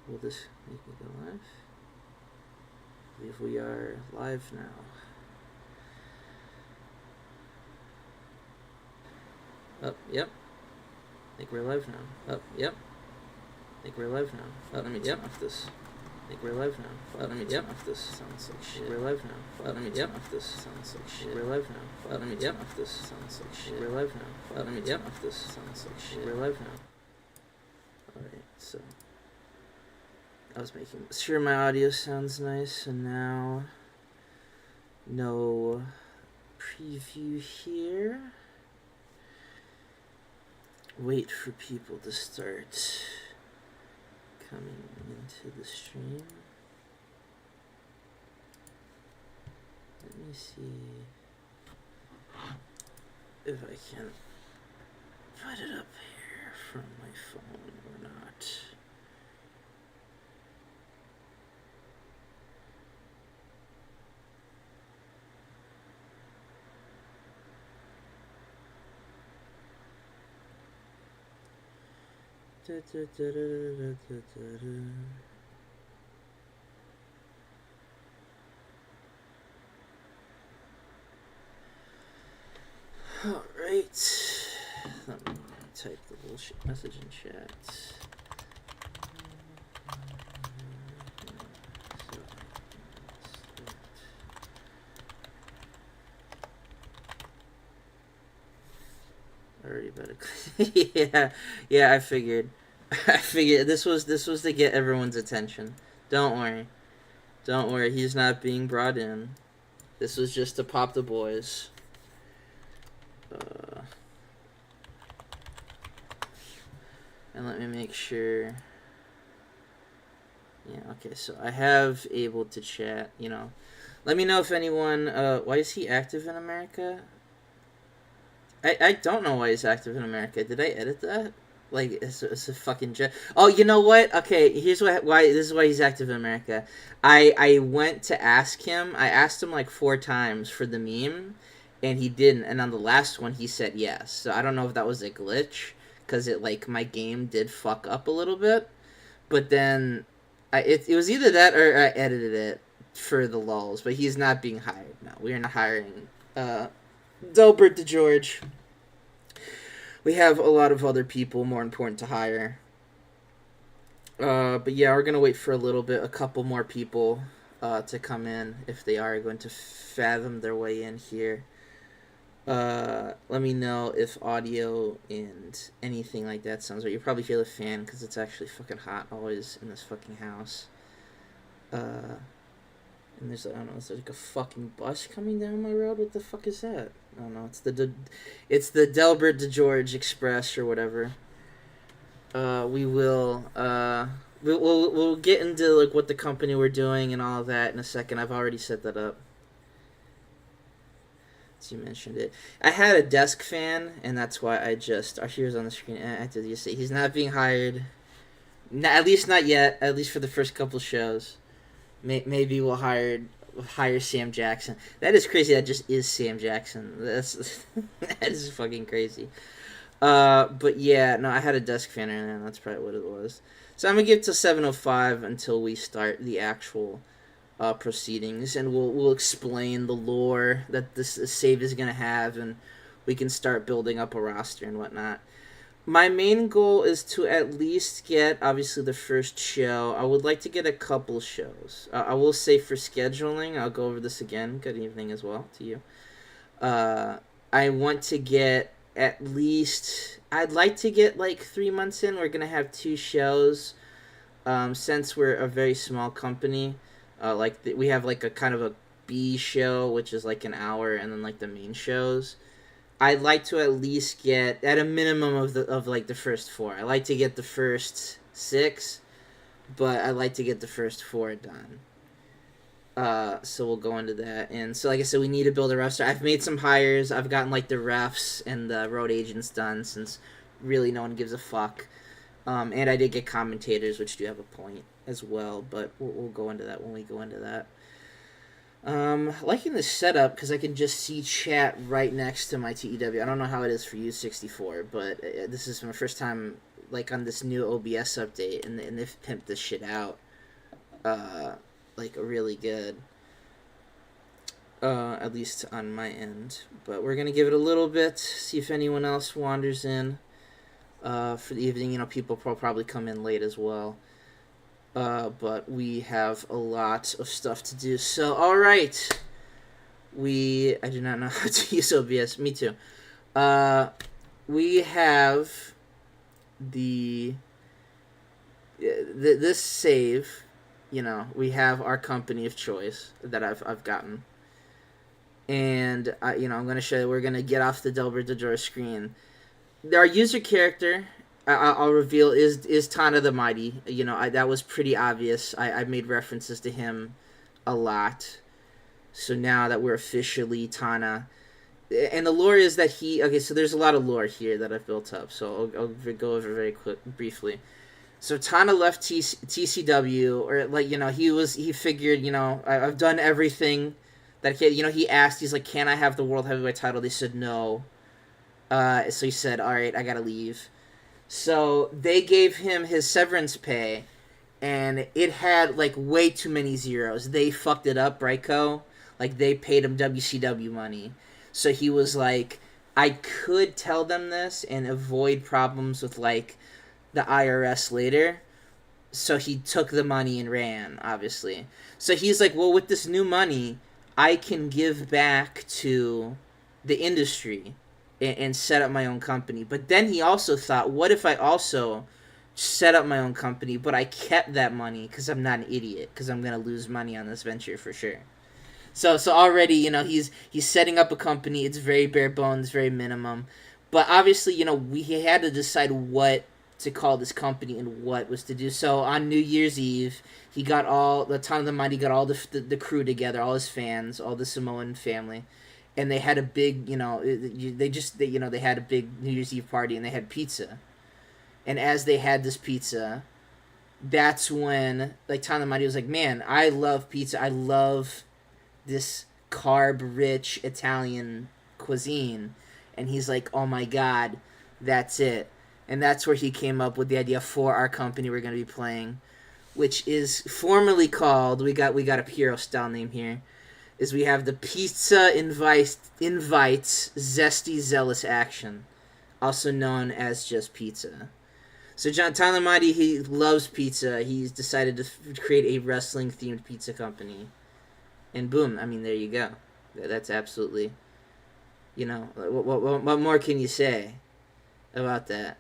Will this make me go live? I believe we are live now. Oh, yep. I think we're live now. Oh, yep. I think we're live now. Oh, let me turn off this. I think we're live now. Oh, let me turn off this. Sounds like shit. We're live now. Oh, let me turn off this. Sounds like shit. We're live now. Oh, let me turn off this. Sounds like shit. We're live now. Oh, let me turn off this. Sounds like shit. We're live now. Alright, so I was making sure my audio sounds nice, and now no preview here. Wait for people to start coming into the stream. Let me see if I can put it up here from my phone or not. Alright. Let me type the bullshit message in chat. Already better. yeah, I figured. I figured this was to get everyone's attention. Don't worry, he's not being brought in. This was just to pop the boys. And let me make sure. Yeah, okay, so I have able to chat, you know. Let me know if anyone, why is he active in America? I don't know why he's active in America. Did I edit that? Like, it's a fucking oh, you know what? Okay, here's why this is why he's active in America. I went to ask him. I asked him like 4 times for the meme, and he didn't. And on the last one, he said yes. So I don't know if that was a glitch, because it like my game did fuck up a little bit. But then, it was either that or I edited it for the lulz. But he's not being hired. No, we are not hiring Delbert DeGeorge. We have a lot of other people more important to hire. But yeah, we're going to wait for a little bit, a couple more people to come in if they are going to fathom their way in here. Let me know if audio and anything like that sounds right. You probably hear the fan because it's actually fucking hot always in this fucking house. And there's, I don't know, is there like a fucking bus coming down my road? What the fuck is that? I don't know. It's the Delbert DeGeorge Express or whatever. We'll get into like what the company we're doing and all of that in a second. I've already set that up. So you mentioned it. I had a desk fan, and that's why I just. Here's on the screen. I did just say he's not being hired. At least not yet. At least for the first couple shows. Maybe we'll hire Sam Jackson. That is crazy. That just is Sam Jackson. That is fucking crazy. But yeah, no, I had a desk fan and that's probably what it was. So I'm gonna give it to 7:05 until we start the actual proceedings, and we'll explain the lore that this save is gonna have, and we can start building up a roster and whatnot. My main goal is to at least get, obviously, the first show. I would like to get a couple shows. I will say for scheduling, I'll go over this again. Good evening as well to you. I want to get at least, I'd like to get like 3 months in. We're going to have 2 shows. Since we're a very small company, we have like a kind of a B show, which is like an hour, and then like the main shows. I'd like to at least get at a minimum of like the first 4. I like to get the first 6, but I like to get the first 4 done. So we'll go into that. And so, like I said, we need to build a roster. I've made some hires. I've gotten like the refs and the road agents done, since really no one gives a fuck. And I did get commentators, which do have a point as well. But we'll go into that when we go into that. Liking the setup because I can just see chat right next to my TEW. I don't know how it is for you, 64, but this is my first time like on this new OBS update, and they've pimped this shit out, like really good. At least on my end. But we're gonna give it a little bit, see if anyone else wanders in. For the evening, people will probably come in late as well. But we have a lot of stuff to do. So, all right. I do not know how to use OBS. Me too. We have this save. We have our company of choice that I've gotten. And, I'm going to show you, we're going to get off the Delbert DeJour screen. Our user character, I'll reveal, is Tana the Mighty. That was pretty obvious. I made references to him a lot. So now that we're officially Tana. And the lore is that so there's a lot of lore here that I've built up. So I'll go over very briefly. So Tana left TCW, or he figured, I've done everything that he asked. He's like, can I have the world heavyweight title? They said no. So he said, all right, I gotta leave. So they gave him his severance pay, and it had like way too many zeros. They fucked it up, Brightco. Like they paid him WCW money. So he was like, I could tell them this and avoid problems with like the IRS later. So he took the money and ran, obviously. So he's like, well, with this new money, I can give back to the industry and set up my own company. But then he also thought, what if I also set up my own company, but I kept that money because I'm not an idiot, because I'm going to lose money on this venture for sure. So already, he's setting up a company. It's very bare bones, very minimum. But obviously, he had to decide what to call this company and what was to do. So on New Year's Eve, he got the Ton of the Mighty got all the crew together, all his fans, all the Samoan family, and they had a big, they had a big New Year's Eve party, and they had pizza. And as they had this pizza, that's when like Ton of the Mighty was like, man, I love pizza. I love this carb-rich Italian cuisine. And he's like, oh my god, that's it. And that's where he came up with the idea for our company we're going to be playing, which is formally called, we got a hero style name here, is we have the Pizza Invites Zesty Zealous Action, also known as just pizza. So Tyler Mighty, he loves pizza. He's decided to create a wrestling-themed pizza company. And boom, I mean, there you go. That's absolutely, what more can you say about that?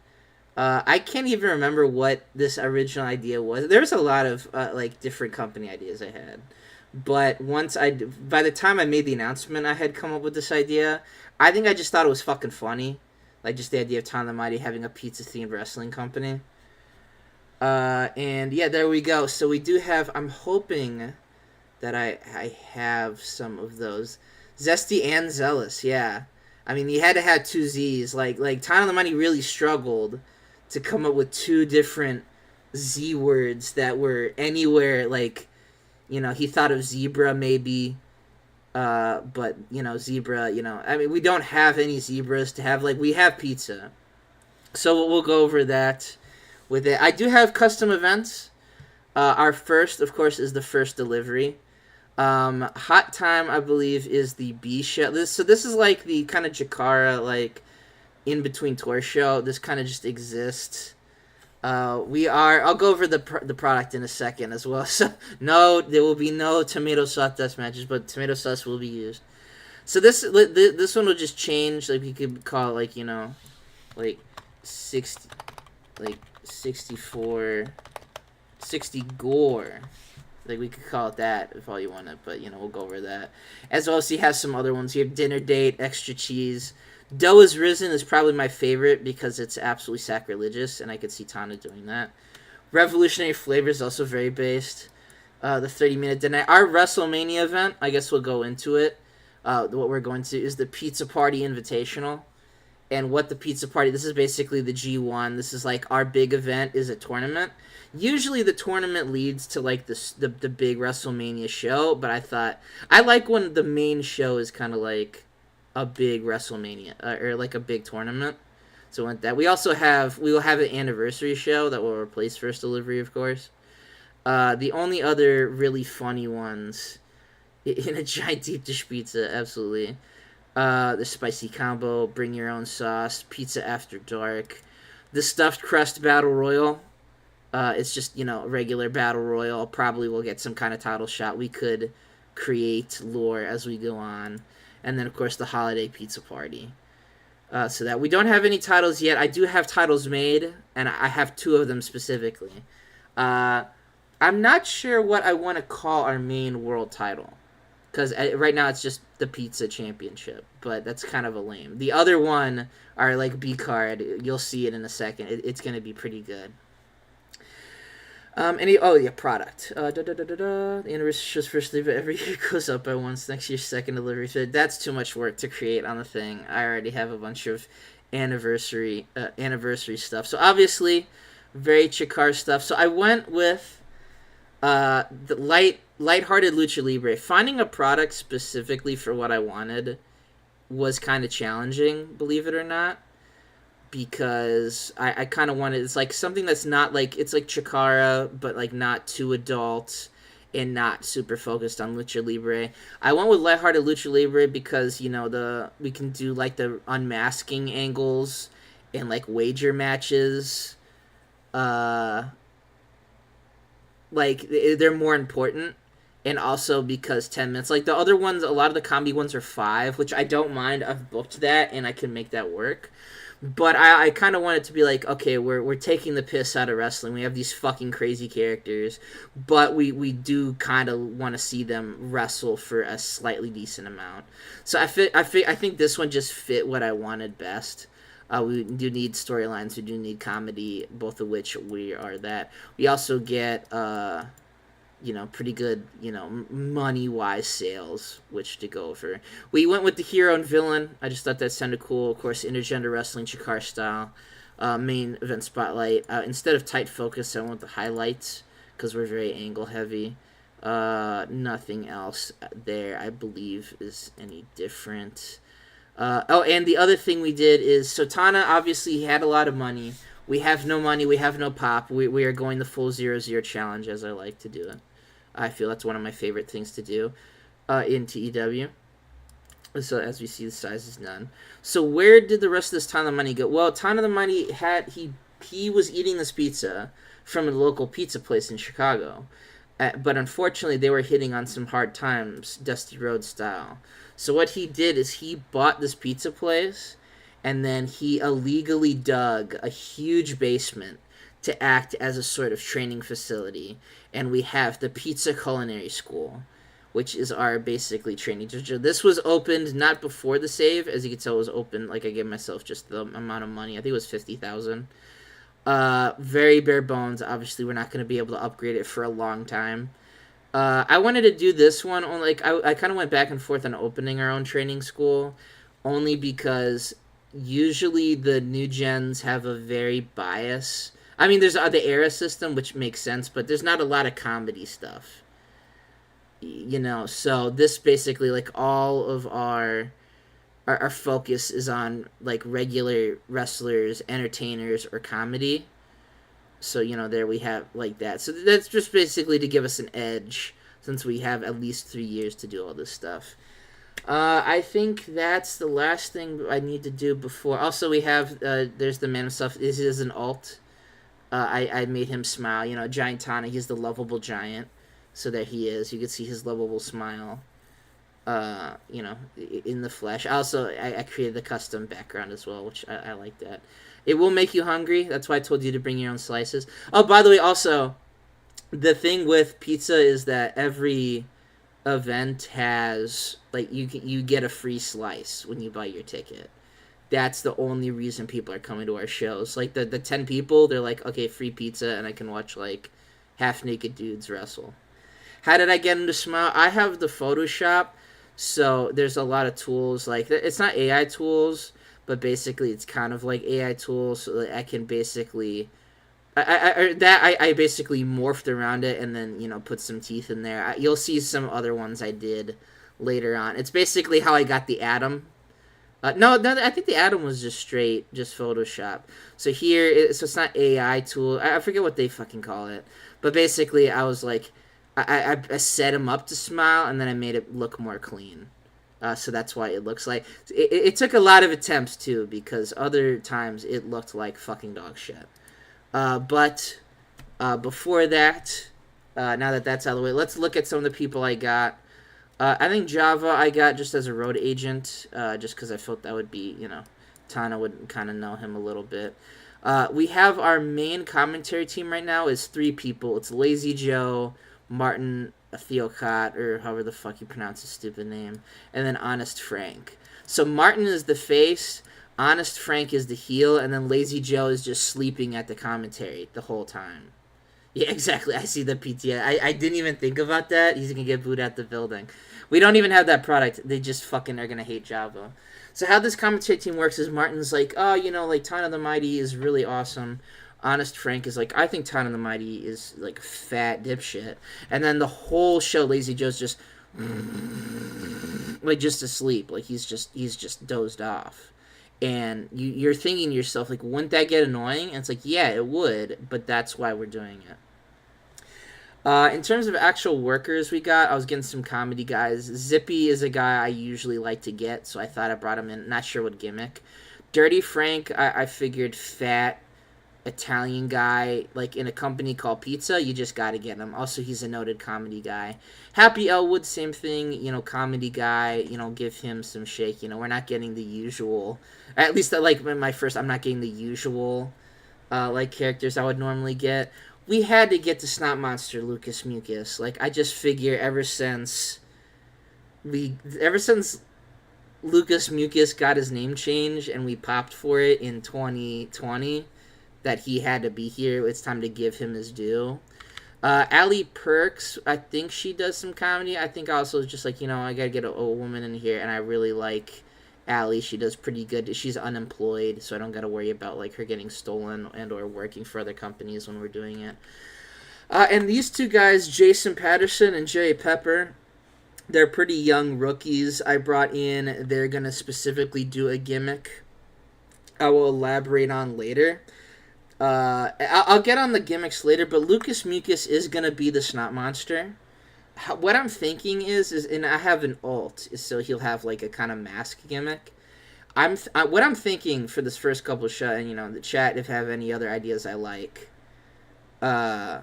I can't even remember what this original idea was. There was a lot of different company ideas I had, but by the time I made the announcement, I had come up with this idea. I think I just thought it was fucking funny, like just the idea of Tom the Mighty having a pizza themed wrestling company. And yeah, there we go. So we do have. I'm hoping that I have some of those, Zesty and Zealous. Yeah, I mean, you had to have two Z's. Like Tom the Mighty really struggled to come up with two different Z words that were anywhere, he thought of zebra maybe, but, zebra, I mean, we don't have any zebras to have, we have pizza. So we'll go over that with it. I do have custom events. Our first, of course, is the first delivery. Hot Time, I believe, is the B show. This is like the kind of Jakara, in between tour show. This kind of just exists. I'll go over the product in a second as well. So no, there will be no tomato sauce death matches, but tomato sauce will be used. So this one will just change. We could call it 64, 60 gore. We could call it that if all you wanted, but we'll go over that. As well as he has some other ones. You have Dinner Date, Extra Cheese. Dough is Risen is probably my favorite because it's absolutely sacrilegious, and I could see Tana doing that. Revolutionary Flavor is also very based. The 30-minute dinner. Our WrestleMania event, I guess we'll go into it. What we're going to is the Pizza Party Invitational. And what the Pizza Party, this is basically the G1. This is our big event is a tournament. Usually the tournament leads to the big WrestleMania show, but I thought, I like when the main show is kind of a big WrestleMania, or a big tournament. So we want that. We will have an anniversary show that will replace First Delivery, of course. The only other really funny ones in a giant deep dish pizza, absolutely. The spicy combo, bring your own sauce, pizza after dark, the stuffed crust battle royal. It's just a regular battle royal. Probably we'll get some kind of title shot. We could create lore as we go on, and then of course the holiday pizza party. So that we don't have any titles yet. I do have titles made, and I have two of them specifically. Uh, I'm not sure what I want to call our main world title because right now it's just the pizza championship, but that's kind of a lame. The other one, our like B card, you'll see it in a second. It's gonna be pretty good. Product. The anniversary first delivery every year goes up by once. Next year's second delivery. That's too much work to create on the thing. I already have a bunch of anniversary stuff. So obviously, very Chikar stuff. So I went with the lighthearted Lucha Libre. Finding a product specifically for what I wanted was kind of challenging, believe it or not, because I kind of wanted, it's like something that's not like, it's like Chikara, but like not too adult and not super focused on Lucha Libre. I went with lighthearted Lucha Libre because we can do like the unmasking angles and like wager matches. Like they're more important, and also because 10 minutes, like the other ones, a lot of the comedy ones are 5, which I don't mind. I've booked that and I can make that work. But I kind of want it to be like, okay, we're taking the piss out of wrestling. We have these fucking crazy characters, but we do kind of want to see them wrestle for a slightly decent amount. So I think this one just fit what I wanted best. We do need storylines. We do need comedy, both of which we are that. We also get pretty good, money-wise sales, which to go over. We went with the hero and villain. I just thought that sounded cool. Of course, intergender wrestling, Chikar style. Main event spotlight. Instead of tight focus, I went with the highlights because we're very angle-heavy. Nothing else there, I believe, is any different. And the other thing we did is, so Tana obviously had a lot of money. We have no money. We have no pop. We are going the full 0-0 challenge, as I like to do it. I feel that's one of my favorite things to do in TEW. So as we see, the size is none. So where did the rest of this Tana money go? Well, Tana the money he was eating this pizza from a local pizza place in Chicago. But unfortunately, they were hitting on some hard times, Dusty Road style. So what he did is he bought this pizza place, and then he illegally dug a huge basement to act as a sort of training facility. And we have the Pizza Culinary School, which is our basically training. This was opened not before the save. As you can tell, it was open, like I gave myself just the amount of money. I think it was $50,000. Very bare bones. Obviously, we're not going to be able to upgrade it for a long time. I wanted to do this one on I kind of went back and forth on opening our own training school, only because usually the new gens have a very bias. I mean, there's the era system, which makes sense, but there's not a lot of comedy stuff. So this basically, like, all of our focus is on like regular wrestlers, entertainers, or comedy. So there we have like that. So that's just basically to give us an edge, since we have at least 3 years to do all this stuff. I think that's the last thing I need to do before. Also, we have there's the man himself. This is an alt. I made him smile. Giant Tana. He's the lovable giant. So there he is. You can see his lovable smile. In the flesh. Also, I created the custom background as well, which I like that. It will make you hungry. That's why I told you to bring your own slices. Oh, by the way, also, the thing with pizza is that every event has, like, you get a free slice when you buy your ticket. That's the only reason people are coming to our shows. Like, the 10 people, they're like, okay, free pizza, and I can watch, like, half-naked dudes wrestle. How did I get him to smile? I have the Photoshop, so there's a lot of tools. Like, it's not AI tools, but basically it's kind of like AI tools. So I can basically... I basically morphed around it and then, put some teeth in there. You'll see some other ones I did later on. It's basically how I got the Atom No, I think the Atom was just straight, just Photoshop. So so it's not AI tool. I forget what they fucking call it, but basically, I was like, I set him up to smile, and then I made it look more clean. So that's why it looks like it took a lot of attempts too, because other times it looked like fucking dog shit. But before that, now that that's out of the way, let's look at some of the people I got. I think Java I got just as a road agent, just because I felt that would be, Tana would kind of know him a little bit. We have our main commentary team right now is 3 people. It's Lazy Joe, Martin Theocott, or however the fuck you pronounce his stupid name, and then Honest Frank. So Martin is the face, Honest Frank is the heel, and then Lazy Joe is just sleeping at the commentary the whole time. Yeah, exactly. I see the PTA. I didn't even think about that. He's gonna get booed out the building. We don't even have that product. They just fucking are gonna hate Java. So how this commentary team works is Martin's like, oh, like Tana the Mighty is really awesome. Honest Frank is like, I think Tana the Mighty is like fat dipshit. And then the whole show, Lazy Joe's just like just asleep. Like he's just dozed off. And you're thinking to yourself, like, wouldn't that get annoying? And it's like, yeah, it would, but that's why we're doing it. In terms of actual workers we got, I was getting some comedy guys. Zippy is a guy I usually like to get, so I thought I brought him in. Not sure what gimmick. Dirty Frank, I figured fat Italian guy, like in a company called Pizza, you just gotta get him. Also, he's a noted comedy guy. Happy Elwood, same thing, comedy guy, give him some shake. We're not getting the usual, at least like my first, I'm not getting the usual, like characters I would normally get. We had to get the Snot Monster Lucas Mucus. Like, I just figure ever since Lucas Mucus got his name changed and we popped for it in 2020, that he had to be here. It's time to give him his due. Allie Perks, I think she does some comedy. I think also just like, I gotta get a woman in here, and I really like Allie. She does pretty good. She's unemployed, so I don't gotta worry about like her getting stolen and or working for other companies when we're doing it. And these 2 guys, Jason Patterson and Jerry Pepper, they're pretty young rookies I brought in. They're gonna specifically do a gimmick I will elaborate on later. I'll get on the gimmicks later, but Lucas Mucus is gonna be the Snot Monster. What I'm thinking is, and I have an alt, so he'll have like a kind of mask gimmick. What I'm thinking for this first couple of shows, and the chat if have any other ideas I like. I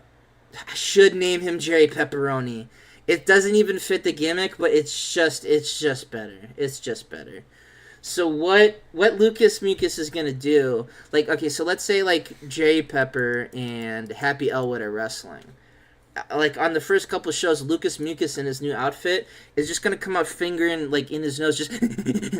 should name him Jerry Pepperoni. It doesn't even fit the gimmick, but it's just better. It's just better. So what Lucas Mucus is gonna do? Like, okay, so let's say like Jerry Pepper and Happy Elwood are wrestling. Like on the first couple of shows, Lucas Mucus in his new outfit is just gonna come out fingering like in his nose, just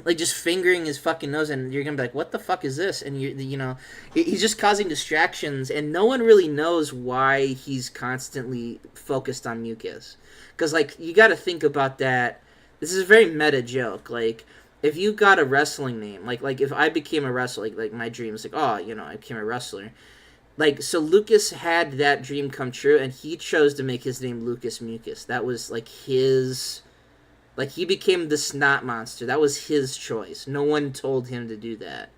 like just fingering his fucking nose, and you're gonna be like, "What the fuck is this?" And he's just causing distractions, and no one really knows why he's constantly focused on Mucus, because like you got to think about that. This is a very meta joke, like. If you got a wrestling name, like if I became a wrestler, like my dream is like, oh, I became a wrestler. Like, so Lucas had that dream come true, and he chose to make his name Lucas Mucus. That was like he became the Snot Monster. That was his choice. No one told him to do that.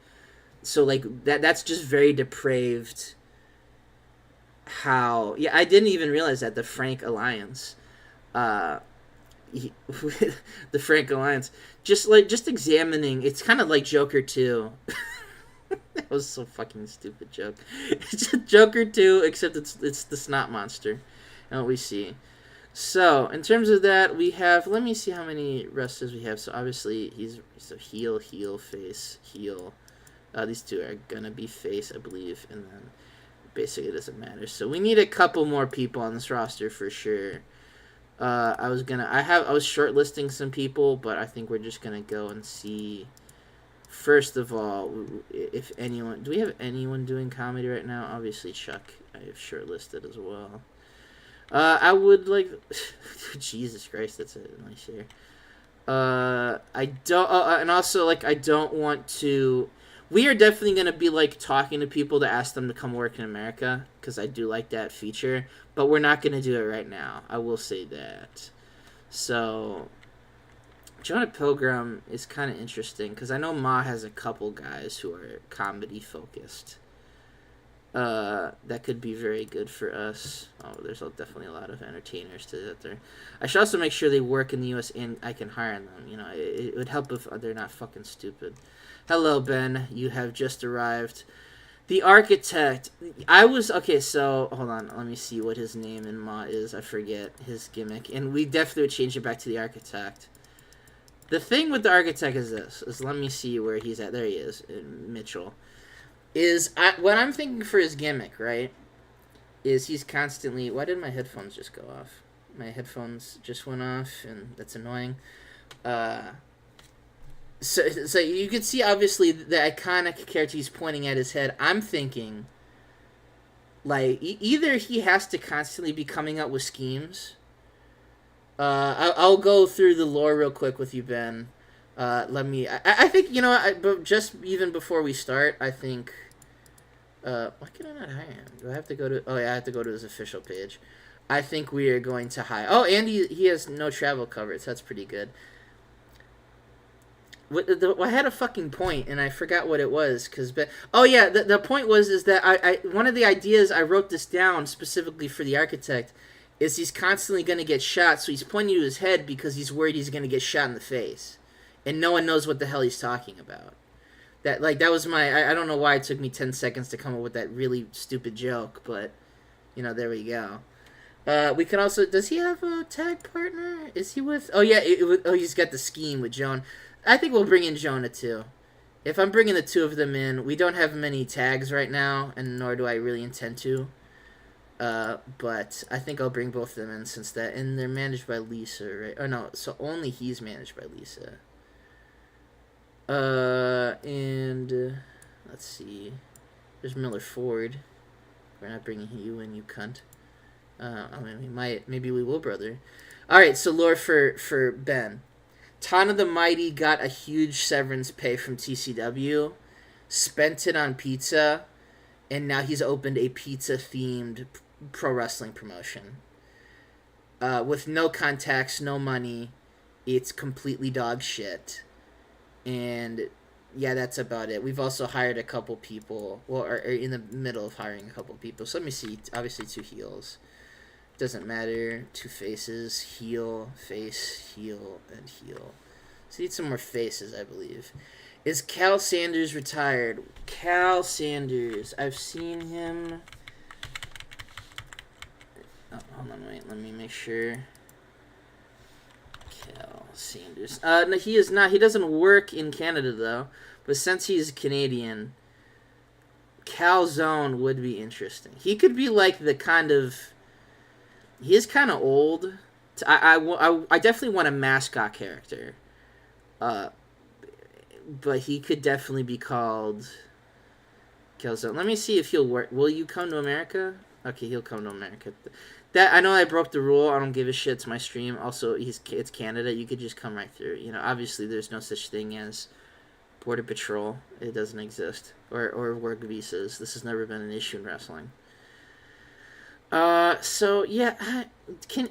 So like that's just very depraved. Yeah, I didn't even realize that the Frank Alliance. The Frank Alliance, just examining, it's kind of like Joker 2. That was so fucking stupid joke. It's just Joker 2, except it's the Snot Monster, and what we see. So in terms of that, we have, let me see how many wrestlers we have. So obviously he's a heel, face, heel. These 2 are gonna be face, I believe, and then basically it doesn't matter. So we need a couple more people on this roster for sure. I was shortlisting some people, but I think we're just gonna go and see. First of all, if anyone, do we have anyone doing comedy right now? Obviously, Chuck, I have shortlisted as well. I would like, Jesus Christ, that's a nice hair. I don't, and also like I don't want to. We are definitely going to be, like, talking to people to ask them to come work in America, because I do like that feature, but we're not going to do it right now. I will say that. So, Jonah Pilgrim is kind of interesting because I know Ma has a couple guys who are comedy focused. That could be very good for us. Oh, there's definitely a lot of entertainers to that there. I should also make sure they work in the U.S. and I can hire them. You know, it would help if they're not fucking stupid. Hello, Ben. You have just arrived. The architect. I was okay. So hold on. Let me see what his name in Ma is. I forget his gimmick, and we definitely would change it back to the architect. The thing with the architect is this. Is let me see where he's at. There he is, Mitchell. What I'm thinking for his gimmick, right? Is he's constantly. Why did my headphones just go off? My headphones just went off, and that's annoying. So you can see obviously the iconic character he's pointing at his head. I'm thinking, like, either he has to constantly be coming up with schemes. I'll go through the lore real quick with you, Ben. Let me. I think but just even before we start, I think. Why can I not hire him? Do I have to go to? Oh yeah, I have to go to his official page. I think we are going to hire. Oh, and he has no travel coverage. So that's pretty good. I had a fucking point and I forgot what it was oh yeah, the point was is that I one of the ideas I wrote this down specifically for the architect is he's constantly going to get shot, so he's pointing to his head because he's worried he's going to get shot in the face, and no one knows what the hell he's talking about. That was my I don't know why it took me 10 seconds to come up with that really stupid joke, but there we go. We can also, does he have a tag partner? Is he with? Oh yeah, he's got the scheme with Joan. I think we'll bring in Jonah too. If I'm bringing the two of them in, we don't have many tags right now, and nor do I really intend to. But I think I'll bring both of them in and they're managed by Lisa, right? Oh no, so only he's managed by Lisa. Let's see. There's Miller Ford. We're not bringing you in, you cunt. I mean, maybe we will, brother. All right, so lore for Ben. Tana the Mighty got a huge severance pay from TCW, spent it on pizza, and now he's opened a pizza-themed pro wrestling promotion. With no contacts, no money, it's completely dog shit. And yeah, that's about it. We've also hired a couple people. Well, are in the middle of hiring a couple people. So let me see. Obviously, 2 heels. Doesn't matter. 2 faces. Heel, face, heel, and heel. So need some more faces, I believe. Is Cal Sanders retired? Cal Sanders. I've seen him. Oh, hold on, wait. Let me make sure. Cal Sanders. No, he is not. He doesn't work in Canada, though. But since he's Canadian, Calzone would be interesting. He could be like the kind of... He is kind of old. I definitely want a mascot character. But he could definitely be called Calzone. Let me see if he'll work. Will you come to America? Okay, he'll come to America. That I know I broke the rule. I don't give a shit. It's my stream. Also, it's Canada. You could just come right through. Obviously, there's no such thing as Border Patrol. It doesn't exist. Or work visas. This has never been an issue in wrestling. So yeah, can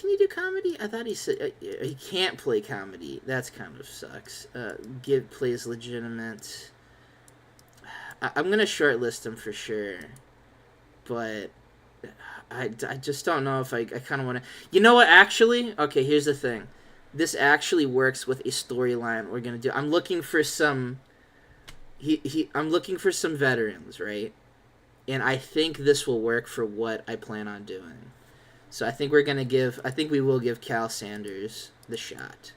you do comedy? I thought he said he can't play comedy. That's kind of sucks. Plays legitimate. I'm gonna shortlist him for sure, but I just don't know if I kind of want to. You know what? Actually, okay. Here's the thing. This actually works with a storyline we're gonna do. I'm looking for some. I'm looking for some veterans, right? And I think this will work for what I plan on doing. So I think we will give Cal Sanders the shot.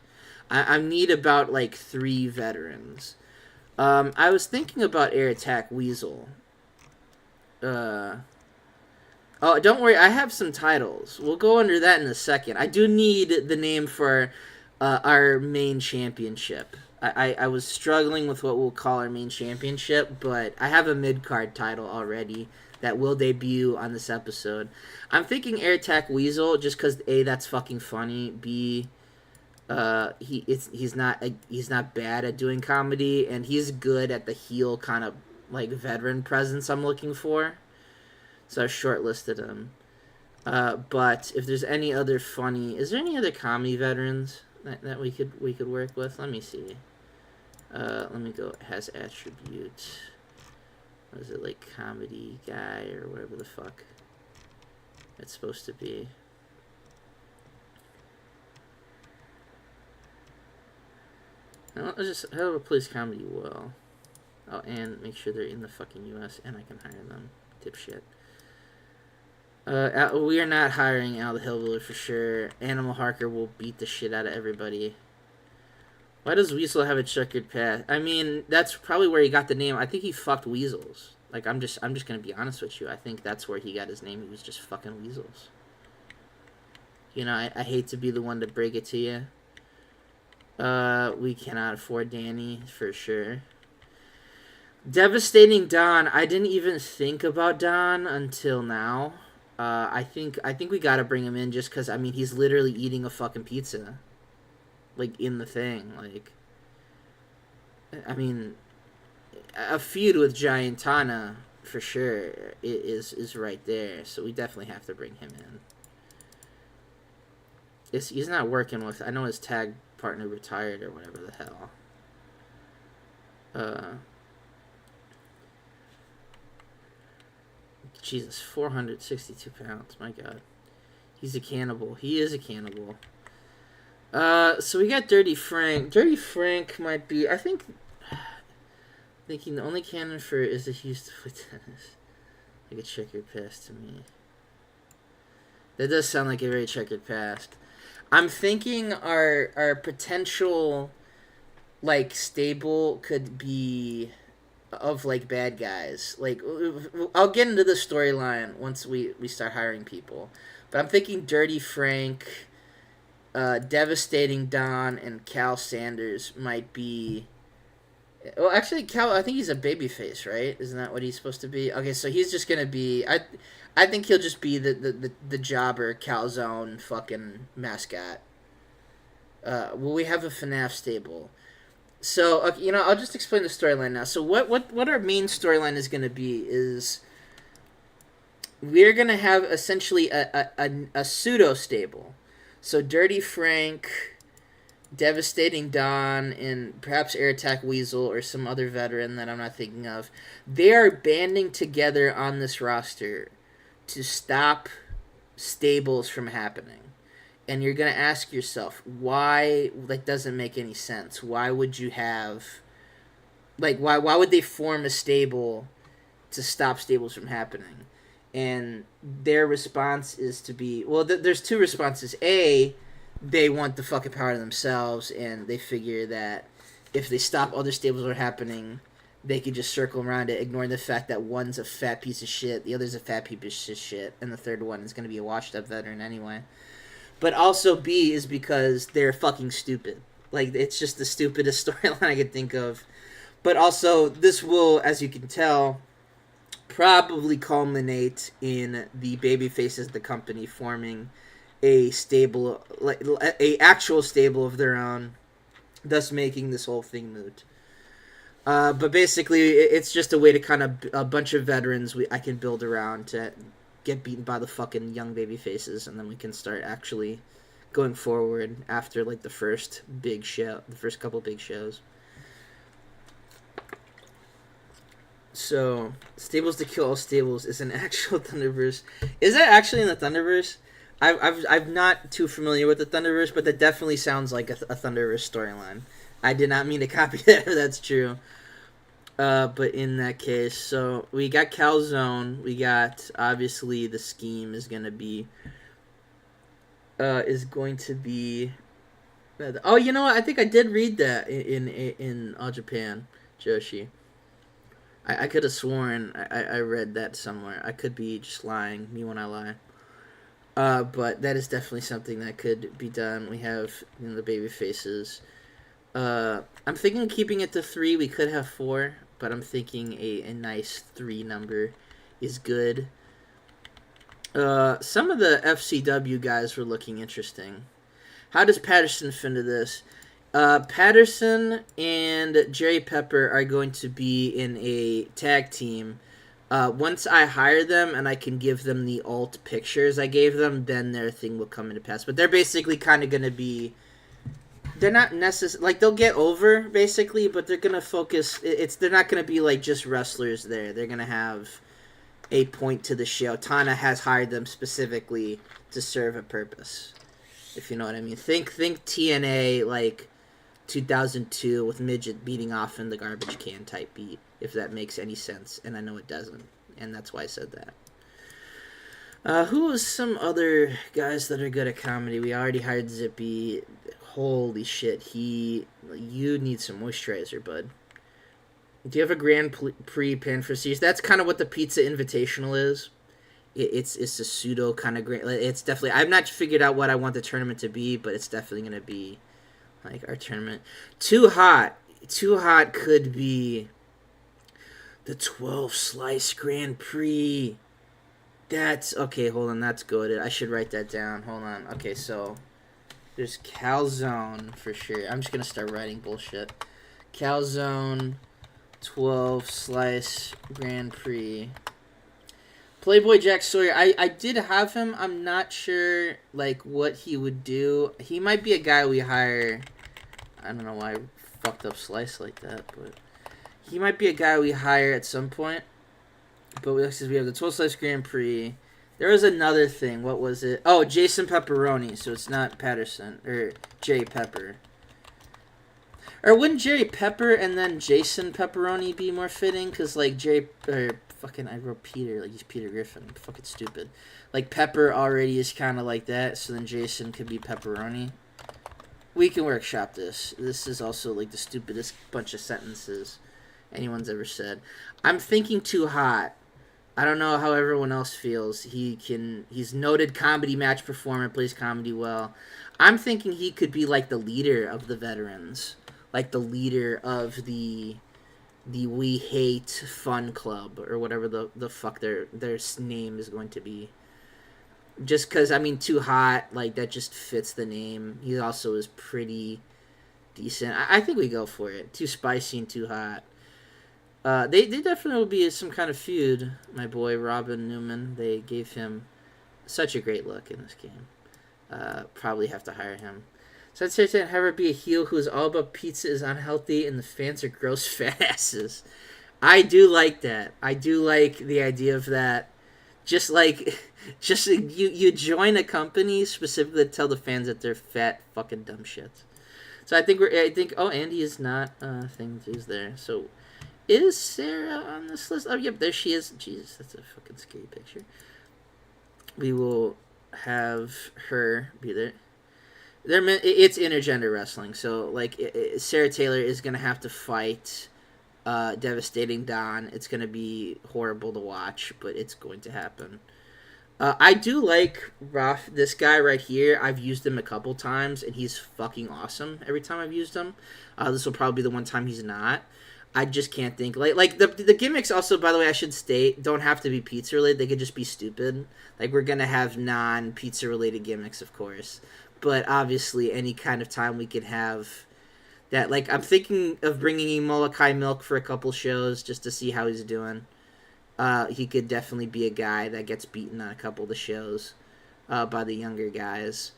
I need about 3 veterans. I was thinking about Air Attack Weasel. Oh, don't worry, I have some titles. We'll go under that in a second. I do need the name for our main championship. I was struggling with what we'll call our main championship, but I have a mid-card title already that will debut on this episode. I'm thinking Air Attack Weasel just because A, that's fucking funny. B, he's not bad at doing comedy, and he's good at the heel kind of veteran presence I'm looking for. So I shortlisted him. But if there's any other is there any other comedy veterans that we could work with. Let me see. Let me go. Has attribute. What is it, like comedy guy or whatever the fuck it's supposed to be? I'll just have a place comedy well. Oh, and make sure they're in the fucking U.S. and I can hire them. Dipshit. We are not hiring Al the Hillbilly for sure. Animal Harker will beat the shit out of everybody. Why does Weasel have a checkered past? I mean, that's probably where he got the name. I think he fucked weasels. Like, I'm just gonna be honest with you. I think that's where he got his name. He was just fucking weasels. You know, I hate to be the one to break it to you. We cannot afford Danny for sure. Devastating Don. I didn't even think about Don until now. I think we gotta bring him in just because, I mean, he's literally eating a fucking pizza. Like, in the thing. Like, I mean, a feud with Giantana, for sure, is right there. So we definitely have to bring him in. He's not working with... I know his tag partner retired or whatever the hell. Jesus, 462 pounds. My God. He's a cannibal. He is a cannibal. So we got Dirty Frank. Dirty Frank might be... Thinking the only cannon for is that he used to play tennis. Like a checkered past to me. That does sound like a very checkered past. I'm thinking our potential, like, stable could be of, like, bad guys. Like, I'll get into the storyline once we start hiring people. But I'm thinking Dirty Frank, Devastating Don, and Cal Sanders might be... Well, actually, Cal, I think he's a babyface, right? Isn't that what he's supposed to be? Okay, so he's just gonna be... I think he'll just be the jobber, calzone, fucking mascot. Well, we have a FNAF stable. So, you know, I'll just explain the storyline now. So what our main storyline is gonna be is... We're gonna have, essentially, a pseudo-stable. So, Dirty Frank... Devastating Don, and perhaps Air Attack Weasel or some other veteran that I'm not thinking of. They are banding together on this roster to stop stables from happening. And you're going to ask yourself, why? That doesn't make any sense. Why would you have... Like, why would they form a stable to stop stables from happening? And their response is to be... Well, there's two responses. A... They want the fucking power to themselves, and they figure that if they stop other stables from happening, they could just circle around it, ignoring the fact that one's a fat piece of shit, the other's a fat piece of shit, and the third one is going to be a washed-up veteran anyway. But also B is because they're fucking stupid. Like, it's just the stupidest storyline I could think of. But also, this will, as you can tell, probably culminate in the baby faces of the company forming a stable, like a actual stable of their own, thus making this whole thing moot. But basically, it's just a way to kind of a bunch of veterans I can build around to get beaten by the fucking young baby faces, and then we can start actually going forward after like the first couple big shows. So, Stables to Kill All Stables is an actual Thunderverse. Is that actually in the Thunderverse? I'm not too familiar with the Thunderverse, but that definitely sounds like a Thunderverse storyline. I did not mean to copy that, if that's true. But in that case, so we got Calzone. We got, obviously, the scheme is going to be... Oh, you know what? I think I did read that in All Japan, Joshi. I could have sworn I read that somewhere. I could be just lying. Me when I lie. But that is definitely something that could be done. We have, you know, the baby faces. I'm thinking of keeping it to 3. We could have 4, but I'm thinking a nice 3 number is good. Some of the FCW guys were looking interesting. How does Patterson fit into this? Patterson and Jerry Pepper are going to be in a tag team. Once I hire them and I can give them the alt pictures I gave them, then their thing will come into pass. But they're basically kind of going to be they're not necessarily like they'll get over basically, but they're gonna focus. They're not gonna be like just wrestlers there. They're gonna have a point to the show. Tana has hired them specifically to serve a purpose. If you know what I mean. Think TNA like 2002 with Midget beating off in the garbage can type beat. If that makes any sense, and I know it doesn't, and that's why I said that. Who was some other guys that are good at comedy? We already hired Zippy. Holy shit, you need some moisturizer, bud. Do you have a Grand Prix Pan for Series? That's kind of what the Pizza Invitational is. It's a pseudo kind of great. It's definitely. I've not figured out what I want the tournament to be, but it's definitely gonna be like our tournament. Too hot could be the 12 slice Grand Prix. That's okay. Hold on, that's good. I should write that down. Hold on. Okay, so there's Calzone for sure. I'm just gonna start writing bullshit. Calzone, 12 slice Grand Prix. Playboy Jack Sawyer. I did have him. I'm not sure like what he would do. He might be a guy we hire. I don't know why I fucked up slice like that, but he might be a guy we hire at some point. But we have the 12 slice Grand Prix. There was another thing. What was it? Oh, Jason Pepperoni. So it's not Patterson or Jerry Pepper. Or wouldn't Jerry Pepper and then Jason Pepperoni be more fitting? Because like Jerry or fucking I wrote Peter like he's Peter Griffin. I'm fucking stupid. Like Pepper already is kind of like that. So then Jason could be Pepperoni. We can workshop this. This is also like the stupidest bunch of sentences anyone's ever said. I'm thinking Too Hot. I don't know how everyone else feels. He's noted comedy match performer, plays comedy well. I'm thinking he could be like the leader of the veterans, like the leader of the We Hate Fun Club or whatever the fuck their name is going to be. Just because I mean Too Hot, like that just fits the name. He also is pretty decent. I think we go for it. Too spicy and too hot. They definitely will be some kind of feud. My boy Robin Newman. They gave him such a great look in this game. Probably have to hire him. So I'd say to have her be a heel who is all about pizza is unhealthy and the fans are gross fat asses. I do like that. I do like the idea of that. Just you join a company specifically to tell the fans that they're fat fucking dumb shits. So I think Andy is not a thing to use there. So is Sarah on this list? Oh, yep, there she is. Jesus, that's a fucking scary picture. We will have her be there. It's intergender wrestling, so like Sarah Taylor is gonna have to fight Devastating Dawn. It's gonna be horrible to watch, but it's going to happen. I do like this guy right here. I've used him a couple times, and he's fucking awesome every time I've used him. This will probably be the one time he's not. I just can't think. Like the gimmicks also, by the way, I should state, don't have to be pizza related. They could just be stupid. Like, we're going to have non-pizza related gimmicks, of course. But obviously, any kind of time we could have that. Like, I'm thinking of bringing in Molokai Milk for a couple shows just to see how he's doing. He could definitely be a guy that gets beaten on a couple of the shows by the younger guys.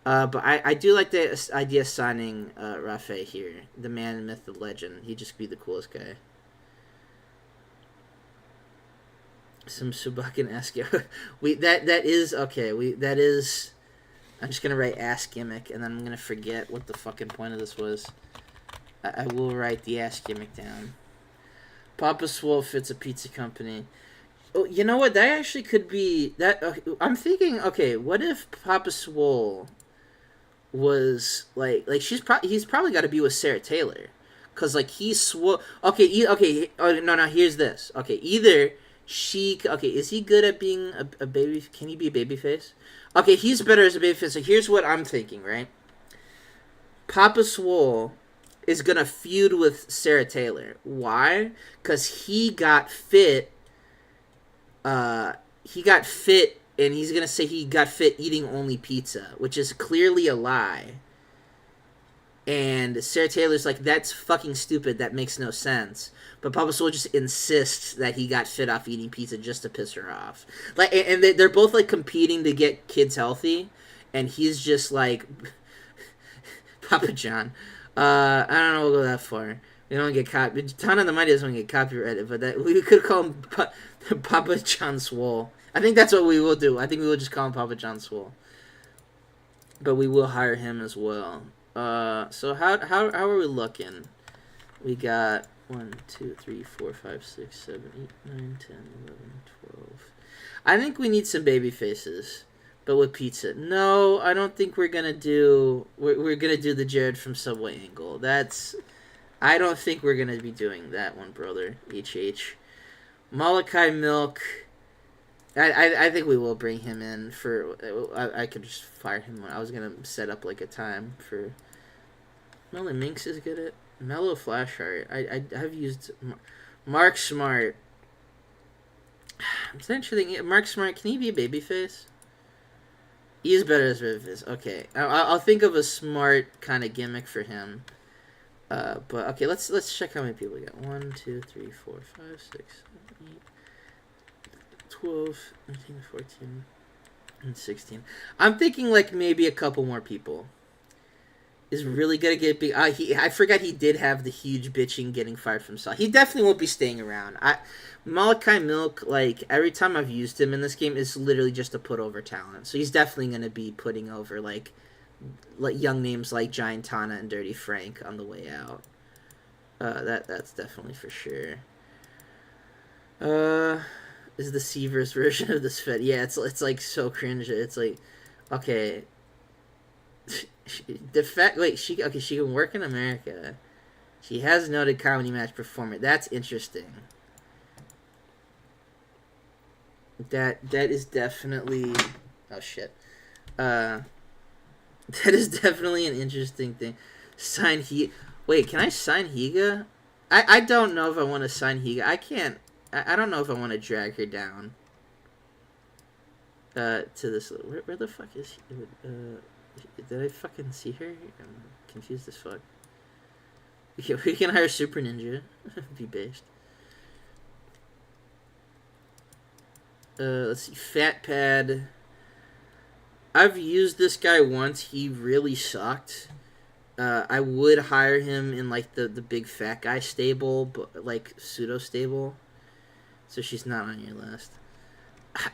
But I do like the idea of signing Rafe here. The man, myth, the legend. He'd just be the coolest guy. Some Subakin-esque. That is... Okay, that is... I'm just going to write ass gimmick, and then I'm going to forget what the fucking point of this was. I will write the ass gimmick down. Papa Swole fits a pizza company. Oh, you know what? That actually could be... I'm thinking, okay, what if Papa Swole was like he's probably got to be with Sarah Taylor, cause like he's swole. Okay. Oh, no. Here's this. Okay, either she. Okay, is he good at being a baby? Can he be a babyface? Okay, he's better as a babyface. So here's what I'm thinking. Right, Papa Swole is gonna feud with Sarah Taylor. Why? Cause he got fit. And he's going to say he got fit eating only pizza, which is clearly a lie. And Sarah Taylor's like, that's fucking stupid. That makes no sense. But Papa Swole just insists that he got fit off eating pizza just to piss her off. Like, and they're both like competing to get kids healthy. And he's just like, Papa John. I don't know. We'll go that far. We don't get copy. Ton of the Mighty doesn't get copyrighted, but that we could call him Papa John Swole. I think that's what we will do. I think we will just call him Papa John Swole. But we will hire him as well. So how are we looking? We got 1, 2, 3, 4, 5, 6, 7, 8, 9, 10, 11, 12. I think we need some baby faces, but with pizza. No, I don't think we're gonna do. We're gonna do the Jared from Subway angle. I don't think we're gonna be doing that one, brother. HH. Malachi Milk. I think we will bring him in for. I could just fire him. I was gonna set up like a time for. Melon Minx is good at Mellow Flashheart. I have used Mark Smart. I'm starting to think Mark Smart. Can he be a babyface? He is better as a babyface. Okay, I'll think of a smart kind of gimmick for him. But okay, let's check how many people we got. 1, 2, 3, 4, 5, 6, 7, 8. 12, 13, 14, and 16. I'm thinking like maybe a couple more people. Is really gonna get big. I forgot he did have the huge bitching getting fired from Saw. He definitely won't be staying around. Malachi Milk, like every time I've used him in this game, is literally just a put over talent. So he's definitely gonna be putting over like young names like Giant Tana and Dirty Frank on the way out. That's definitely for sure. Is the C-Verse version of this Fed? Yeah, it's like so cringe. It's like, okay, the fact she can work in America. She has noted comedy match performer. That's interesting. That is definitely oh shit. That is definitely an interesting thing. Sign he. Wait, can I sign Higa? I don't know if I want to sign Higa. I can't. I don't know if I want to drag her down. To this. Where the fuck is he? Did I fucking see her? I'm confused as fuck. Okay, we can hire Super Ninja. Be based. Let's see. Fat Pad. I've used this guy once. He really sucked. I would hire him in like the big fat guy stable, but like pseudo stable. So she's not on your list.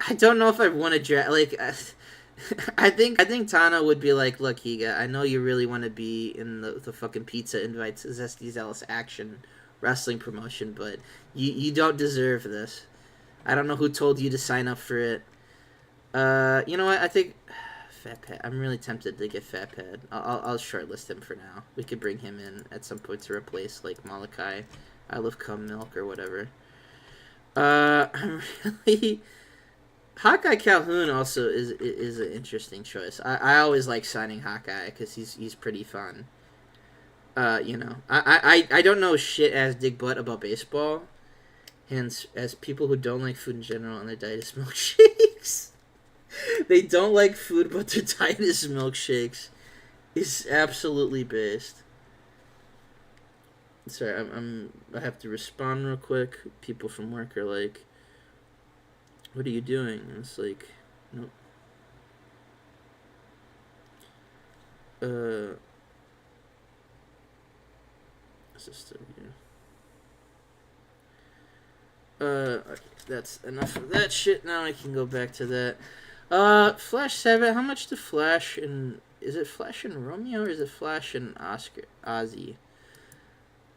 I don't know if I want to drag like. I think Tana would be like, look, Higa, I know you really want to be in the fucking Pizza Invites Zesty Zealous Action wrestling promotion, but you don't deserve this. I don't know who told you to sign up for it. You know what? I think Fat Pad. I'm really tempted to get Fat Pad. I'll shortlist him for now. We could bring him in at some point to replace like Malachi, I Love Cum Milk or whatever. I'm really. Hawkeye Calhoun also is an interesting choice. I always like signing Hawkeye because he's pretty fun. You know, I don't know shit as dig butt about baseball, hence as people who don't like food in general and their diet is milkshakes. They don't like food, but their diet is milkshakes. Is absolutely based. Sorry, I have to respond real quick. People from work are like, what are you doing? And it's like, nope. Is this still here? Okay, that's enough of that shit. Now I can go back to that. Flash 7, how much to Flash and is it Flash and Romeo or is it Flash and Ozzy?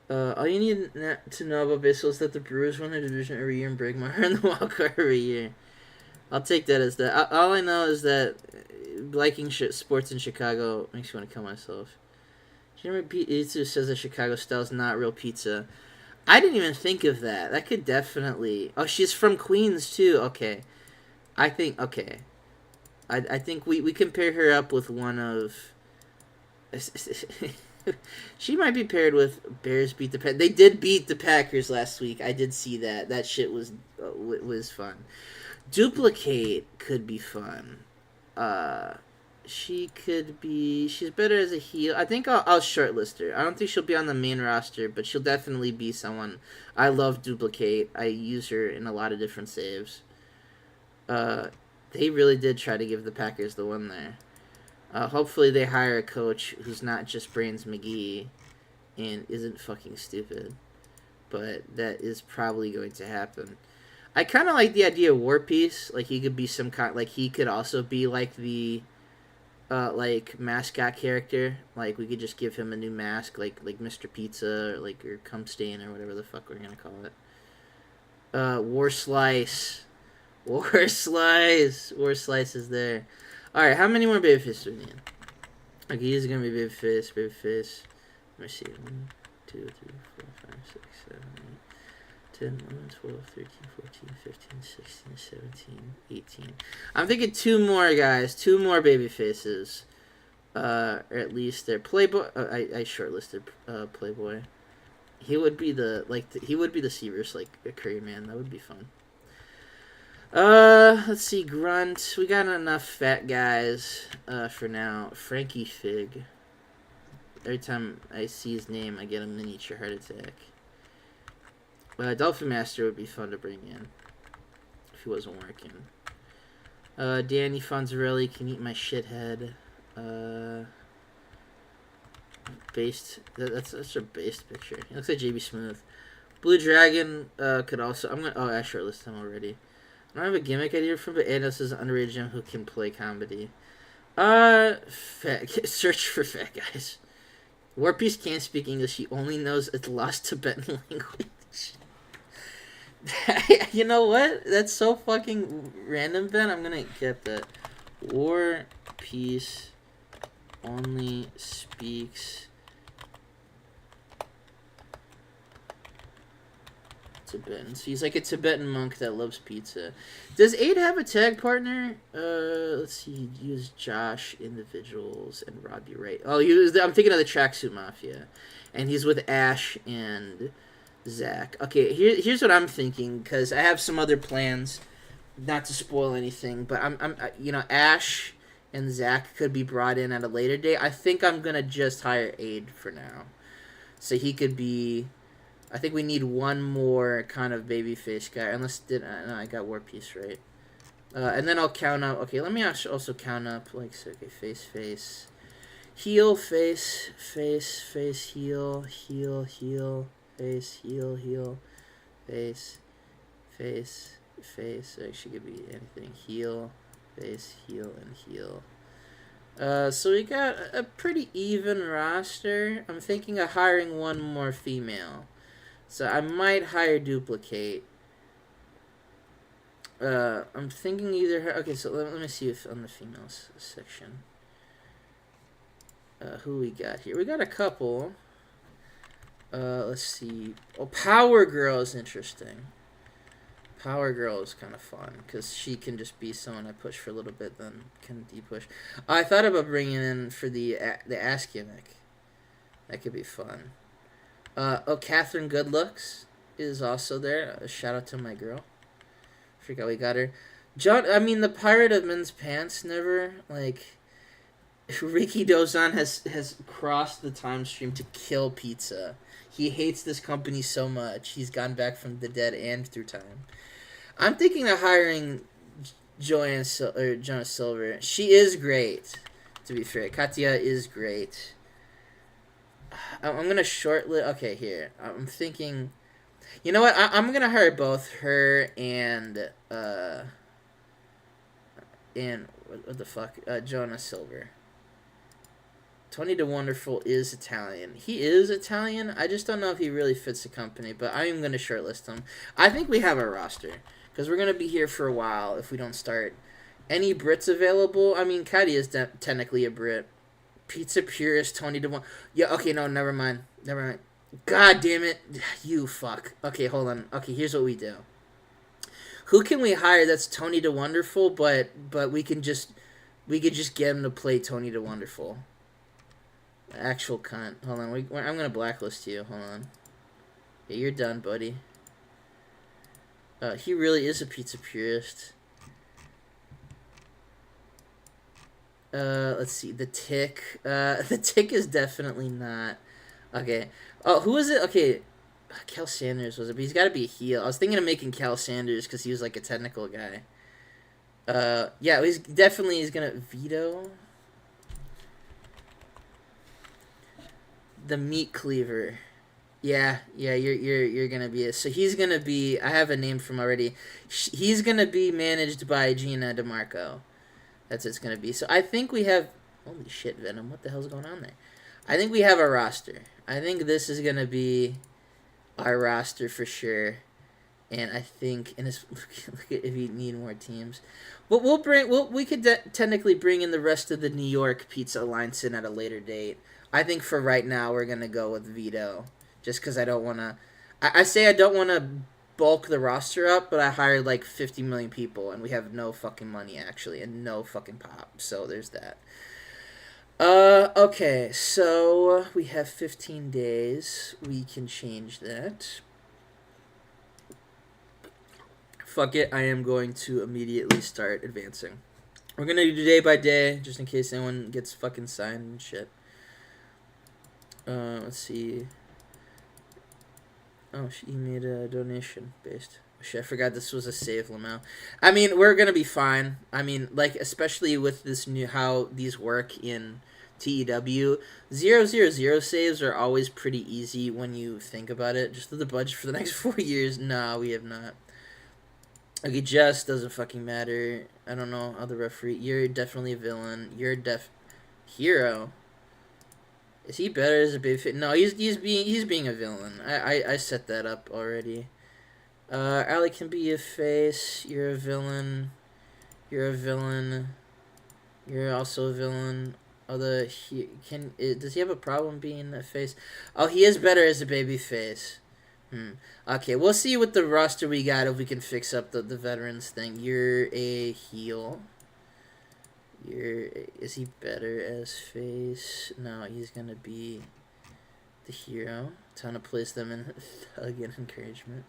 All you need to know about baseball is that the Brewers win their division every year and break my heart in the wild card every year. I'll take that as that. All I know is that liking sports in Chicago makes me want to kill myself. Jeremy Pizza says that Chicago style is not real pizza. I didn't even think of that. That could definitely. Oh, she's from Queens too. Okay, I think okay. I think we can pair her up with one of. She might be paired with Bears beat the Packers. They did beat the Packers last week. I did see that. That shit was fun. Duplicate could be fun. She could be. She's better as a heel. I think I'll shortlist her. I don't think she'll be on the main roster, but she'll definitely be someone. I love Duplicate. I use her in a lot of different saves. They really did try to give the Packers the win there. Hopefully they hire a coach who's not just Brains McGee and isn't fucking stupid. But that is probably going to happen. I kind of like the idea of War Piece. Like, he could be some kind... Like, he could also be, like, the... like, mascot character. Like, we could just give him a new mask, like Mr. Pizza, or Cum Stain, or whatever the fuck we're gonna call it. War Slice. War Slice. War Slice is there. Alright, how many more Babyface do we need? Okay, he's gonna be Babyface, Babyface. Let me see. 1, 2, 3, 4, 5, 6, 7, 8, 10, 11, 12, 13, 14, 15, 16, 17, 18. I'm thinking 2 more guys. 2 more Babyfaces. Or at least their Playboy. I shortlisted Playboy. He would be the he would be the C-Verse, like a Curry Man. That would be fun. Let's see, Grunt. We got enough fat guys for now. Frankie Fig. Every time I see his name, I get a miniature heart attack. Dolphin Master would be fun to bring in if he wasn't working. Danny Fonzarelli can eat my shithead. Based. That's a based picture. He looks like JB Smooth. Blue Dragon could also. I'm gonna. Oh, I shortlisted him already. I don't have a gimmick idea for him, but Anos is an underrated gem who can play comedy. Search for fat guys. War Piece can't speak English. He only knows a lost Tibetan language. You know what? That's so fucking random, Ben. I'm gonna get that. War Piece only speaks Tibetan. So he's like a Tibetan monk that loves pizza. Does Aid have a tag partner? Let's see. He used Josh Individuals and Robbie Wright. Oh, I'm thinking of the Tracksuit Mafia, and he's with Ash and Zach. Okay, here's what I'm thinking, because I have some other plans. Not to spoil anything, but Ash and Zach could be brought in at a later date. I think I'm gonna just hire Aid for now, so he could be. I think we need one more kind of babyface guy. Unless no, I got War Piece right. And then I'll count up. Okay, let me also count up okay, face, heel, face, heel, face, heel, face. Actually, could be anything. Heel, face, heel, and heel. So we got a pretty even roster. I'm thinking of hiring one more female. So I might hire Duplicate. I'm thinking either her... Okay, so let me see if on the females section. Who we got here? We got a couple. Let's see. Oh, Power Girl is interesting. Power Girl is kind of fun, because she can just be someone I push for a little bit, then can de-push. I thought about bringing in for the ass gimmick. That could be fun. Catherine Goodlooks is also there. A shout out to my girl. Forgot we got her. The Pirate of Men's Pants never, Ricky Dozan has crossed the time stream to kill pizza. He hates this company so much. He's gone back from the dead and through time. I'm thinking of hiring Jonah Silver. She is great, to be fair. Katya is great. I'm going to shortlist... Okay, here. I'm thinking... You know what? I'm going to hire both her and... what the fuck? Jonah Silver. Tony the Wonderful is Italian. He is Italian. I just don't know if he really fits the company, but I am going to shortlist him. I think we have a roster, because we're going to be here for a while if we don't start. Any Brits available? Cuddy is technically a Brit. Pizza Purist, Tony DeWan. Yeah, okay, no, never mind. God damn it. You fuck. Okay, hold on. Okay, here's what we do. Who can we hire that's Tony the Wonderful, but we could just get him to play Tony the Wonderful. Actual cunt. Hold on. I'm going to blacklist you. Hold on. Yeah, you're done, buddy. He really is a pizza purist. Let's see. The Tick. The Tick is definitely not. Okay. Oh, who is it? Okay. Cal Sanders was it? But he's got to be a heel. I was thinking of making Cal Sanders because he was like a technical guy. Yeah, he's going to veto. the meat cleaver. Yeah, you're gonna be it. So he's gonna be. I have a name for him already. He's gonna be managed by Gina DeMarco. That's what it's gonna be. So I think we have. Holy shit, Venom! What the hell's going on there? I think we have a roster. I think this is gonna be our roster for sure. And I think, and it's, look at if you need more teams, but we could technically bring in the rest of the New York Pizza Alliance in at a later date. I think for right now we're gonna go with Vito, just because I don't want to. I say I don't want to bulk the roster up, but I hired like 50 million people, and we have no fucking money actually, and no fucking pop. So there's that. Okay, so we have 15 days. We can change that. Fuck it, I am going to immediately start advancing. We're gonna do day by day, just in case anyone gets fucking signed and shit. Let's see. Oh, she made a donation based. Shit, I forgot this was a save, Lamau. I mean, we're gonna be fine. I mean, like, especially with this new, how these work in TEW, 000 saves are always pretty easy when you think about it. Just the budget for the next 4 years, nah, we have not. Like, it just doesn't fucking matter. I don't know how the referee. You're definitely a villain. You're hero. Is he better as a babyface? No, he's being a villain. I set that up already. Ali can be a face. You're a villain. You're a villain. You're also a villain. Although does he have a problem being a face? Oh, he is better as a baby face. Okay, we'll see with the roster we got if we can fix up the veterans thing. You're a heel. Is he better as face? No, he's gonna be the hero. Time to place them in thug and encouragement.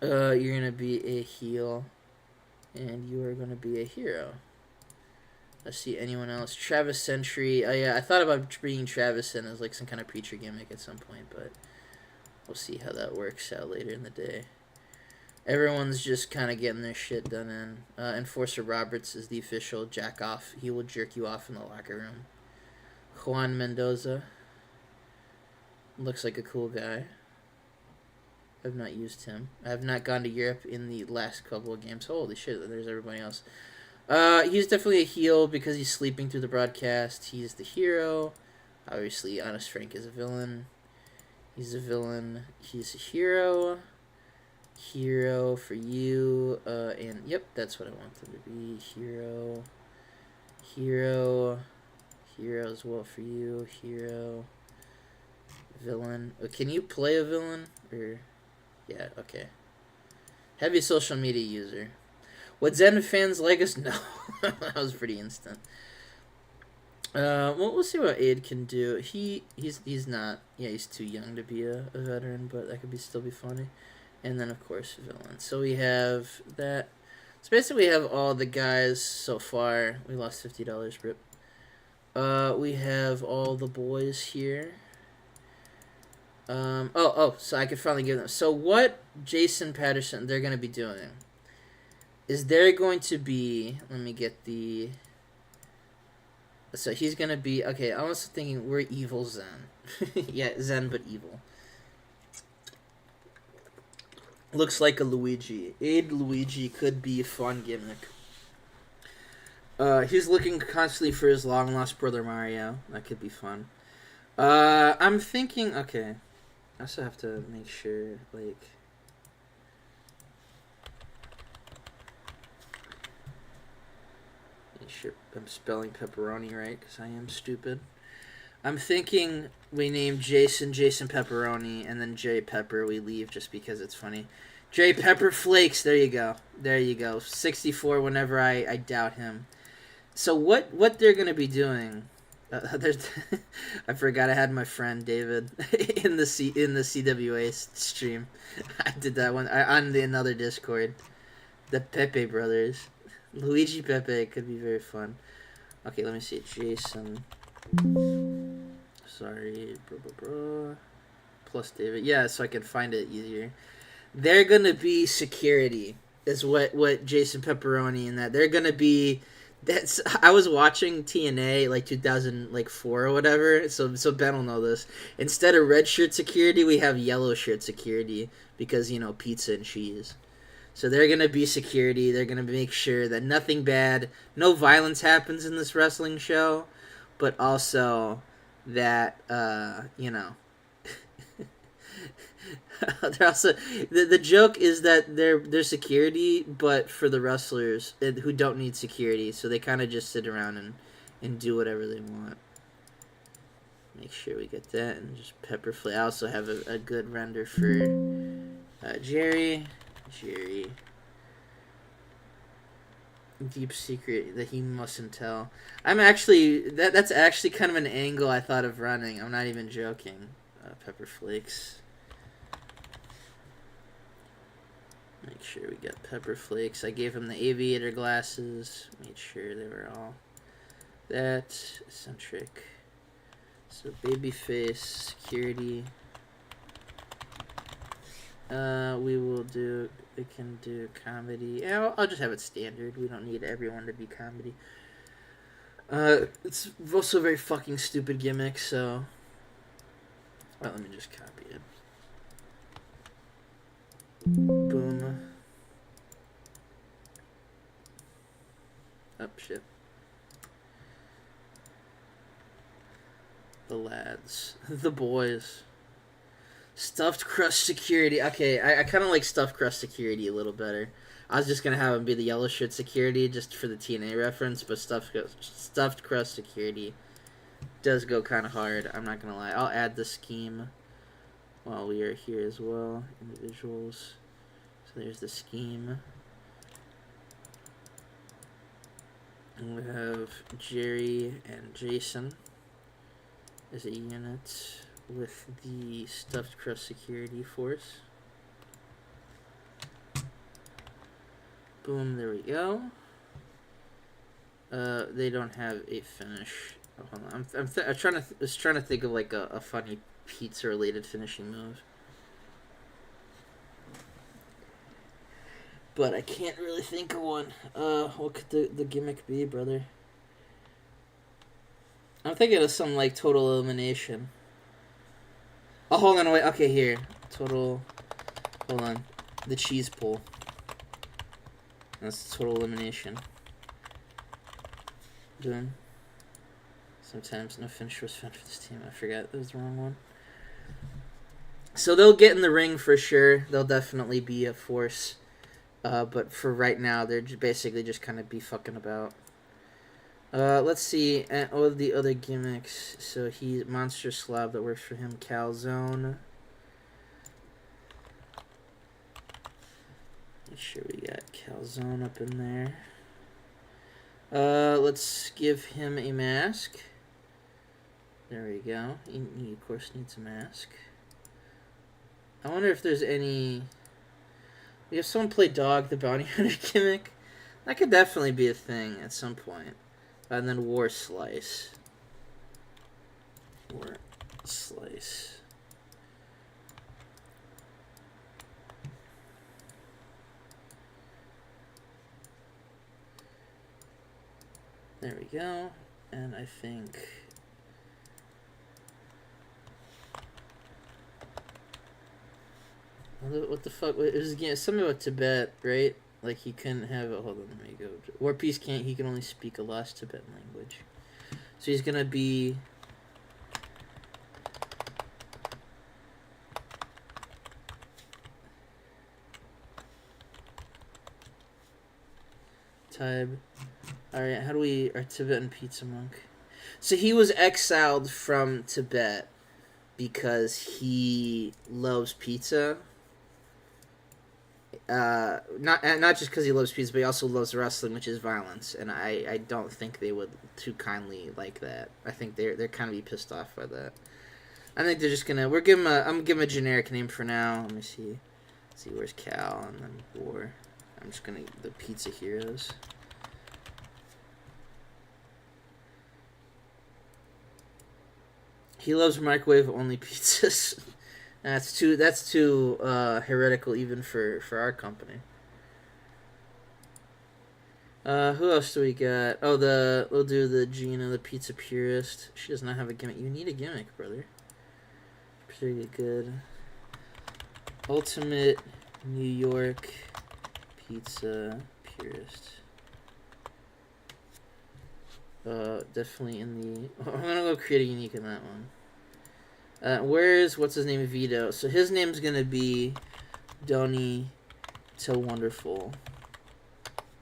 You're gonna be a heel, and you are gonna be a hero. Let's see anyone else. Travis Sentry. Oh yeah, I thought about bringing Travis in as like some kind of preacher gimmick at some point, but we'll see how that works out later in the day. Everyone's just kind of getting their shit done in. Enforcer Roberts is the official jack off. He will jerk you off in the locker room. Juan Mendoza. Looks like a cool guy. I've not used him. I have not gone to Europe in the last couple of games. Holy shit, there's everybody else. He's definitely a heel because he's sleeping through the broadcast. He's the hero. Obviously, Honest Frank is a villain. He's a villain. He's a hero. Hero for you. And yep, that's what I want them to be. Hero. Hero. Hero as well for you. Hero. Villain. Can you play a villain? Or yeah, okay. Heavy social media user. Would Zen fans like us? No. That was pretty instant. Well, we'll see what Aid can do. He's not. Yeah, he's too young to be a veteran, but that could still be funny. And then, of course, villain. So we have that. So basically, we have all the guys so far. We lost $50, Rip. We have all the boys here. So I could finally give them. So what Jason Patterson, they're going to be doing is they're going to be, let me get the, so he's going to be, okay, I was thinking we're evil Zen. Yeah, Zen but evil. Looks like a Luigi. Aid Luigi could be a fun gimmick. He's looking constantly for his long-lost brother Mario. That could be fun. I'm thinking, okay, I also have to make sure, like, make sure I'm spelling pepperoni right, because I am stupid. I'm thinking we name Jason Pepperoni, and then J Pepper we leave just because it's funny. J Pepper Flakes, there you go. There you go. 64 whenever I doubt him. So what they're going to be doing, there's I forgot I had my friend David in the CWA stream. I did that one on another Discord. The Pepe brothers. Luigi Pepe could be very fun. Okay, let me see. Jason. Sorry. Plus David. Yeah, so I can find it easier. They're going to be security, is what Jason Pepperoni and that. They're going to be I was watching TNA like 2004 or whatever. So Ben will know this. Instead of red shirt security, we have yellow shirt security because pizza and cheese. So they're gonna be security. They're gonna make sure that nothing bad, no violence happens in this wrestling show, but also that they're also the joke is that they're security, but for the wrestlers who don't need security, so they kind of just sit around and do whatever they want. Make sure we get that and just pepper flake. I also have a good render for Jerry. Deep secret that he mustn't tell. That's actually kind of an angle I thought of running. I'm not even joking. Pepper flakes. Make sure we get pepper flakes. I gave him the aviator glasses. Made sure they were all that eccentric. So babyface security. We can do comedy. Yeah, I'll just have it standard. We don't need everyone to be comedy. It's also a very fucking stupid gimmick, so let me just copy it. Boom. Oh, shit. The lads. The boys. Stuffed crust security. Okay, I kind of like stuffed crust security a little better. I was just going to have him be the yellow shirt security just for the TNA reference, but stuffed crust security does go kind of hard. I'm not going to lie. I'll add the scheme while we are here as well. Individuals. So there's the scheme. And we have Jerry and Jason as a unit with the stuffed crust security force. Boom, there we go. They don't have a finish. Oh, hold on. I'm trying to think of like a funny pizza related finishing move. But I can't really think of one. What could the gimmick be, brother? I'm thinking of some like total elimination. Oh, hold on, wait. Okay, here. Hold on. The cheese pull. That's total elimination. Doing. Sometimes no finish was found for this team. I forgot that was the wrong one. So they'll get in the ring for sure. They'll definitely be a force. But for right now, they're basically just kind of be fucking about. Let's see. All of the other gimmicks. So he's Monster Slab that works for him. Calzone. Make sure we got Calzone up in there. Let's give him a mask. There we go. He of course needs a mask. I wonder if there's any... We have someone play Dog, the bounty hunter gimmick. That could definitely be a thing at some point. And then War Slice. War Slice. There we go. And I think... What the fuck? It was something about Tibet, right? Like he couldn't have a... Hold on, let me go. War Peace can't... He can only speak a lost Tibetan language. So he's gonna be... Tybe. Alright, how do we... Our Tibetan pizza monk. So he was exiled from Tibet because he loves pizza. Not just because he loves pizza, but he also loves wrestling, which is violence, and I don't think they would too kindly like that. I think they're kind of be pissed off by that. I think they're just gonna I'm gonna give him a generic name for now. Let me see. Let's see, where's Cal and then War. I'm just gonna the Pizza Heroes. He loves microwave only pizzas. That's too heretical even for our company. Who else do we got? Oh, we'll do the Gina, the pizza purist. She does not have a gimmick. You need a gimmick, brother. Pretty good. Ultimate New York pizza purist. Definitely in the. I'm gonna go create a unique in that one. What's his name? Vito. So his name's gonna be Donny to Wonderful.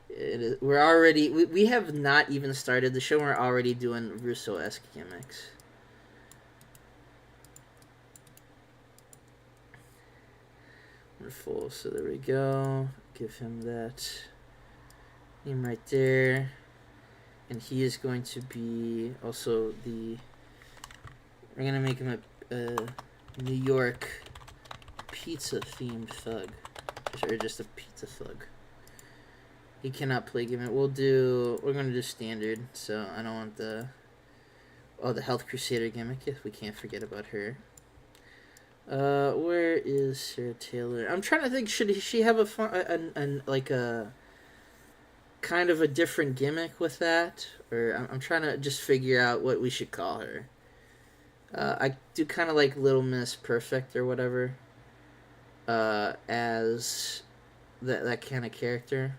It is. We're already. We have not even started the show. We're already doing Russo-esque gimmicks. Wonderful. So there we go. Give him that name right there. And he is going to be also the. We're gonna make him a New York pizza themed thug, or just a pizza thug. He cannot play gimmick. We're gonna do standard. So I don't want the Health Crusader gimmick. Yes, we can't forget about her. Where is Sarah Taylor? I'm trying to think. Should she have a kind of a different gimmick with that, or I'm trying to just figure out what we should call her. I do kind of like Little Miss Perfect or whatever. As that kind of character.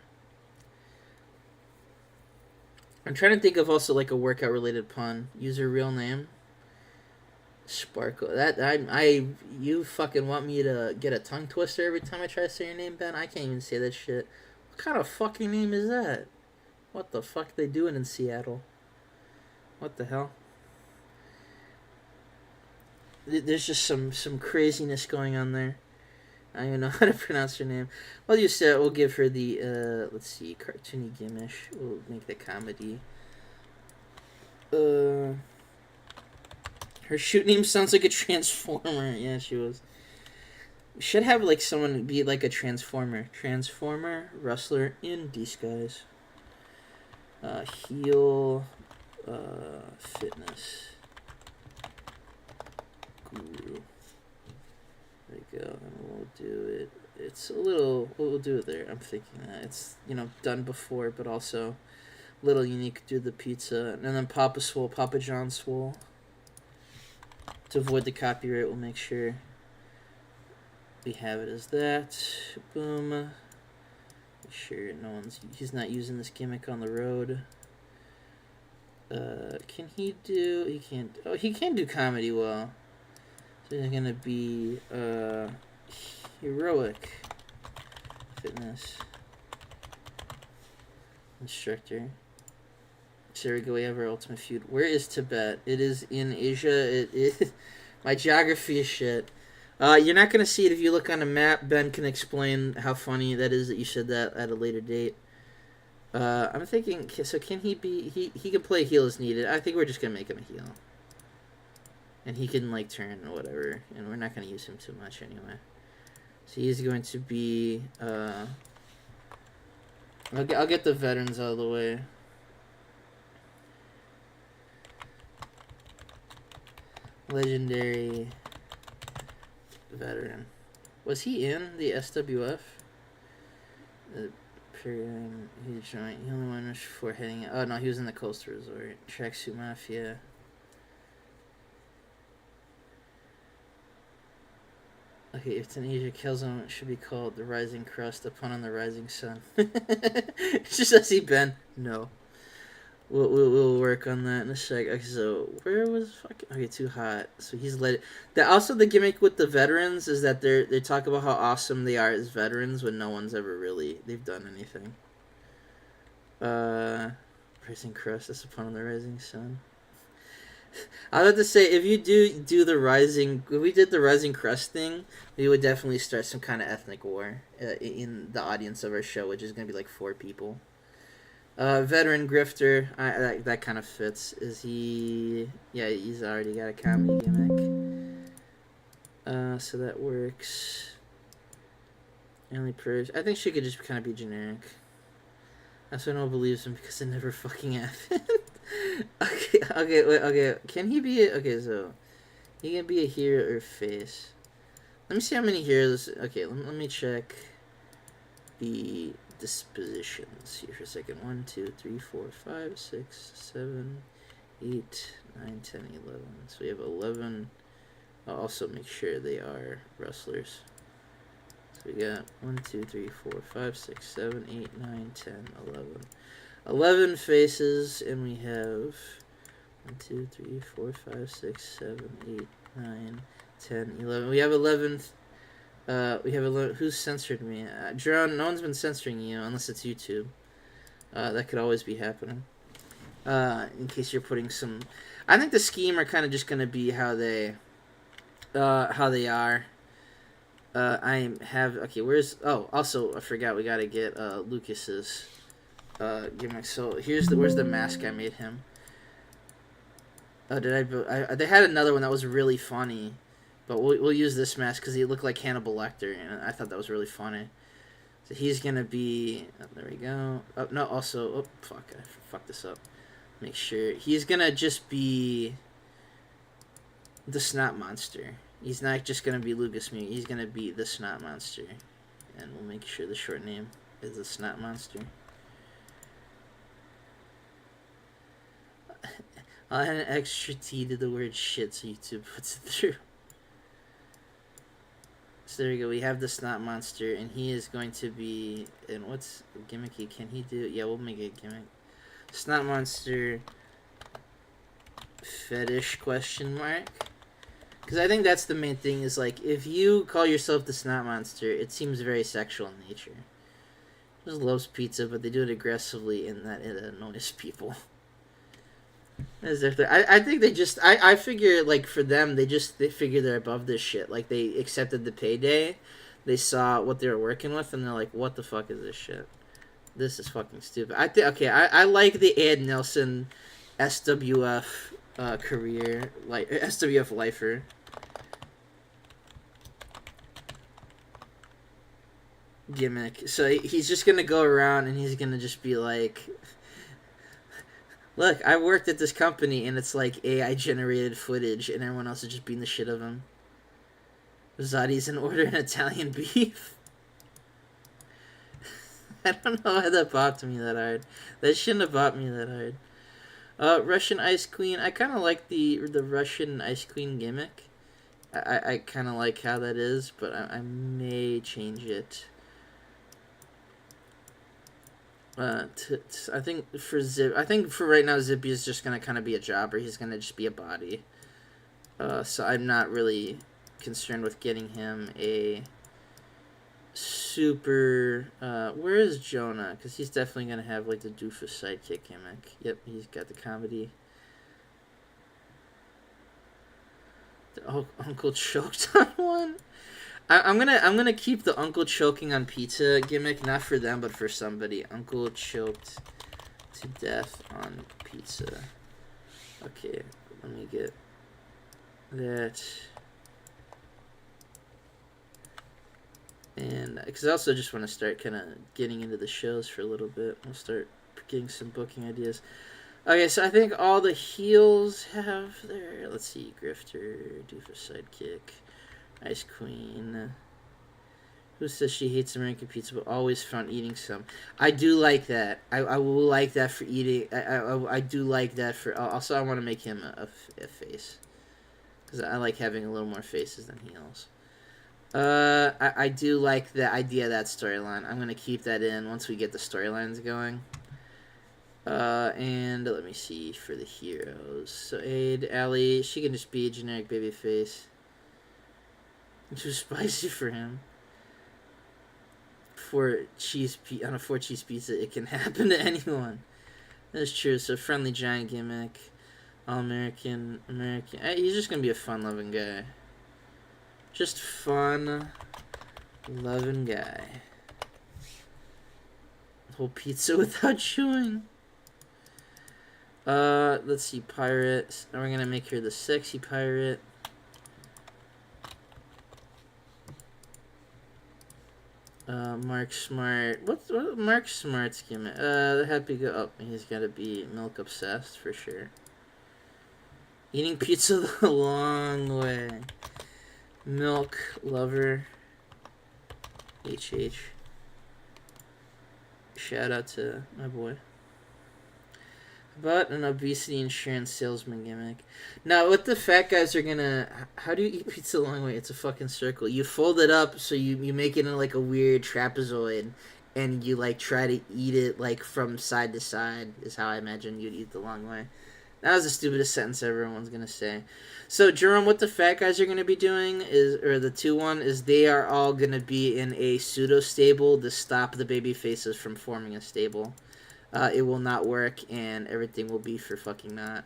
I'm trying to think of also like a workout related pun. Use her real name. Sparkle. You fucking want me to get a tongue twister every time I try to say your name, Ben? I can't even say that shit. What kind of fucking name is that? What the fuck are they doing in Seattle? What the hell? There's just some craziness going on there. I don't even know how to pronounce her name. Well, you said we'll give her the let's see, cartoony gimmish. We'll make the comedy. Her shoot name sounds like a transformer. Yeah, she was. We should have like someone be like a transformer. Transformer wrestler in disguise. Heel fitness guru. There we go. And we'll do it. It's a little. We'll do it there. I'm thinking that it's done before, but also a little unique. Do the pizza, and then Papa John Swole. To avoid the copyright, we'll make sure we have it as that. Boom. Make sure he's not using this gimmick on the road. Can he do? He can't. Oh, he can do comedy well. So he's gonna be heroic fitness instructor. So there we go. We have our ultimate feud. Where is Tibet? It is in Asia. My geography is shit. You're not gonna see it if you look on a map. Ben can explain how funny that is that you said that at a later date. I'm thinking. So can he be? He can play heel as needed. I think we're just gonna make him a heel. And he can like turn or whatever, and we're not going to use him too much anyway. So he's going to be. I'll get the veterans out of the way. Legendary veteran. Was he in the SWF? He joined. He only went before heading. Oh no, he was in the Coastal Resort. Tracksuit Mafia. Okay, if it's an Asia Killzone, it should be called The Rising Crust, a pun on the rising sun. It's just as he Ben. No. We'll work on that in a sec. Okay, so where was fucking too hot. So he's also the gimmick with the veterans is that they talk about how awesome they are as veterans when no one's ever really they've done anything. Rising Crust, that's a pun on the rising sun. I would have to say, if you do the rising, if we did the rising crust thing, we would definitely start some kind of ethnic war in the audience of our show, which is going to be like 4 people. Veteran grifter, that kind of fits. Is he? Yeah, he's already got a comedy gimmick. So that works. Only purge. I think she could just kind of be generic. That's why no one believes him because it never fucking happened. Okay. Can he be? Okay, so he can be a hero or face. Let me see how many heroes. Okay, let me check the dispositions here for a second. 1, 2, 3, 4, 5, 6, 7, 8, 9, 10, 11. So we have 11. I'll also make sure they are wrestlers. So we got 1, 2, 3, 4, 5, 6, 7, 8, 9, 10, 11. 11 faces, and we have 1, 2, 3, 4, 5, 6, 7, 8, 9, 10, 11. We have 11. We have 11. Who's censored me? Jerome, no one's been censoring you unless it's YouTube. That could always be happening. In case you're putting some, I think the scheme are kind of just gonna be how they are. I have okay. Where's also I forgot we gotta get Lucas's gimmick. So where's the mask I made him. Oh, they had another one that was really funny. But we'll use this mask because he looked like Hannibal Lecter, and I thought that was really funny. So he's gonna be. Oh, there we go. Oh no, also. Oh fuck! I fucked this up. Make sure he's gonna just be the Snot Monster. He's not just gonna be Lucas Mute. He's gonna be the Snot Monster, and we'll make sure the short name is the Snot Monster. I'll add an extra T to the word shit so YouTube puts it through. So there we go. We have the Snot Monster, and he is going to be. And what's gimmicky? Can he do? Yeah, we'll make it a gimmick. Snot Monster fetish question mark. Because I think that's the main thing. Is like if you call yourself the Snot Monster, it seems very sexual in nature. He just loves pizza, but they do it aggressively, in that it annoys people. I think they just I figure like for them they figure they're above this shit. Like they accepted the payday, they saw what they were working with, and they're like, what the fuck is this shit? This is fucking stupid. I like the Ed Nelson SWF career, like SWF lifer. Gimmick. So he's just gonna go around and he's gonna just be like, look, I worked at this company, and it's like AI-generated footage, and everyone else is just beating the shit out of him. Zotti's in order an Italian beef. I don't know why that bopped me that hard. That shouldn't have bopped me that hard. Russian Ice Queen. I kind of like the Russian Ice Queen gimmick. I kind of like how that is, but I may change it. I think for right now Zippy is just gonna kind of be a jobber. He's gonna just be a body. So I'm not really concerned with getting him a super. Where is Jonah? Because he's definitely gonna have like the doofus sidekick gimmick. Yep, he's got the comedy. The Uncle choked on one. I'm gonna keep the Uncle choking on pizza gimmick, not for them, but for somebody. Uncle choked to death on pizza. Okay, let me get that. And because I also just want to start kind of getting into the shows for a little bit. We'll start getting some booking ideas. Okay, so I think all the heels have their. Let's see, Grifter, Doofus Sidekick. Ice Queen. Who says she hates American pizza but always found eating some? I do like that. I will like that for eating. I do like that for. Also, I want to make him a face. Because I like having a little more faces than heels. I do like the idea of that storyline. I'm going to keep that in once we get the storylines going. And let me see for the heroes. So, Aid, Allie, she can just be a generic baby face. Too spicy for him. On a 4-cheese pizza, it can happen to anyone. That's true. So friendly giant gimmick, all American. He's just gonna be a fun-loving guy. Just fun-loving guy. Whole pizza without chewing. Let's see, pirate. Now we're gonna make her the sexy pirate. Mark Smart. What's Mark Smart's gimmick? The happy go. Oh, he's gotta be milk obsessed for sure. Eating pizza the long way. Milk lover. HH. Shout out to my boy. But an obesity insurance salesman gimmick. Now, what the fat guys are gonna... How do you eat pizza the long way? It's a fucking circle. You fold it up so you make it in like a weird trapezoid, and you like try to eat it like from side to side, is how I imagine you'd eat the long way. That was the stupidest sentence everyone's gonna say. So, Jerome, what the fat guys are gonna be doing is, or the 2-1, is they are all gonna be in a pseudo stable to stop the baby faces from forming a stable. It will not work, and everything will be for fucking naught.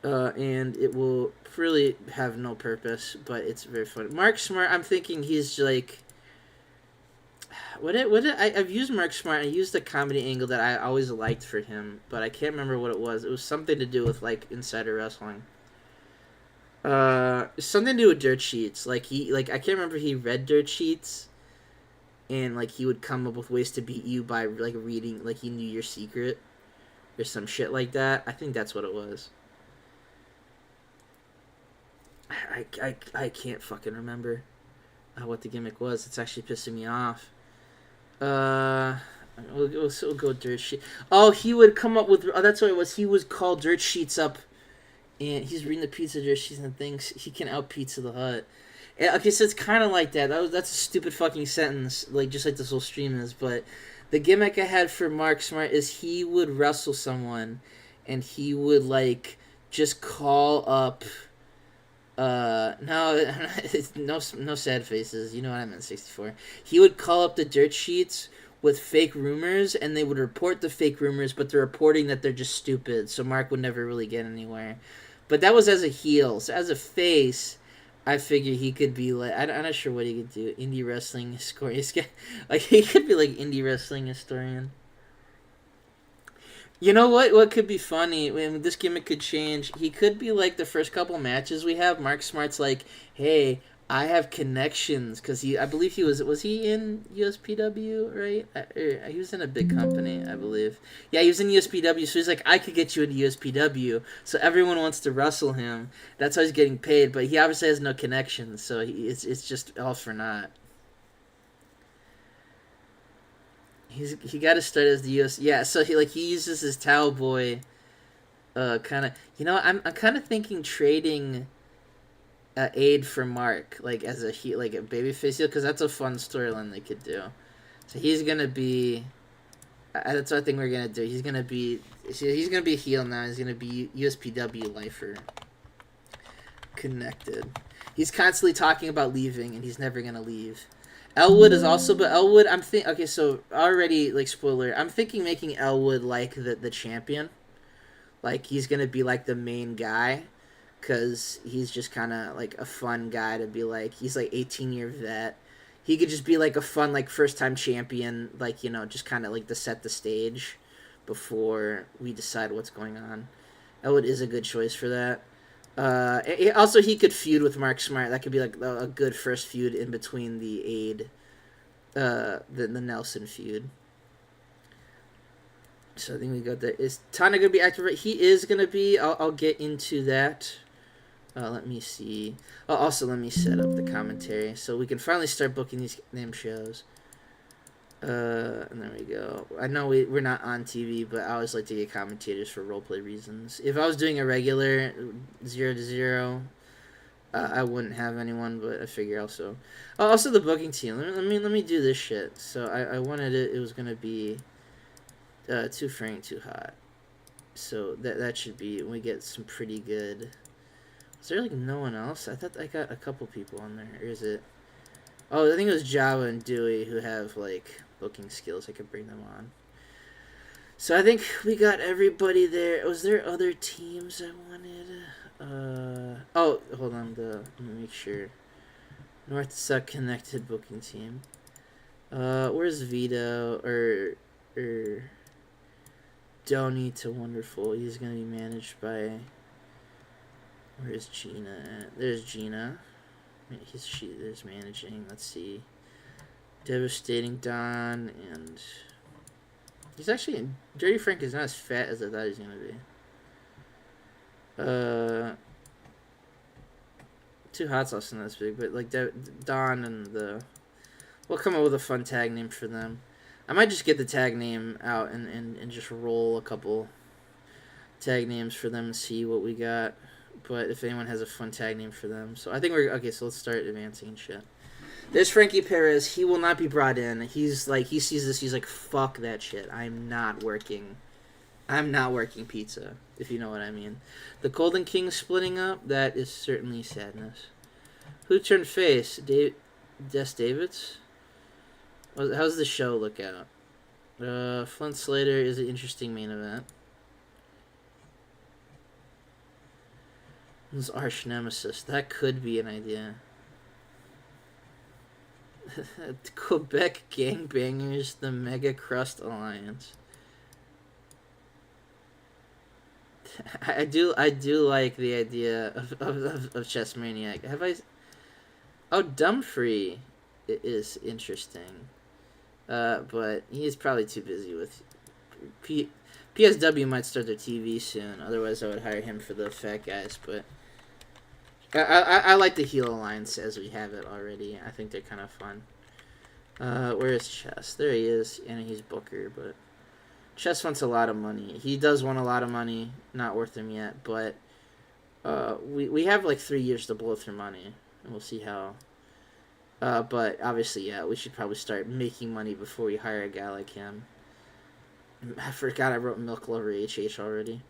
And it will really have no purpose, but it's very funny. Mark Smart, I'm thinking he's like... I've used Mark Smart. I used the comedy angle that I always liked for him, but I can't remember what it was. It was something to do with like insider wrestling. Something to do with dirt sheets. I can't remember. He read dirt sheets, and like he would come up with ways to beat you by like reading, like he knew your secret, or some shit like that. I think that's what it was. I can't fucking remember what the gimmick was. It's actually pissing me off. We'll go dirt sheet. Oh, he would come up with... Oh, that's what it was. He would call dirt sheets up, and he's reading the pizza dirt sheets and thinks he can out Pizza the Hut. And, okay, so it's kind of like that. That's a stupid fucking sentence, like just like this whole stream is. But the gimmick I had for Mark Smart is he would wrestle someone, and he would like just call up... no, no sad faces. You know what I meant, 64. He would call up the dirt sheets with fake rumors, and they would report the fake rumors, but they're reporting that they're just stupid, so Mark would never really get anywhere. But that was as a heel. So as a face, I figure he could be like... I'm not sure what he could do. Indie wrestling historian. Like, he could be like indie wrestling historian. You know what? What could be funny? When this gimmick could change, he could be like the first couple matches we have. Mark Smart's like, "Hey, I have connections," because I believe he was he in USPW, right? He was in a big company, I believe. Yeah, he was in USPW. So he's like, "I could get you into USPW." So everyone wants to wrestle him. That's how he's getting paid. But he obviously has no connections, so it's just all for naught. He got to start as the US. Yeah, so he uses his towel boy, kind of. I'm kind of thinking trading, aid for Mark like as a babyface heel, because that's a fun storyline they could do. So he's gonna be. That's what I think we're gonna do. He's gonna be a heel now. He's gonna be USPW lifer. Connected. He's constantly talking about leaving, and he's never gonna leave. Elwood is also, but Elwood, okay, so already, like, spoiler, I'm thinking making Elwood, like, the champion. Like, he's gonna be, like, the main guy, because he's just kind of, like, a fun guy to be, like, he's, like, 18-year vet. He could just be, like, a fun, like, first-time champion, like, just kind of, like, to set the stage before we decide what's going on. Elwood is a good choice for that. Also, he could feud with Mark Smart. That could be like a good first feud in between the aid, the Nelson feud. So I think we got that. Is Tana gonna be active? He is gonna be. I'll get into that. Let me see. Also, let me set up the commentary so we can finally start booking these damn shows. And there we go. I know we're not on TV, but I always like to get commentators for roleplay reasons. If I was doing a regular 0-0, I wouldn't have anyone, but I figure also. Also the booking team. Let me do this shit. So I wanted it. It was gonna be too frank, too hot. So that should be. We get some pretty good. Is there like no one else? I thought I got a couple people on there. Or is it? Oh, I think it was Java and Dewey who have like booking skills. I could bring them on. So I think we got everybody there. Was there other teams I wanted? Oh, hold on. Let me make sure. North South Connected booking team. Where's Vito or Donny to Wonderful? He's gonna be managed by. Where's Gina at? There's Gina. There's managing. Let's see. Devastating Don, and he's actually Dirty Frank is not as fat as I thought he was gonna be. Too hot sauce not as big, but like Don and we'll come up with a fun tag name for them. I might just get the tag name out and just roll a couple tag names for them and see what we got. But if anyone has a fun tag name for them. So I think we're... Okay, so let's start advancing shit. There's Frankie Perez. He will not be brought in. He's like... He sees this. He's like, fuck that shit. I'm not working pizza, if you know what I mean. The Golden King splitting up, that is certainly sadness. Who turned face? Des Davids? How's the show look out? Flint Slater is an interesting main event. His arch nemesis. That could be an idea. Quebec Gangbangers, the Mega Crust Alliance. I do like the idea of Chess Maniac. Have I... Oh, Dumfrey is interesting. But he's probably too busy with... PSW might start their TV soon. Otherwise, I would hire him for the fat guys, but... I like the heel alliance as we have it already. I think they're kind of fun. Where is Chess? There he is, and he's Booker, but... Chess wants a lot of money. He does want a lot of money. Not worth him yet, but... we have like 3 years to blow through money, and we'll see how... but obviously, yeah, we should probably start making money before we hire a guy like him. I forgot I wrote Milk Lover HH already.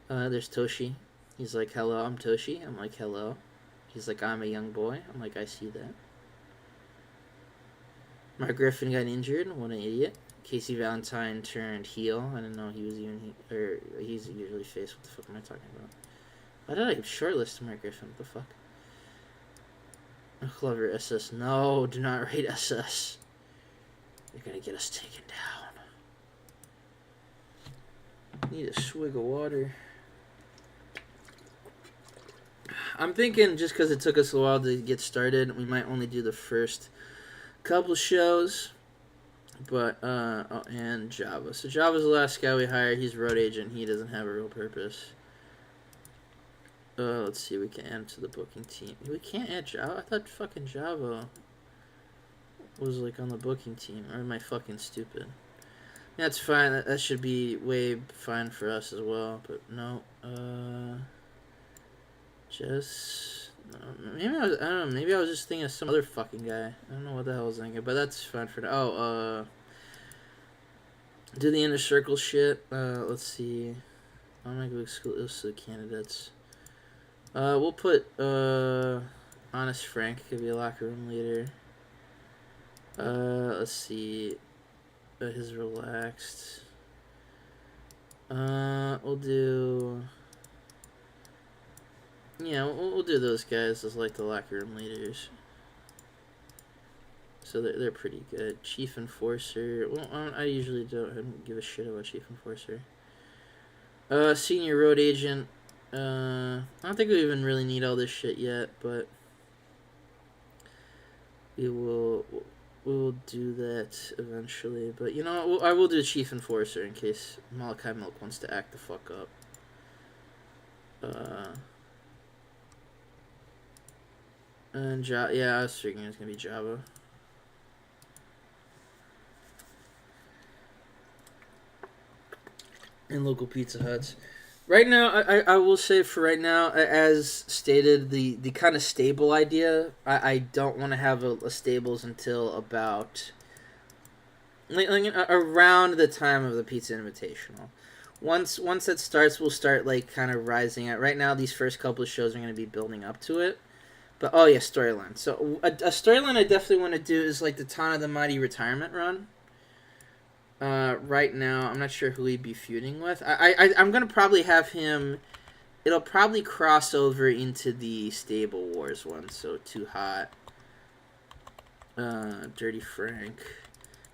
There's Toshi. He's like, hello, I'm Toshi. I'm like, hello. He's like, I'm a young boy. I'm like, I see that. Mark Griffin got injured. What an idiot. Casey Valentine turned heel. I didn't know he was even... he's usually face. What the fuck am I talking about? Why did I shortlist Mark Griffin? What the fuck? Clever SS. No, do not rate SS. You're gonna get us taken down. Need a swig of water. I'm thinking just because it took us a while to get started, we might only do the first couple shows. But, oh, and Java. So Java's the last guy we hired. He's road agent. He doesn't have a real purpose. Let's see. We can add him to the booking team. We can't add Java? I thought fucking Java was, like, on the booking team. Or am I fucking stupid? That's fine. That should be way fine for us as well. But, no. Just... maybe I don't know. Maybe I was just thinking of some other fucking guy. I don't know what the hell I was thinking, but that's fine for now. Oh, do the inner circle shit. Let's see. I'm gonna go exclusive candidates. We'll put Honest Frank could be a locker room leader. Let's see. His relaxed. We'll do. Yeah, we'll do those guys as like the locker room leaders. So they're pretty good. Chief Enforcer. Well, I usually don't give a shit about Chief Enforcer. Senior Road Agent. I don't think we even really need all this shit yet, but we will do that eventually. But you know, I will do Chief Enforcer in case Malachi Milk wants to act the fuck up. And yeah, I was figuring it was gonna be Java. And local Pizza Huts. Right now, I will say for right now, as stated, the kind of stable idea, I don't want to have a stables until about like around the time of the Pizza Invitational. Once that starts, we'll start like kind of rising out. Right now, these first couple of shows are going to be building up to it. But, oh yeah, storyline. So, a storyline I definitely want to do is, like, the Tana the Mighty retirement run. Right now, I'm not sure who he'd be feuding with. I'm going to probably have him... It'll probably cross over into the Stable Wars one. So, Too Hot. Dirty Frank.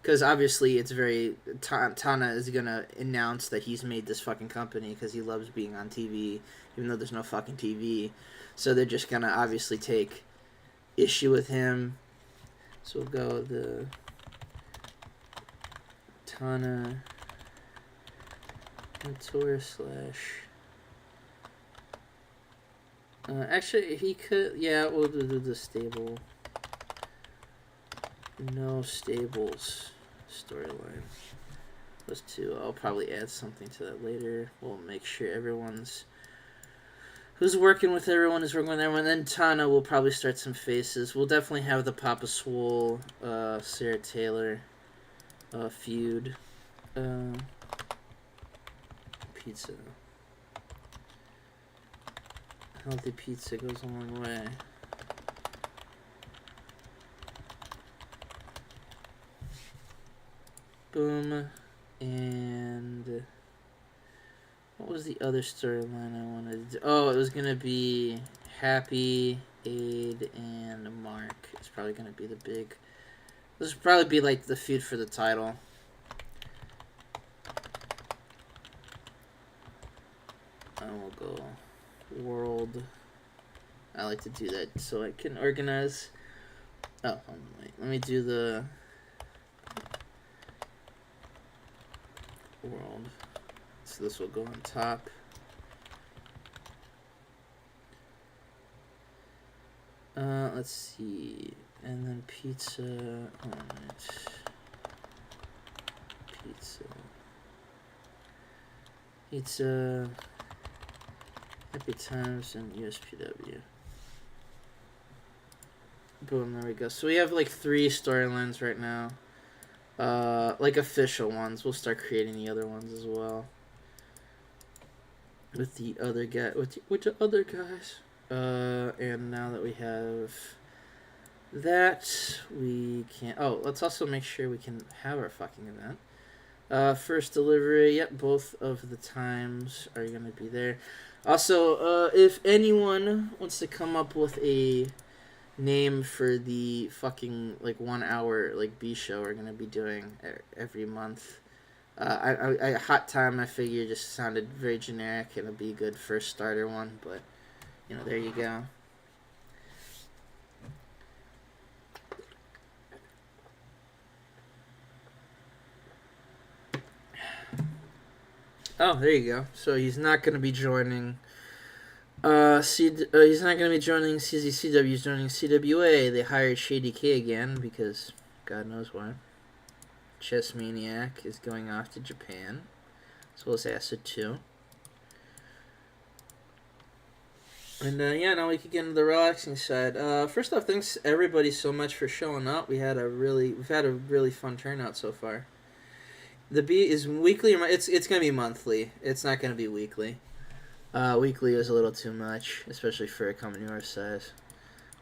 Because, obviously, it's very... Tana is going to announce that he's made this fucking company because he loves being on TV, even though there's no fucking TV. So they're just going to obviously take issue with him. So we'll go the Tana Mentor / actually, he could... Yeah, we'll do the stable. No Stables storyline. Those two. I'll probably add something to that later. We'll make sure everyone's who's working with everyone is working with everyone. Then Tana will probably start some faces. We'll definitely have the Papa Swole, Sarah Taylor feud. Pizza. Healthy pizza goes a long way. Boom. And what was the other storyline I wanted to do? Oh, it was going to be Happy, Aid, and Mark. It's probably going to be the big... This would probably be like the feud for the title. And we'll go World. I like to do that so I can organize. Oh, wait. Let me do the World. So this will go on top. Let's see. And then pizza on it. Pizza. Happy Times and USPW. Boom, there we go. So we have like 3 storylines right now. Like official ones. We'll start creating the other ones as well. With the other guy, with the other guys. And now that we have that, we can... Oh, let's also make sure we can have our fucking event. First delivery, yep, both of the times are going to be there. Also, if anyone wants to come up with a name for the fucking, like, 1 hour, like, B show we're going to be doing every month. Hot Time, I figure, just sounded very generic and it'd be a good first starter one, but, you know, there you go. Oh, there you go. So he's not going to be joining... he's not going to be joining CZCW, he's joining CWA. They hired Shady K again because God knows why. Chess Maniac is going off to Japan, as well as Acid 2. And yeah, now we can get into the relaxing side. First off, thanks everybody so much for showing up. We've had a really fun turnout so far. The B is weekly. It's gonna be monthly. It's not gonna be weekly. Weekly is a little too much, especially for a company our size.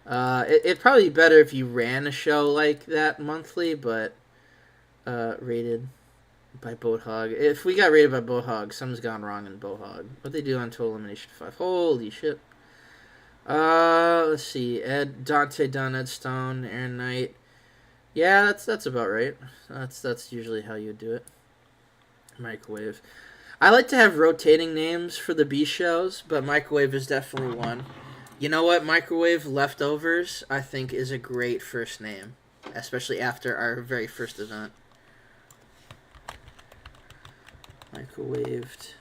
It'd probably be better if you ran a show like that monthly, but rated by Boat Hog. If we got rated by Boat Hog, something's gone wrong in Boat Hog. What they do on Total Elimination 5? Holy shit. Let's see. Dante Dunn, Ed Stone, Aaron Knight. Yeah, that's about right. That's usually how you do it. Microwave. I like to have rotating names for the B shows, but Microwave is definitely one. You know what? Microwave Leftovers, I think, is a great first name, especially after our very first event. Microwaved.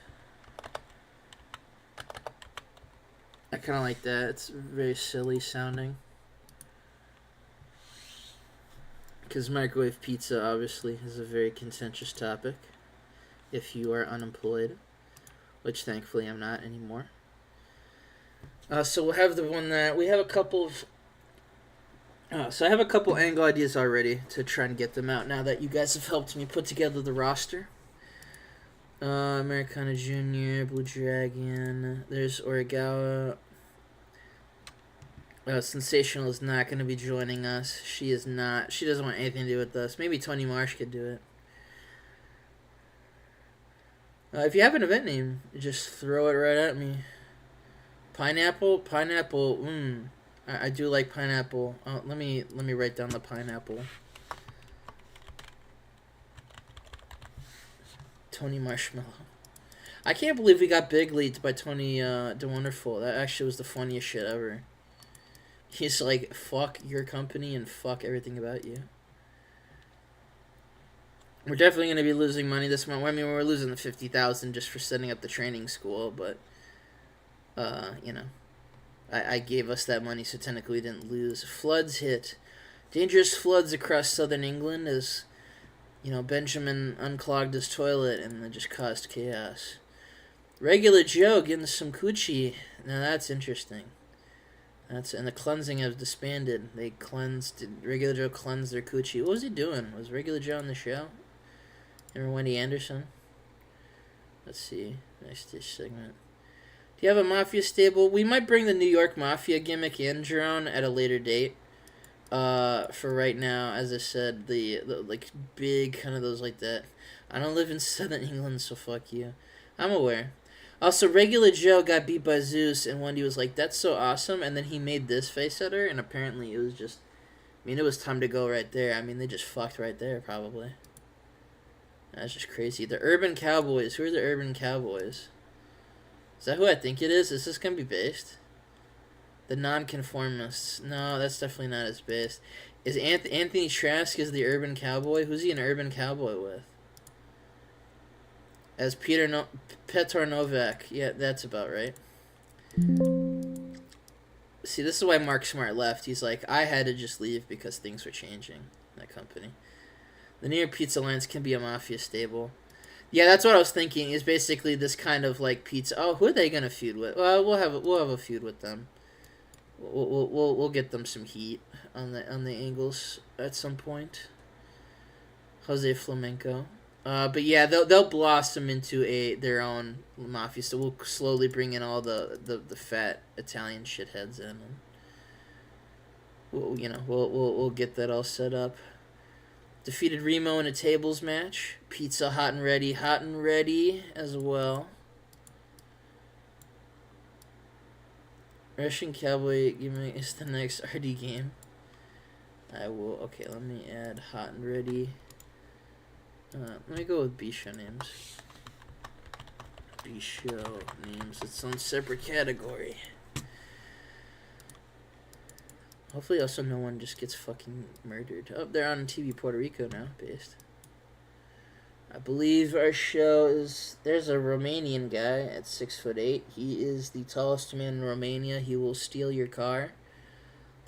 I kind of like that. It's very silly sounding. Because microwave pizza, obviously, is a very contentious topic. If you are unemployed, which thankfully I'm not anymore. So we'll have the one that we have a couple of. So I have a couple angle ideas already to try and get them out now that you guys have helped me put together the roster. Americana Junior, Blue Dragon. There's Origawa. Sensational is not going to be joining us. She is not. She doesn't want anything to do with us. Maybe Tony Marsh could do it. If you have an event name, just throw it right at me. Pineapple. I do like pineapple. Let me write down the pineapple. Tony Marshmallow. I can't believe we got big leads by Tony DeWonderful. That actually was the funniest shit ever. He's like, fuck your company and fuck everything about you. We're definitely going to be losing money this month. I mean, we're losing the $50,000 just for setting up the training school, but, you know, I gave us that money, so technically we didn't lose. Floods hit. Dangerous floods across southern England as, Benjamin unclogged his toilet and it just caused chaos. Regular Joe getting some coochie. Now that's interesting. And the cleansing has disbanded. Regular Joe cleansed their coochie. What was he doing? Was Regular Joe on the show? Remember Wendy Anderson? Let's see. Nice dish segment. Do you have a mafia stable? We might bring the New York mafia gimmick in, Jerome, at a later date. For right now, as I said, the like big kind of those like that. I don't live in Southern England, so fuck you. I'm aware. Also, Regular Joe got beat by Zeus, and Wendy was like, "That's so awesome," and then he made this face at her, and apparently it was just, it was time to go right there. They just fucked right there, probably. That's just crazy. The Urban Cowboys. Who are the Urban Cowboys? Is that who I think it is? Is this gonna be based? The Nonconformists. No, that's definitely not as based. Is Anthony Trask is the Urban Cowboy? Who's he an Urban Cowboy with? As Petar Novak. Yeah, that's about right. See, this is why Mark Smart left. He's like, I had to just leave because things were changing in that company. The New York Pizza Alliance can be a mafia stable. Yeah, that's what I was thinking. Is basically this kind of like pizza. Oh, who are they gonna feud with? Well, we'll have a feud with them. We'll get them some heat on the angles at some point. Jose Flamenco. But yeah, they'll blossom into their own mafia. So we'll slowly bring in all the fat Italian shitheads in, and we'll get that all set up. Defeated Remo in a tables match. Pizza hot and ready as well. Russian Cowboy gimmick is the next RD game. I will. Okay, let me add hot and ready. Let me go with B-show names. B-show names. It's on separate category. Hopefully also no one just gets fucking murdered. Oh, they're on TV Puerto Rico now, based. I believe our show is... There's a Romanian guy at 6'8". He is the tallest man in Romania. He will steal your car.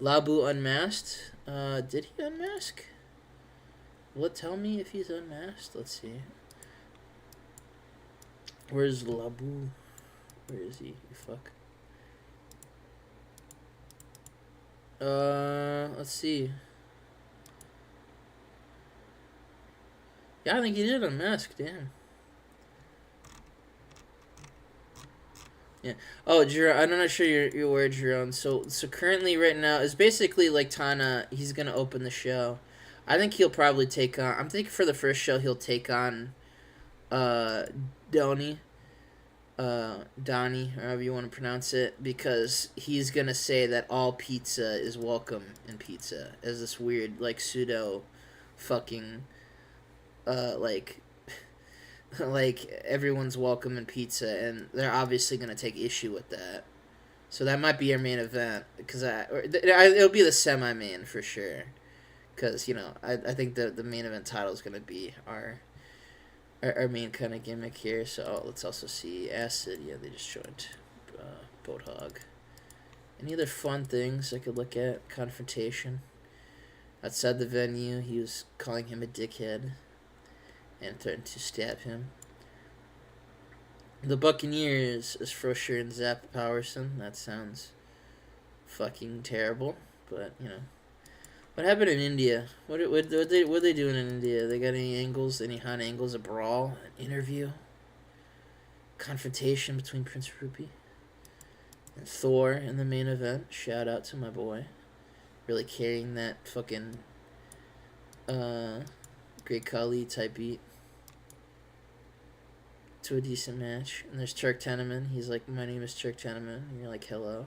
Labu unmasked. Did he unmask? Will it tell me if he's unmasked? Let's see. Where's Labu? Where is he? You fuck. Let's see. Yeah, I think he did unmask, damn. Yeah. Oh, Jerome, I'm not sure you're aware, Jerome. So currently, right now, is basically like Tana. He's gonna open the show. I think he'll probably take on. I'm thinking for the first show he'll take on, Donnie, Donnie, or however you want to pronounce it, because he's gonna say that all pizza is welcome in pizza as this weird like pseudo, fucking, like everyone's welcome in pizza, and they're obviously gonna take issue with that. So that might be our main event, because it'll be the semi-main for sure. Because, I think the main event title is going to be our main kind of gimmick here. So let's also see Acid. Yeah, they just joined Boat Hog. Any other fun things I could look at? Confrontation. Outside the venue, he was calling him a dickhead and threatened to stab him. The Buccaneers is Frosher and Zap Powerson. That sounds fucking terrible, but, What happened in India? What they doing in India? They got any angles? Any hot angles? A brawl? An interview? Confrontation between Prince Rupee and Thor in the main event. Shout out to my boy. Really carrying that fucking Great Khali type beat to a decent match. And there's Turk Teneman. He's like, my name is Turk Teneman. And you're like, hello.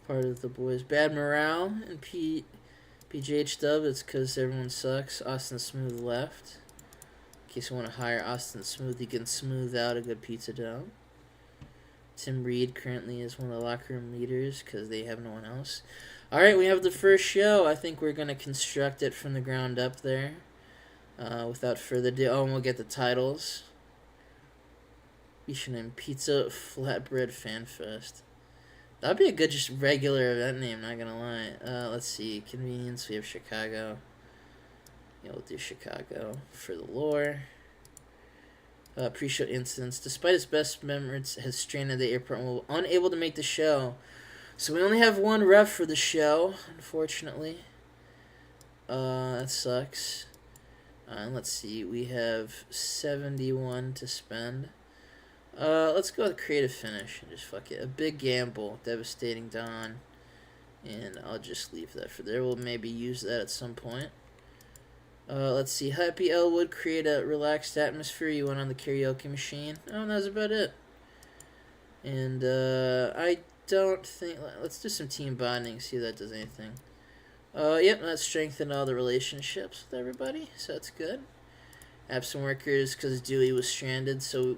Part of the boys. Bad morale and PGH dub. It's because everyone sucks. Austin Smooth left. In case you want to hire Austin Smooth, he can smooth out a good pizza dough. Tim Reed currently is one of the locker room leaders because they have no one else. Alright, we have the first show. I think we're going to construct it from the ground up there. Without further ado, and we'll get the titles. You should name Pizza Flatbread Fan Fest. That'd be a good, just regular event name, not gonna lie. Let's see. Convenience, we have Chicago. Yeah, we'll do Chicago for the lore. Pre-show incidents. Despite his best members, has strained at the airport and will unable to make the show. So we only have one ref for the show, unfortunately. That sucks. And let's see, we have 71 to spend. Let's go with creative finish and just fuck it. A big gamble, devastating dawn, and I'll just leave that for there. We'll maybe use that at some point. Let's see, Happy Elwood, create a relaxed atmosphere. You went on the karaoke machine. Oh, and that was about it. And I don't think. Let's do some team bonding. See if that does anything. Yep, that strengthened all the relationships with everybody, so that's good. Absent workers because Dewey was stranded, so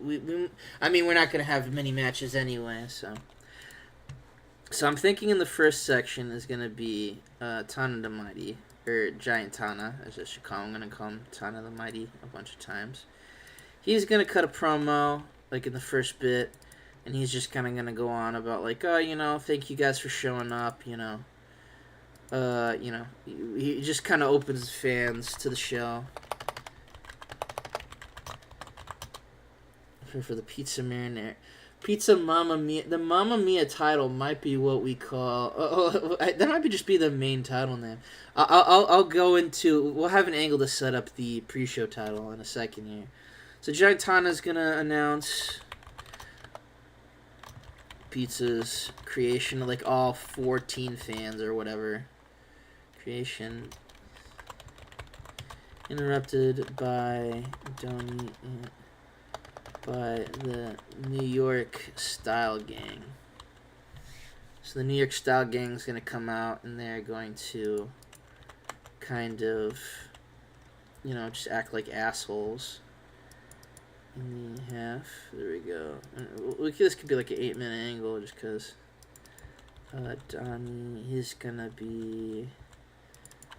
I mean, we're not going to have many matches anyway, so I'm thinking in the first section is going to be Tana the Mighty, or Giant Tana, as I should call him. I'm going to call him Tana the Mighty a bunch of times. He's going to cut a promo, like, in the first bit, and he's just kind of going to go on about, like, oh, you know, thank you guys for showing up, you know. You know, he just kind of opens fans to the show. For the Pizza Marinara. Pizza Mamma Mia. The Mamma Mia title might be what we call... that might just be the main title name. I'll go into... We'll have an angle to set up the pre-show title in a second here. So Giant Tana's going to announce Pizza's creation of, like, all 14 fans or whatever. Creation interrupted by Donnie and by the New York Style Gang. So the New York Style Gang is going to come out and they're going to kind of, you know, just act like assholes. In the half, there we go. This could be like an 8-minute angle just because Donnie, he's going to be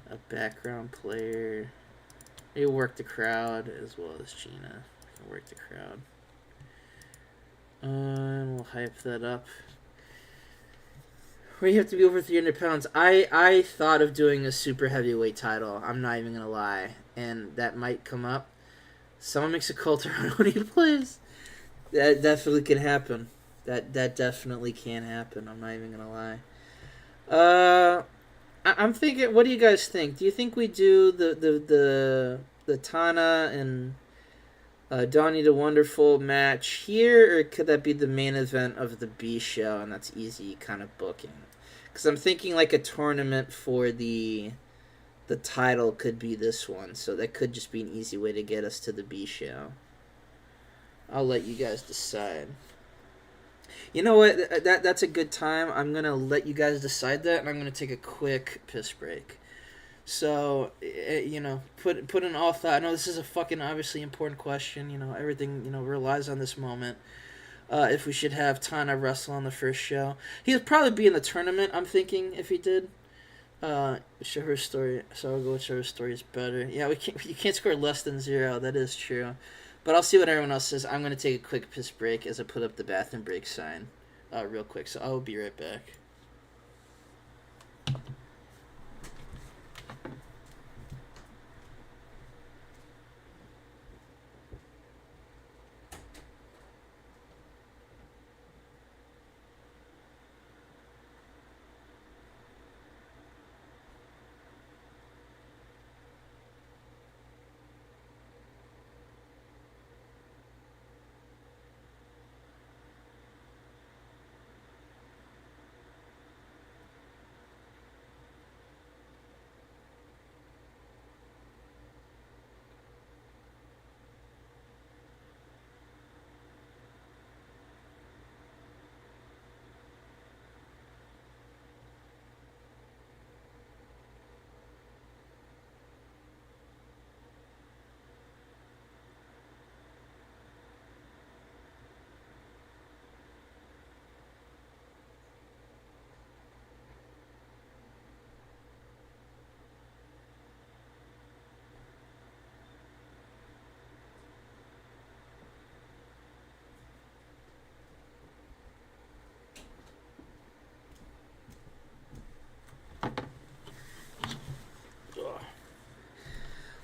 a background player. He'll work the crowd as well as Gina. Can work the crowd. And we'll hype that up. We have to be over 300 pounds. I thought of doing a super heavyweight title. I'm not even going to lie. And that might come up. Someone makes a Coulter when he plays. That definitely can happen. That definitely can happen. I'm not even going to lie. I'm thinking, what do you guys think? Do you think we do the Tana and Donnie the Wonderful match here, or could that be the main event of the B show, and that's easy kind of booking? Because I'm thinking like a tournament for the title could be this one, so that could just be an easy way to get us to the B show. I'll let you guys decide. You know what? That's a good time. I'm going to let you guys decide that, and I'm going to take a quick piss break. So, you know, put in all thought. I know this is a fucking obviously important question. You know, everything, you know, relies on this moment. If we should have Tana wrestle on the first show. He'd probably be in the tournament, I'm thinking, if he did. Show her story. So I'll go with show her story is better. Yeah, you can't score less than 0. That is true. But I'll see what everyone else says. I'm going to take a quick piss break as I put up the bathroom break sign real quick. So I'll be right back.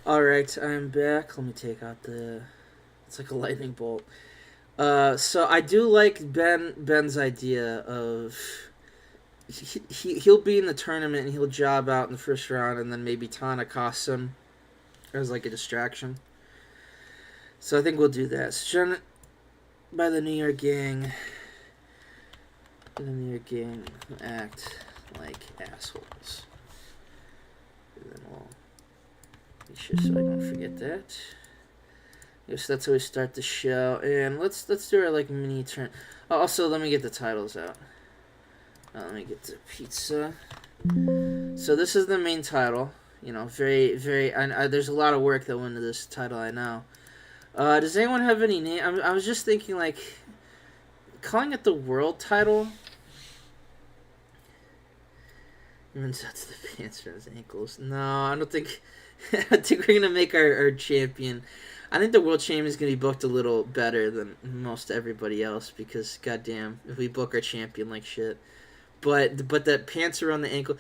Alright, I'm back. Let me take out the... It's like a lightning bolt. So I do like Ben's idea of... He'll be in the tournament and he'll job out in the first round, and then maybe Tana costs him as like a distraction. So I think we'll do that. So by the New York gang... The New York gang act like assholes. And then we'll... Make sure so I don't forget that. Yes, that's how we start the show. And let's do our like mini turn. Oh, also, let me get the titles out. Let me get the pizza. So this is the main title. You know, very. There's a lot of work that went into this title. I know. Does anyone have any name? I was just thinking like calling it the world title. Even touch the pants from his ankles. No, I don't think. I think we're gonna make our champion. I think the world champion is gonna be booked a little better than most everybody else because goddamn, if we book our champion like shit. But that pants around the ankle,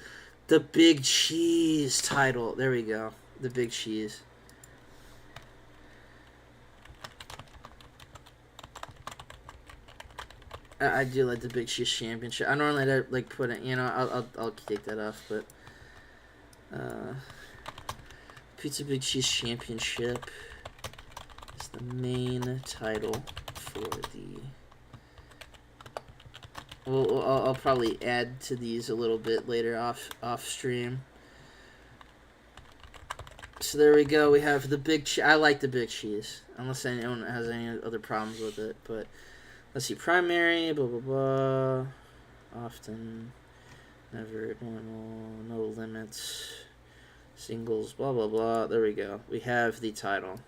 the Big Cheese title. There we go, the Big Cheese. I do like the Big Cheese Championship. I normally like put it. You know, I'll take that off, but. Pizza Big Cheese Championship is the main title for the... Well, I'll probably add to these a little bit later off stream. So there we go. We have the Big Cheese. I like the Big Cheese, unless anyone has any other problems with it. But let's see. Primary, blah, blah, blah. Often, never, normal, no limits. Singles, blah, blah, blah. There we go. We have the title.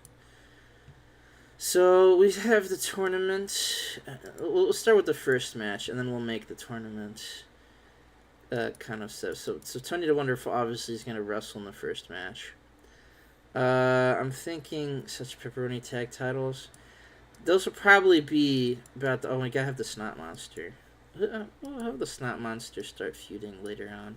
So, we have the tournament. We'll start with the first match, and then we'll make the tournament kind of stuff. So Tony the Wonderful obviously is going to wrestle in the first match. I'm thinking such pepperoni tag titles. Those will probably be about the... Oh, we gotta have the Snot Monster. We'll have the Snot Monster start feuding later on.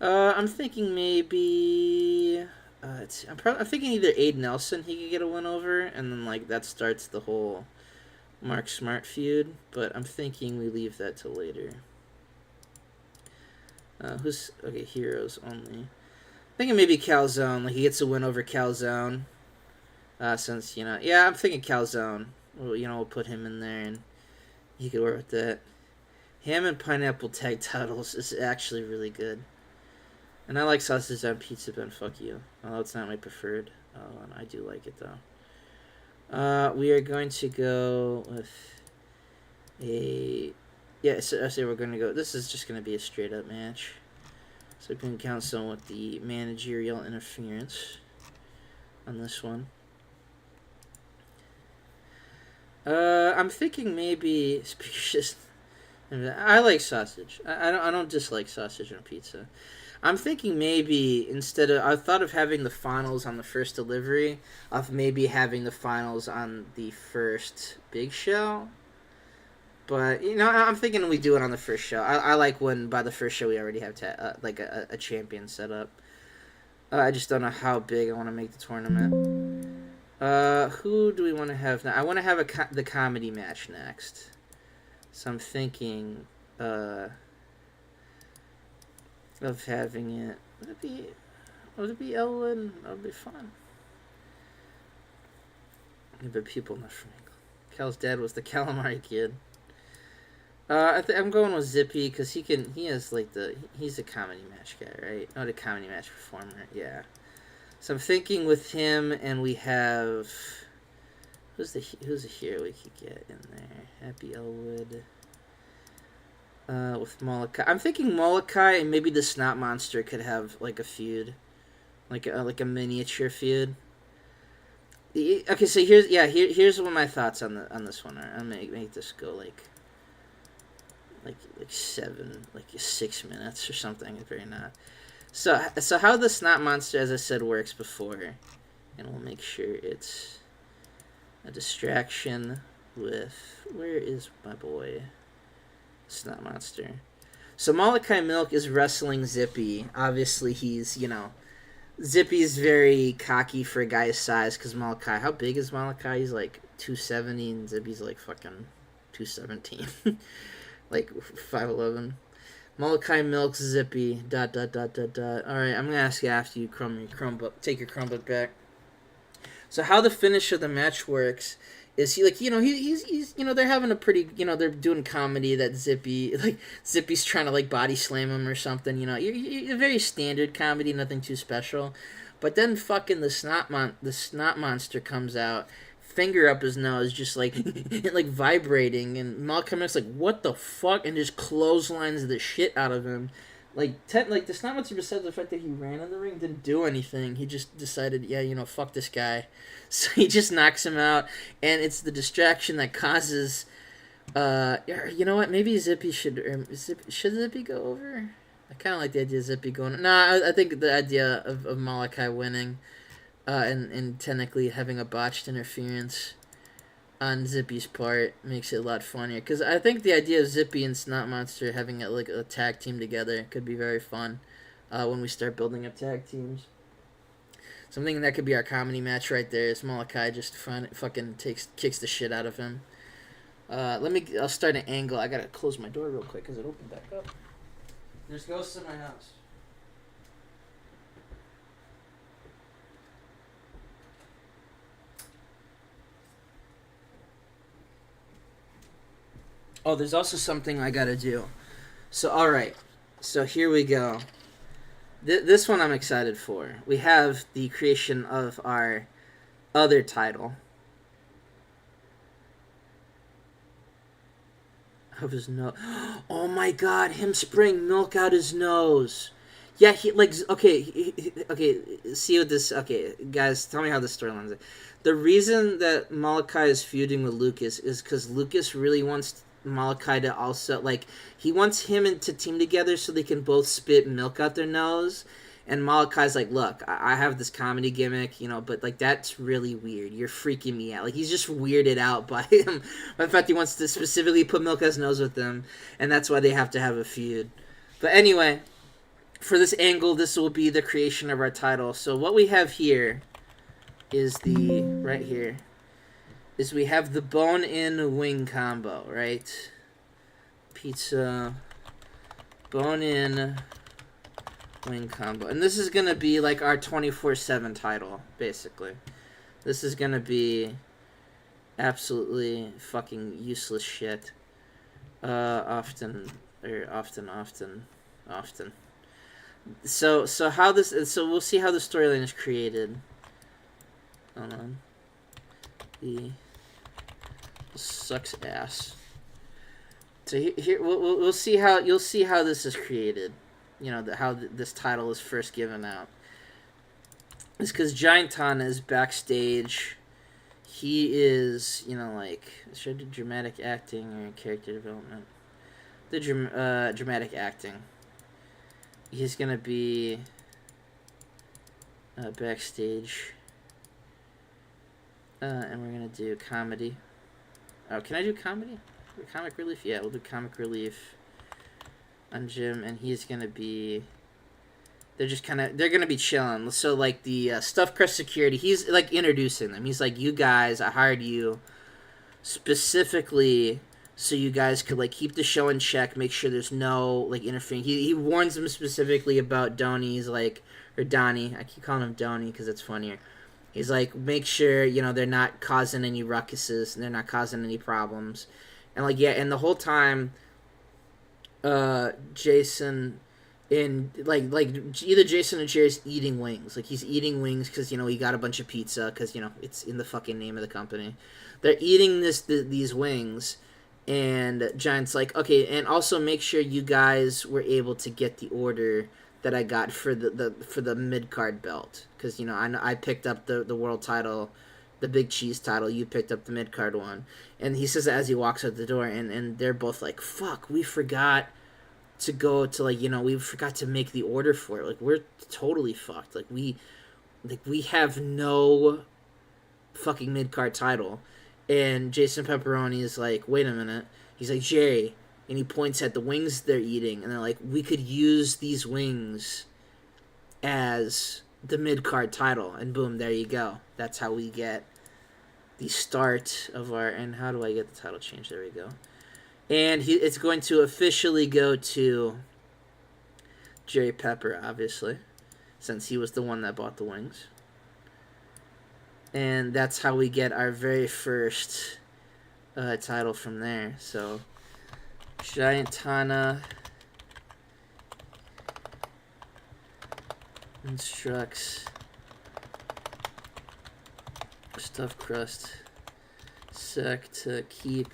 I'm thinking maybe... I'm thinking either Aid Nelson he could get a win over, and then like that starts the whole Mark Smart feud, but I'm thinking we leave that till later. Okay, heroes only. Thinking maybe Calzone, like he gets a win over Calzone. Since, you know, yeah, I'm thinking Calzone. Well, you know, we'll put him in there and he could work with that. Ham and pineapple tag titles is actually really good. And I like sausage on pizza, Ben, fuck you. Although it's not my preferred. And I do like it, though. We are going to go with a... Yeah, so I say we're going to go... This is just going to be a straight-up match. So we can count some with the managerial interference on this one. I'm thinking maybe... I like sausage. I don't dislike sausage on pizza. I'm thinking maybe instead of... I thought of having the finals on the first delivery, of maybe having the finals on the first big show. But, you know, I'm thinking we do it on the first show. I like when by the first show we already have like a champion set up. I just don't know how big I want to make the tournament. Who do we want to have now? I want to have the comedy match next. So I'm thinking of having it. Would it be Ellen? That would be fun. But people not from England. Cal's dad was the calamari kid. I'm going with Zippy because he's a comedy match guy, right? Not a comedy match performer, yeah. So I'm thinking with him, and we have who's a hero we could get in there? Happy Elwood. With Molokai, I'm thinking Molokai and maybe the Snot Monster could have like a feud, like a miniature feud. Okay, so here's one of my thoughts on this one. Right? I'm gonna make this go like 6 minutes or something. Very not. So how the Snot Monster, as I said, works before, and we'll make sure it's a distraction with... Where is my boy? Snot Monster. So Molokai Milk is wrestling Zippy. Obviously, he's, you know, Zippy's very cocky for a guy's size because Malachi. How big is Malachi? He's like 270, and Zippy's like fucking 217, like 5'11". Malachi milks Zippy. Dot dot dot dot dot. All right, I'm gonna ask you after you take your Chromebook back. So how the finish of the match works is he like he's they're having a pretty they're doing comedy that Zippy's trying to like body slam him or something you're very standard comedy, nothing too special, but then fucking the snot monster comes out, finger up his nose, just like like vibrating, and Malcolm X like what the fuck, and just clotheslines the shit out of him. Like the snot monster, besides the fact that he ran in the ring, didn't do anything. He just decided, yeah, fuck this guy. So he just knocks him out, and it's the distraction that causes. You know what? Maybe Zippy should Zippy go over. I kind of like the idea of Zippy going. Nah, I think the idea of Malachi winning, and technically having a botched interference on Zippy's part makes it a lot funnier. Because I think the idea of Zippy and Snot Monster having a tag team together could be very fun when we start building up tag teams. Something that could be our comedy match right there is Malachi just fucking kicks the shit out of him. I'll start an angle. I gotta close my door real quick because it opened back up. There's ghosts in my house. Oh, there's also something I gotta do. So, alright. So, here we go. This one I'm excited for. We have the creation of our other title. Of his nose. Oh my god, him spraying milk out his nose. Yeah, okay, see what this, okay, guys, tell me how this storyline is. The reason that Malachi is feuding with Lucas is because Lucas really wants Malachi to also, like, he wants him to team together so they can both spit milk out their nose. And Malachi's like, look, I have this comedy gimmick, but, like, that's really weird. You're freaking me out. Like, he's just weirded out by him. By the fact he wants to specifically put milk out his nose with them. And that's why they have to have a feud. But anyway, for this angle, this will be the creation of our title. So what we have here is right here, is we have the bone-in wing combo, right? Pizza, bone-in wing combo. And this is going to be like our 24/7 title, basically. This is going to be absolutely fucking useless shit. Often. So we'll see how the storyline is created. Hold on. Sucks ass. So here we'll see how you'll see how this is created. How this title is first given out. It's because Giant Tana is backstage. He is, should I do dramatic acting or character development? The dramatic acting. He's gonna be backstage. And we're gonna do comedy. Oh, can I do comedy? Comic relief? Yeah, we'll do comic relief on Jim, and he's gonna be. They're gonna be chilling. So like the Stuffed Crust security, he's like introducing them. He's like, you guys, I hired you specifically so you guys could like keep the show in check, make sure there's no like interfering. He warns them specifically about Donnie's or Donnie. I keep calling him Donnie because it's funnier. He's like, make sure they're not causing any ruckuses and they're not causing any problems, and and the whole time, Jason. In either Jason or Jerry's eating wings. Like he's eating wings because he got a bunch of pizza because it's in the fucking name of the company. They're eating these wings, and Giant's like, okay, and also make sure you guys were able to get the order that I got for the mid card belt because I picked up the world title, the big cheese title. You picked up the mid card one, and he says that as he walks out the door, and they're both like, fuck, we forgot to go to we forgot to make the order for it. Like we're totally fucked. We have no fucking mid card title. And Jason Pepperoni is like, wait a minute. He's like, Jerry, and he points at the wings they're eating, and they're like, we could use these wings as the mid-card title, and boom, there you go. That's how we get the start of our... And how do I get the title change? There we go. And it's going to officially go to Jerry Pepper, obviously, since he was the one that bought the wings. And that's how we get our very first title from there. So, Giant Tana instructs Stuffed Crust Sec to keep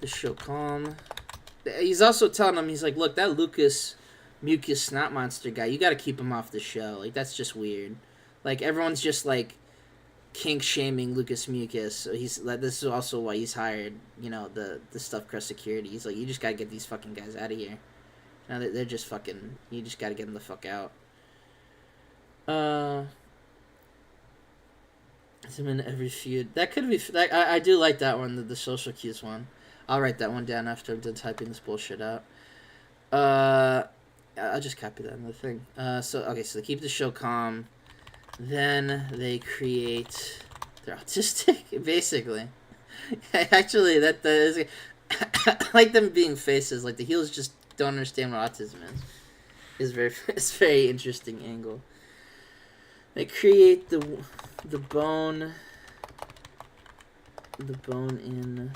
the show calm. He's also telling him, he's like, look, that Lucas Mucus Snot Monster guy, you gotta keep him off the show. Like, that's just weird. Like, everyone's just, like, kink shaming Lucas Mucus. So he's like, this is also why he's hired, you know, the Stuffed Crust security. He's like, you just gotta get these fucking guys out of here. No, they're just fucking, you just gotta get them the fuck out. Him in every feud. That could be, I do like that one, the social cues one. I'll write that one down after I'm done typing this bullshit out. I'll just copy that in the thing. So they keep the show calm. Then they create... They're autistic, basically. Actually, that is... I like them being faces. Like, the heels just don't understand what autism is. It's very interesting angle. They create the bone... The bone in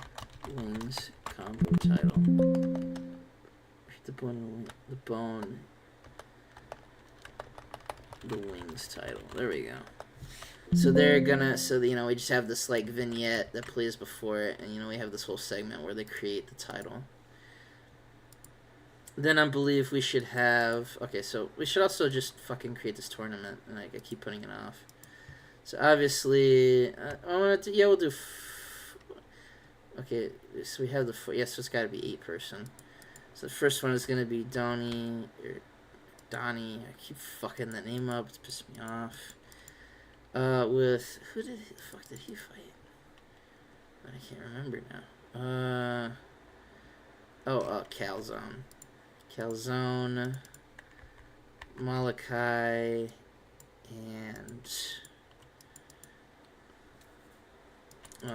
wings combo title. The wings title. There we go. So they're gonna, we just have this, like, vignette that plays before it, and, we have this whole segment where they create the title. Then I believe we should have, so we should also just fucking create this tournament, and I keep putting it off. So obviously, we'll do, so we have so it's gotta be 8-person. So the first one is gonna be Donnie, I keep fucking that name up, it's pissing me off. With, who the fuck did he fight? I can't remember now. Calzone. Calzone, Malachi, and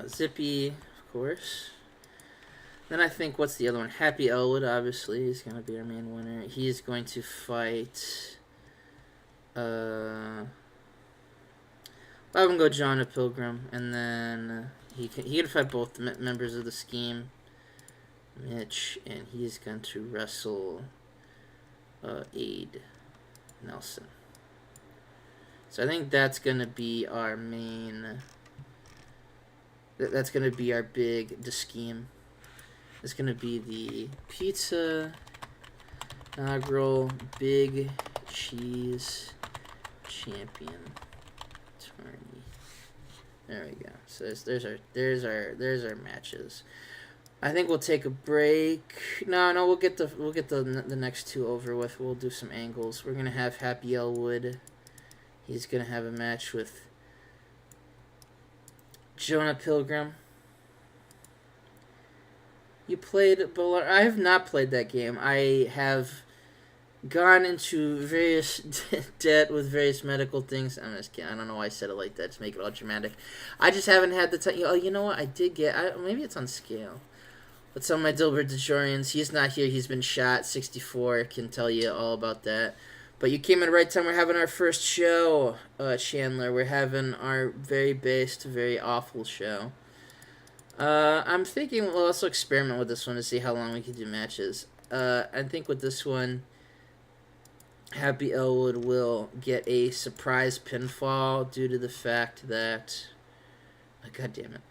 Zippy, of course. Then I think, what's the other one? Happy Elwood, obviously, is going to be our main winner. He is going to fight... I'll have him go John a Pilgrim, and then he can fight both members of the scheme, Mitch, and he's going to wrestle Aid Nelson. So I think that's going to be our main... That's going to be our big scheme. It's going to be the pizza, inaugural big cheese champion tourney. There we go. So there's our matches. I think we'll take a break. No, we'll get the next two over with. We'll do some angles. We're gonna have Happy Elwood. He's gonna have a match with Jonah Pilgrim. You played Bowler? I have not played that game. I have gone into various debt with various medical things. I'm just kidding. I don't know why I said it like that to make it all dramatic. I just haven't had the time. Oh, you know what? I did get... maybe it's on scale. But some of my Dilbert DeJorians, he's not here. He's been shot. 64 can tell you all about that. But you came at the right time. We're having our first show, Chandler. We're having our very based, very awful show. I'm thinking we'll also experiment with this one to see how long we can do matches. I think with this one, Happy Elwood will get a surprise pinfall due to the fact that... God damn it.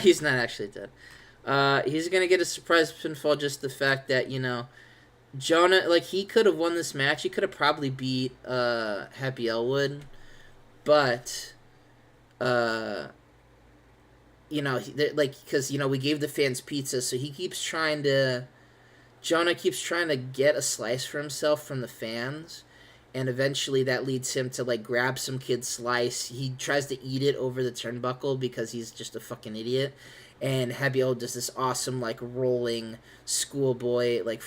He's not actually dead. He's going to get a surprise pinfall, just the fact that, Jonah, he could have won this match. He could have probably beat Happy Elwood. But, because, we gave the fans pizza, so Jonah keeps trying to get a slice for himself from the fans, and eventually that leads him to, grab some kid's slice. He tries to eat it over the turnbuckle because he's just a fucking idiot, and Habiel does this awesome like rolling schoolboy like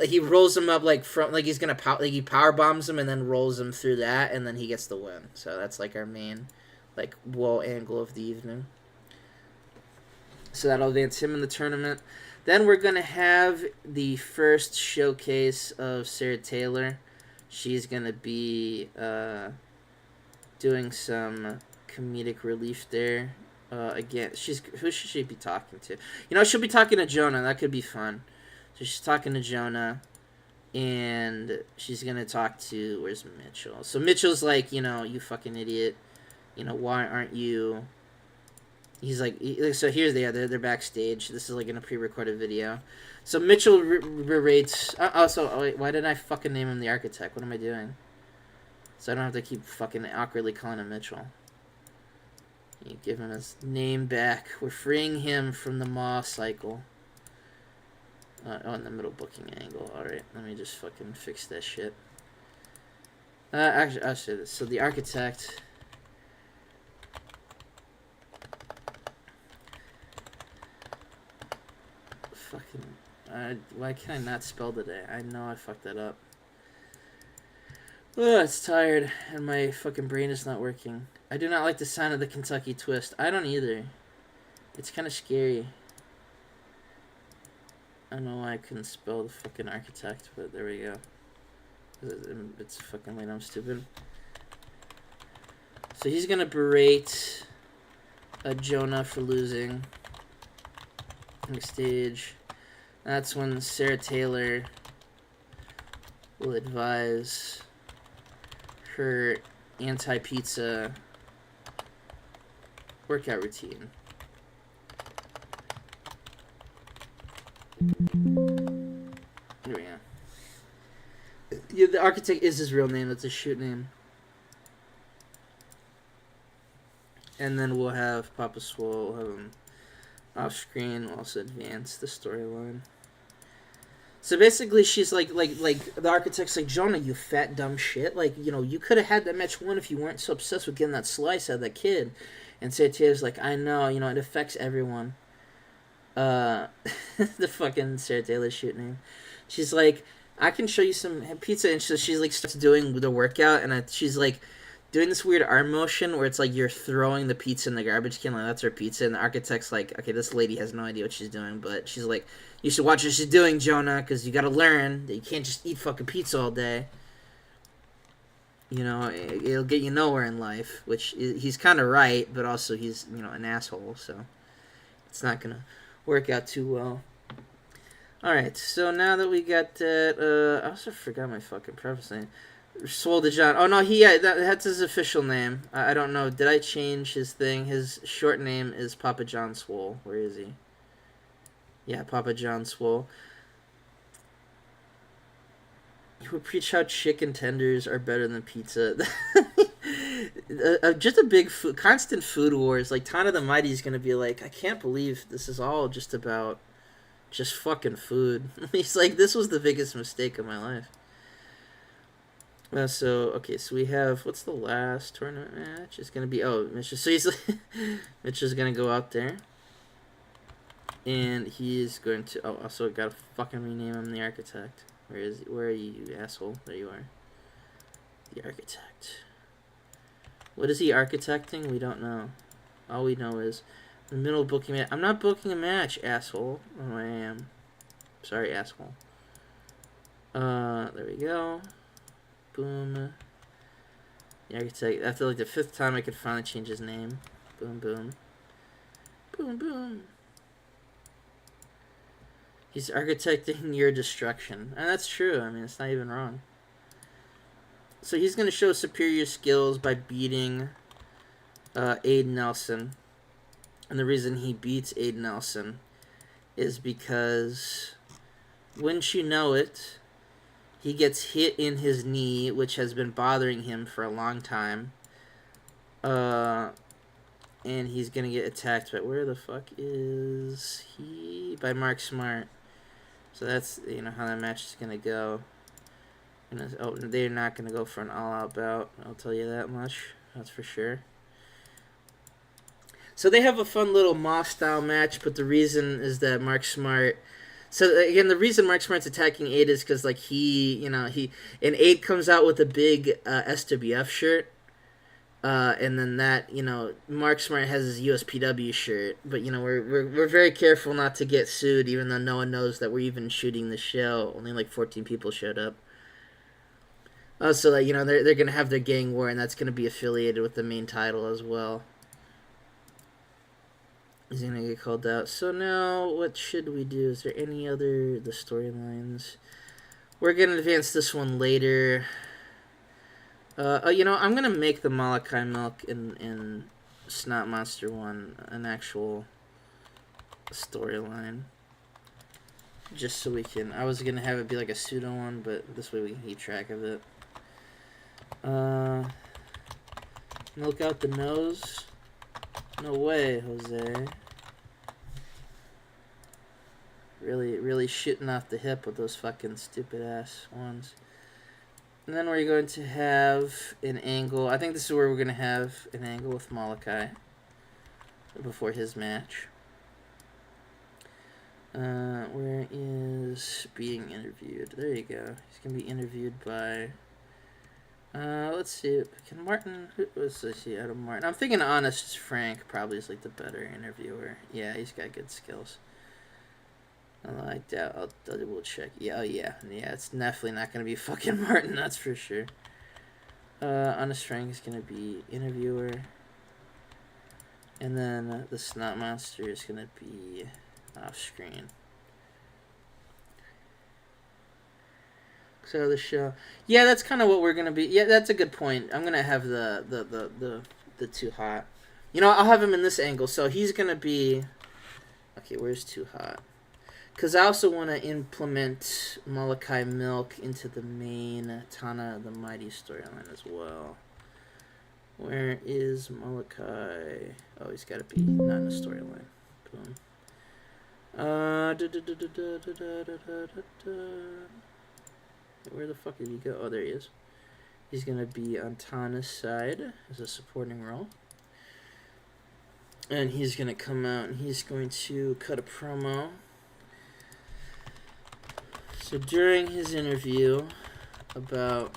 he rolls him up like from like he's gonna like he power bombs him and then rolls him through that and then he gets the win. So that's like our main like wall angle of the evening. So that'll advance him in the tournament. Then we're gonna have the first showcase of Sarah Taylor. She's gonna be doing some comedic relief there. Again, who should she be talking to? You know, she'll be talking to Jonah. That could be fun. So she's talking to Jonah, and she's gonna talk to where's Mitchell? So Mitchell's like, you know, you fucking idiot. You know, why aren't you? He's like, so here's they're backstage. This is like in a pre-recorded video. So Mitchell berates. Wait, why did I fucking name him the architect? What am I doing? So I don't have to keep fucking awkwardly calling him Mitchell. You give him his name back. We're freeing him from the Maw cycle. In the middle booking angle. Alright, let me just fucking fix that shit. Actually, I'll say this. So the architect. Fucking. Why can I not spell today? I know I fucked that up. Oh, it's tired, and my fucking brain is not working. I do not like the sound of the Kentucky twist. I don't either. It's kind of scary. I don't know why I couldn't spell the fucking architect, but there we go. It's fucking late, I'm stupid. So he's gonna berate Jonah for losing. Next stage. That's when Sarah Taylor will advise her anti-pizza workout routine. Here we go. Yeah, the architect is his real name. That's a shoot name. And then we'll have Papa Swole. We'll have him off screen. We'll also advance the storyline. So basically, she's like the architect's like, Jonah, you fat dumb shit. Like, you know, you could have had that match won if you weren't so obsessed with getting that slice out of that kid. And Sarah Taylor's like, I know, you know, it affects everyone. The fucking Sarah Taylor shoot name. She's like, I can show you some pizza, and she's like starts doing the workout, and she's like doing this weird arm motion where it's like you're throwing the pizza in the garbage can, like that's her pizza, and the architect's like, okay, this lady has no idea what she's doing, but she's like, you should watch what she's doing, Jonah, because you gotta learn that you can't just eat fucking pizza all day. You know, it'll get you nowhere in life, which he's kind of right, but also he's, you know, an asshole, so it's not gonna work out too well. Alright, so now that we got that, I also forgot my fucking preface name. Swole de John. Oh, no, that's his official name. I don't know. Did I change his thing? His short name is Papa John Swole. Where is he? Yeah, Papa John Swole. He would preach how chicken tenders are better than pizza. Just a big constant food wars. Like, Tana the Mighty is going to be like, I can't believe this is all just about just fucking food. He's like, this was the biggest mistake of my life. So we have, what's the last tournament match? It's going to be, Mitch. So he's like, Mitch is going to go out there. And he's going to, also got to fucking rename him the architect. Where are you, you asshole? There you are. The architect. What is he architecting? We don't know. All we know is the middle booking match. I'm not booking a match, asshole. Oh, I am. Sorry, asshole. There we go. Boom. The architect. After like the 5th time, I could finally change his name. Boom, boom. Boom, boom. He's architecting your destruction. And that's true. I mean, it's not even wrong. So he's going to show superior skills by beating Aiden Nelson. And the reason he beats Aiden Nelson is because, wouldn't you know it, he gets hit in his knee, which has been bothering him for a long time. And he's going to get attacked. But where the fuck is he? By Mark Smart. So that's, you know, how that match is going to go. They're not going to go for an all-out bout. I'll tell you that much. That's for sure. So they have a fun little Moss style match, but the reason is that Mark Smart. So again, the reason Mark Smart's attacking Aid is because like he and Aid comes out with a big SWF shirt, and then that Mark Smart has his USPW shirt, but we're very careful not to get sued, even though no one knows that we're even shooting the show. Only like 14 people showed up. So like they're gonna have their gang war, and that's gonna be affiliated with the main title as well. He's gonna get called out. So now, what should we do? Is there any other the storylines? We're gonna advance this one later. I'm gonna make the Malachi Milk in Snot Monster one an actual storyline, just so we can. I was gonna have it be like a pseudo one, but this way we can keep track of it. Milk out the nose. No way, Jose. Really shooting off the hip with those fucking stupid ass ones. And then we're going to have an angle. I think this is where we're going to have an angle with Malachi before his match. Where is being interviewed? There you go. He's going to be interviewed by... let's see. Can Martin... Let's see, Adam Martin. I'm thinking Honest Frank probably is like the better interviewer. Yeah, he's got good skills. I like that. I'll double check. Yeah, oh yeah. Yeah, it's definitely not going to be fucking Martin, that's for sure. Honest Frank is going to be interviewer. And then the Snot Monster is going to be off screen. So the show. Yeah, that's kind of what we're going to be. Yeah, that's a good point. I'm going to have the Too Hot. I'll have him in this angle. So he's going to be... Okay, where's Too Hot? Because I also want to implement Malachi Milk into the main Tana the Mighty storyline as well. Where is Malachi? Oh, he's got to be not in the storyline. Boom. Where the fuck did he go? Oh, there he is. He's going to be on Tana's side as a supporting role. And he's going to come out and he's going to cut a promo. So during his interview about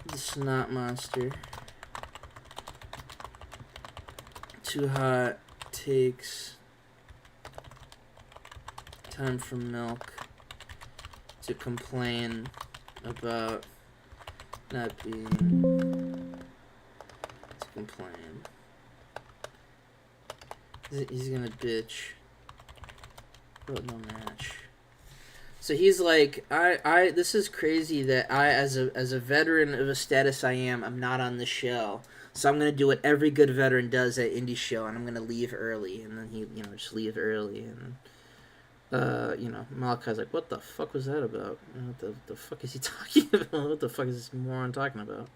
the Snot Monster, Too Hot takes time for Milk to complain about not being to complain. He's gonna bitch about no match. So he's like, I this is crazy that I, as a veteran of a status I'm not on the show. So I'm gonna do what every good veteran does at indie show, and I'm gonna leave early. And then he, just leave early. And Malachi's like, what the fuck was that about? What the fuck is he talking about? What the fuck is this moron talking about?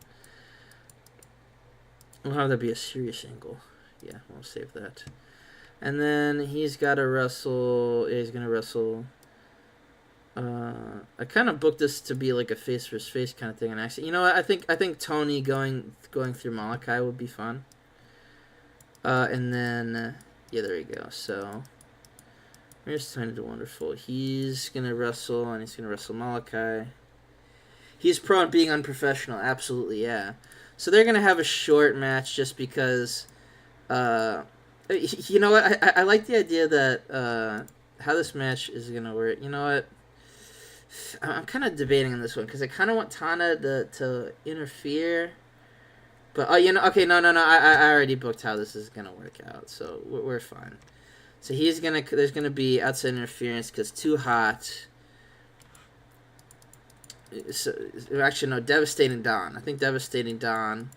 We'll have that be a serious angle. Yeah, we'll save that. And then he's got to wrestle. Yeah, he's gonna wrestle. I kind of booked this to be like a face versus face kind of thing, and actually, I think Tony going through Malachi would be fun. And then yeah, there you go. So here's Tony the Wonderful. He's gonna wrestle, and he's gonna wrestle Malachi. He's prone to being unprofessional, absolutely, yeah. So they're gonna have a short match just because. You know what? I like the idea that how this match is gonna work. You know what? I'm kind of debating on this one because I kind of want Tana to interfere, but okay, no. I already booked how this is gonna work out, so we're fine. So there's gonna be outside interference because Too Hot. So actually, no, Devastating Dawn. I think Devastating Dawn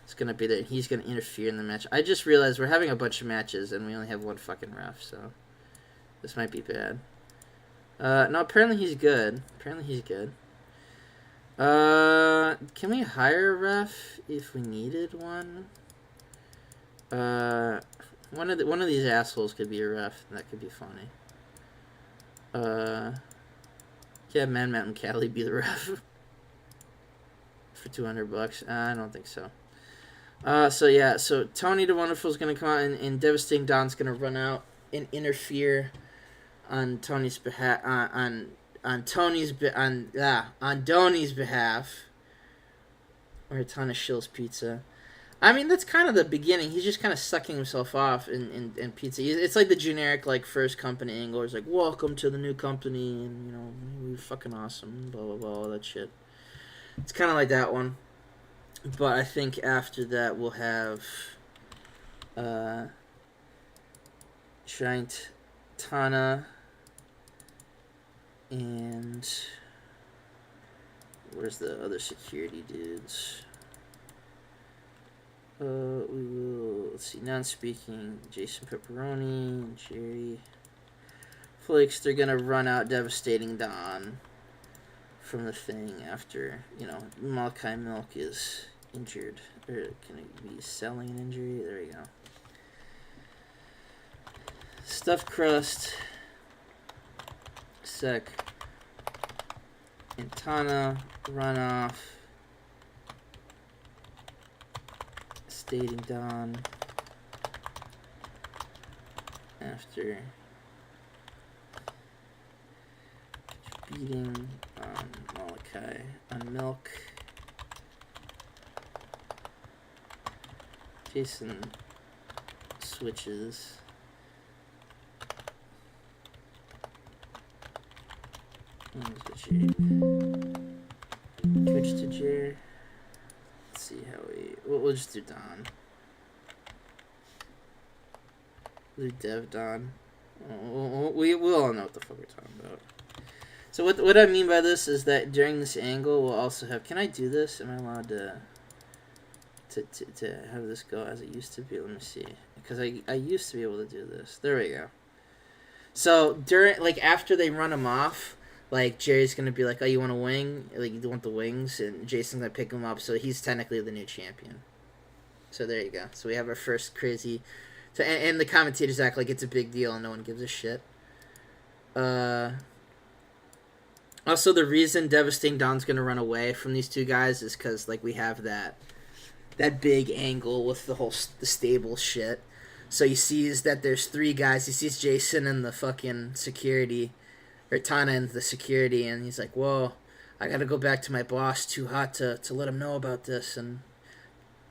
is gonna be there. He's gonna interfere in the match. I just realized we're having a bunch of matches and we only have one fucking ref, so this might be bad. No, apparently he's good. Can we hire a ref if we needed one? One of these assholes could be a ref. That could be funny. Yeah, Man Mountain Cali be the ref for $200. I don't think so. So Tony the Wonderful is gonna come out, and Devastating Don's gonna run out and interfere on Tony's behalf, on Donnie's behalf, or a ton of Shill's Pizza. I mean, that's kind of the beginning. He's just kind of sucking himself off in pizza. It's like the generic like first company angle. It's like, welcome to the new company, and you know we're fucking awesome, blah blah blah, all that shit. It's kind of like that one, but I think after that we'll have Giant Tana and where's the other security dudes? We will, let's see, non-speaking Jason Pepperoni and Jerry Flakes. They're gonna run out Devastating Don from the thing after, you know, Malachi Milk is injured. Or can it be selling an injury? There we go. Stuffed Crust, Sec, and Tana run off. Stating Don after beating on Malachi on Milk. Jason switches. Switch to Jer. See how we'll just do Don. We'll do Dev Don. We'll all know what the fuck we're talking about. So what I mean by this is that during this angle we'll also have. Can I do this? Am I allowed to have this go as it used to be? Let me see. Because I used to be able to do this. There we go. So during after they run him off. Like, Jerry's going to be like, oh, you want a wing? Like, you want the wings? And Jason's going to pick him up, so he's technically the new champion. So there you go. So we have our first crazy... And the commentators act like it's a big deal and no one gives a shit. Also, the reason Devastating Don's going to run away from these two guys is because, like, we have that big angle with the stable shit. So he sees that there's three guys. He sees Jason and the fucking security... or Tana and the security, and he's like, whoa, I gotta go back to my boss, Too Hot, to let him know about this. And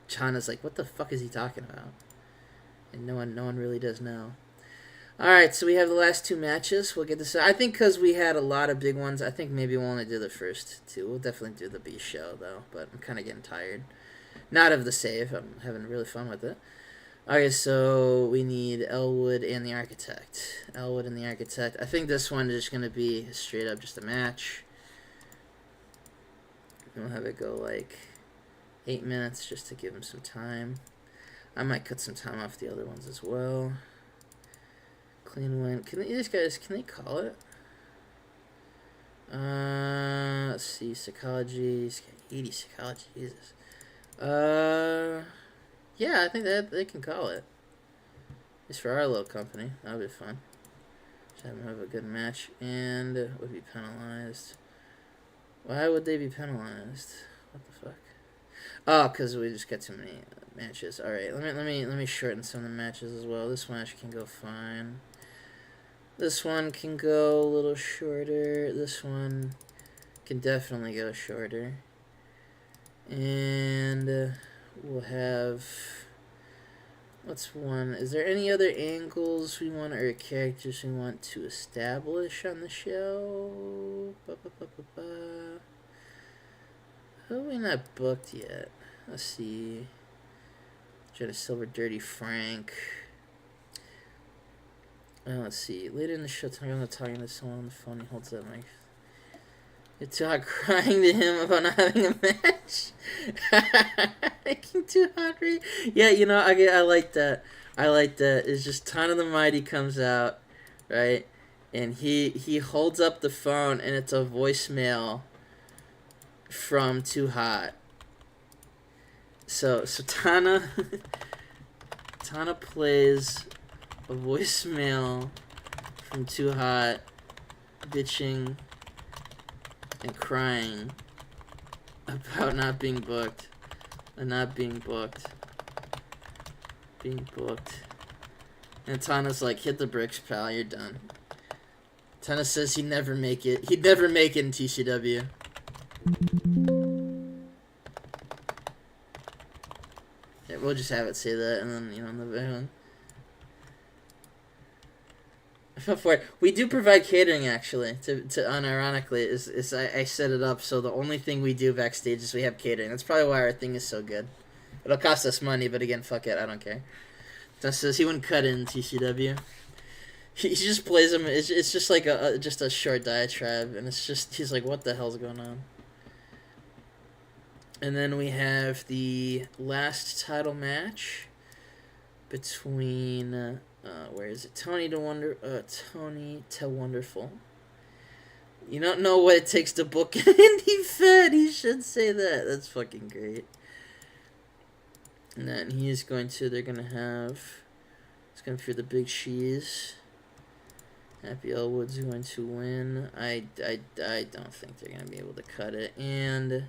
Tana's like, what the fuck is he talking about? And no one really does know. Alright, so we have the last two matches. We'll get this. I think because we had a lot of big ones, I think maybe we'll only do the first two. We'll definitely do the B show, though, but I'm kind of getting tired. Not of the save. I'm having really fun with it. Okay, so we need Elwood and the Architect. Elwood and the Architect. I think this one is just going to be straight up just a match. We'll have it go like 8 minutes just to give him some time. I might cut some time off the other ones as well. Clean win. These guys, can they call it? Let's see. Psychology. 80 psychology. Jesus. Yeah, I think that they can call it. It's for our little company. That'll be fun. Just have them have a good match and would be penalized. Why would they be penalized? What the fuck? Oh, because we just got too many matches. All right, let me shorten some of the matches as well. This match can go fine. This one can go a little shorter. This one can definitely go shorter. And we'll have, what's one? Is there any other angles we want or characters we want to establish on the show? Who have we not booked yet? Let's see. Jenna Silver, Dirty Frank. Let's see. Later in the show, I'm talking to someone on the phone. He holds up my... It's Too Hot crying to him about not having a match. Making Too Hot read. Yeah, you know, I like that. I like that. It's just Ton of the Mighty comes out, right? And he holds up the phone, and it's a voicemail from Too Hot. So Tana plays a voicemail from Too Hot, bitching and crying about not being booked. being booked. And Tana's like, hit the bricks, pal, you're done. Tana says he'd never make it. He'd never make it in TCW. Yeah, we'll just have it say that, and then, you know, in the big one. I fell for it. We do provide catering, actually. To unironically, I set it up so the only thing we do backstage is we have catering. That's probably why our thing is so good. It'll cost us money, but again, fuck it, I don't care. That says he wouldn't cut in TCW. He just plays him. It's just like just a short diatribe, and it's just he's like, what the hell's going on? And then we have the last title match between where is it? Tony to Wonderful. You don't know what it takes to book an indie fed. He should say that. That's fucking great. And then they're gonna have. It's gonna be the Big Cheese. Happy Elwood's going to win. I don't think they're gonna be able to cut it, and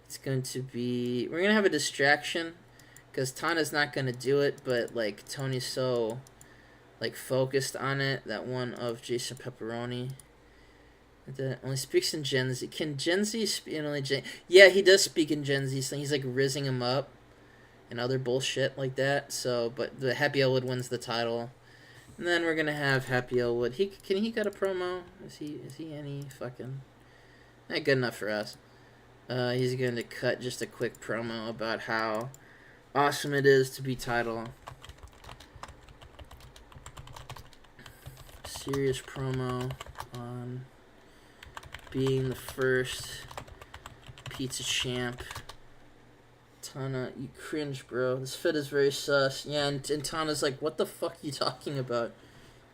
it's going to be. We're gonna have a distraction, because Tana's not gonna do it, but like Tony's so, like focused on it. That one of Jason Pepperoni. That only speaks in Gen Z. Can Gen Z speak in only Gen? Yeah, he does speak in Gen Z. So he's like rizzing him up, and other bullshit like that. So, but the Happy Elwood wins the title. And then we're gonna have Happy Elwood. Can he cut a promo? Is he any fucking not good enough for us? He's going to cut just a quick promo about how awesome it is to be title. Serious promo on being the first pizza champ. Tana, you cringe, bro. This fit is very sus. Yeah, and Tana's like, what the fuck are you talking about?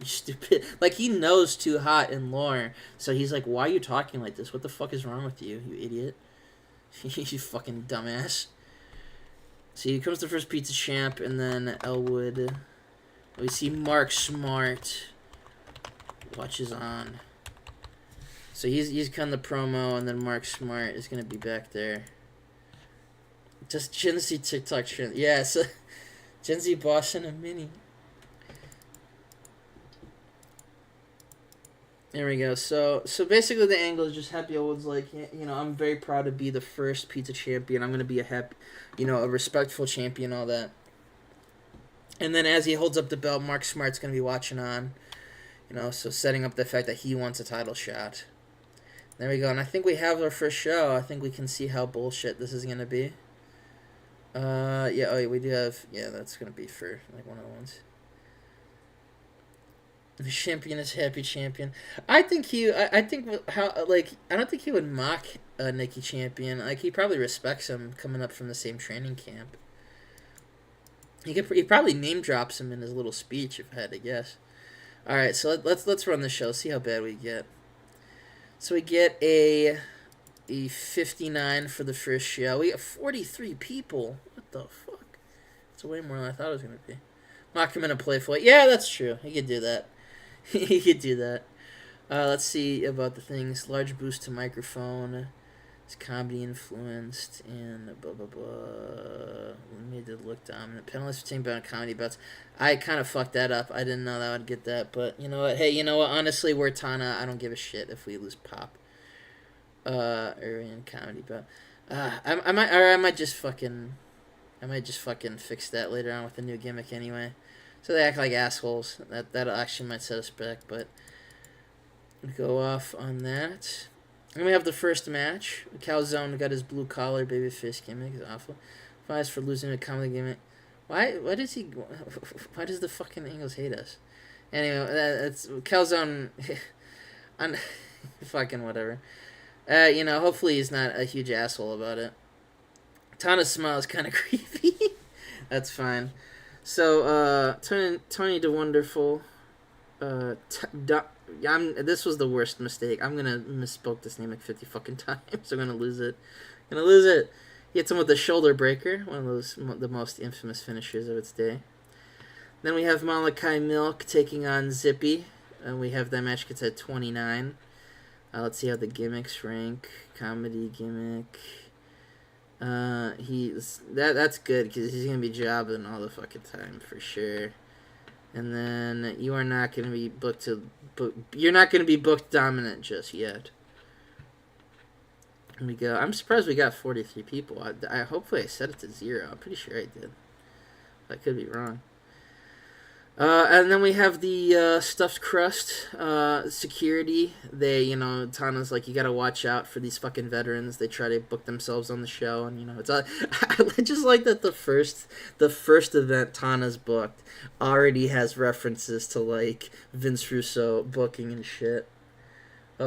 You stupid. Like, he knows Too Hot in lore. So he's like, why are you talking like this? What the fuck is wrong with you, you idiot? You fucking dumbass. So he comes the first pizza champ, and then Elwood. We see Mark Smart. Watches on. So he's cutting the promo, and then Mark Smart is gonna be back there. Just Gen Z TikTok trend. Yeah, so Gen Z boss in a mini. There we go. So basically the angle is just Happy Elwood's like, you know, I'm very proud to be the first pizza champion. I'm gonna be a respectful champion, all that. And then as he holds up the belt, Mark Smart's gonna be watching on. You know, so setting up the fact that he wants a title shot. There we go. And I think we have our first show. I think we can see how bullshit this is gonna be. We do have, that's gonna be for like one of the ones. The champion is happy champion. I don't think he would mock Nikki Champion. Like, he probably respects him coming up from the same training camp. He probably name drops him in his little speech, if I had to guess. All right, so let's run the show. See how bad we get. So we get a 59 for the first show. We got 43 people. What the fuck? It's way more than I thought it was gonna be. Mock him in a playful. Yeah, that's true. He could do that. He could do that. Let's see about the things. Large boost to microphone. It's comedy influenced and blah blah blah. Made it look dominant. Penalties for team bound comedy bouts. I kind of fucked that up. I didn't know that I would get that, but you know what? Hey, you know what? Honestly, we're Tana. I don't give a shit if we lose Pop. Or in comedy, but I might just fucking fix that later on with a new gimmick anyway. So they act like assholes. That actually might set us back, but we go off on that. And we have the first match. Calzone got his blue collar babyface gimmick. It's awful. Fires for losing a comedy gimmick. Why does the fucking Angles hate us? Anyway, that's Calzone. Fucking whatever. Hopefully he's not a huge asshole about it. Tana's smile is kind of creepy. That's fine. So, Tony to Wonderful. This was the worst mistake. I'm gonna misspoke this name like 50 fucking times. I'm gonna lose it. He hits him with the shoulder breaker, one of the most infamous finishers of its day. Then we have Malachi Milk taking on Zippy. And we have that match gets at 29. Let's see how the gimmicks rank. Comedy gimmick. That's good because he's gonna be jobbing all the fucking time for sure. And then you are not gonna be you're not gonna be booked dominant just yet. Here we go. I'm surprised we got 43 people. I hopefully I set it to 0. I'm pretty sure I did. I could be wrong. And then we have the stuffed crust security. Tana's like, you gotta watch out for these fucking veterans. They try to book themselves on the show, and it's I just like that the first event Tana's booked already has references to like Vince Russo booking and shit.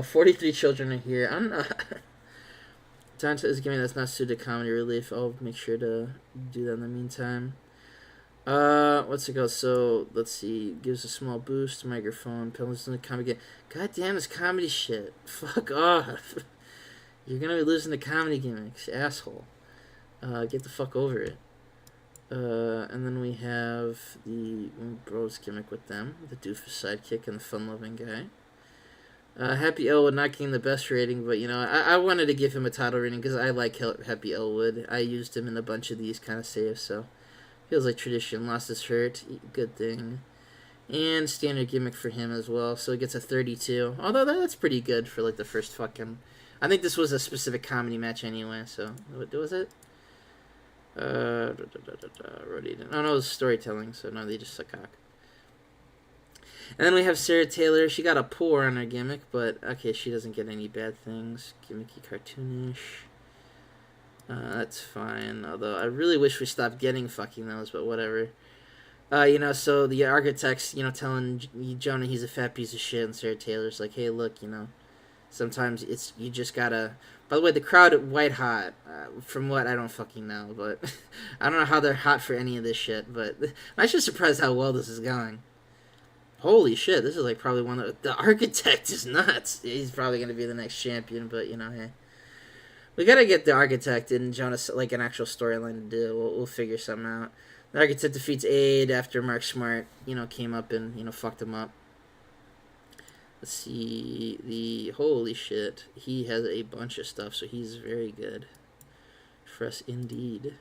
43 children are here. I'm not. Dante is giving that's not suited comedy relief. I'll make sure to do that in the meantime. What's it go? So, let's see. Gives a small boost. Microphone. Penalties in the comedy game. God damn this comedy shit. Fuck off. You're gonna be losing the comedy gimmicks, asshole. Get the fuck over it. And then we have the bros gimmick with them. The doofus sidekick and the fun-loving guy. Happy Elwood not getting the best rating, but I wanted to give him a title rating because I like Happy Elwood. I used him in a bunch of these kind of saves, so feels like tradition. Lost his shirt, good thing, and standard gimmick for him as well. So he gets a 32. Although that's pretty good for like the first fucking. I think this was a specific comedy match anyway. So what was it? Oh no, it was storytelling. So no, they just suck cock. And then we have Sarah Taylor. She got a pour on her gimmick, but okay, she doesn't get any bad things. Gimmicky, cartoonish. That's fine. Although I really wish we stopped getting fucking those, but whatever. So the architect's, telling Jonah he's a fat piece of shit, and Sarah Taylor's like, hey, look, sometimes you just gotta. By the way, the crowd white hot. From what I don't fucking know, but I don't know how they're hot for any of this shit. But I'm just surprised how well this is going. Holy shit, this is like probably one of the architect is nuts. He's probably gonna be the next champion, but hey, we gotta get the architect and Jonas like an actual storyline to do. We'll figure something out. The architect defeats Aid after Mark Smart, came up and fucked him up. Let's see holy shit. He has a bunch of stuff, so he's very good for us indeed.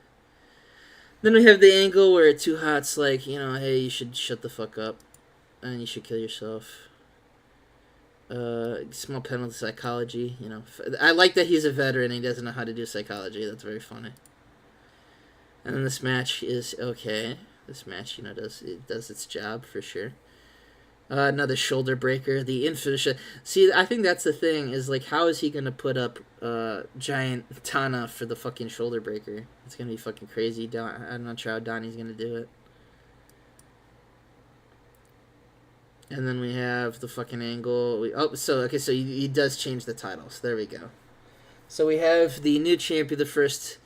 Then we have the angle where Too Hot's like, hey, you should shut the fuck up. And you should kill yourself. Small penalty psychology. I like that he's a veteran and he doesn't know how to do psychology. That's very funny. And then this match is okay. This match, does its job for sure. Another shoulder breaker. The infamous. See, I think that's the thing is like, how is he gonna put up giant Tana for the fucking shoulder breaker? It's gonna be fucking crazy. I'm not sure how Donnie's gonna do it. And then we have the fucking angle. So he does change the titles. There we go. So we have the new champion, the first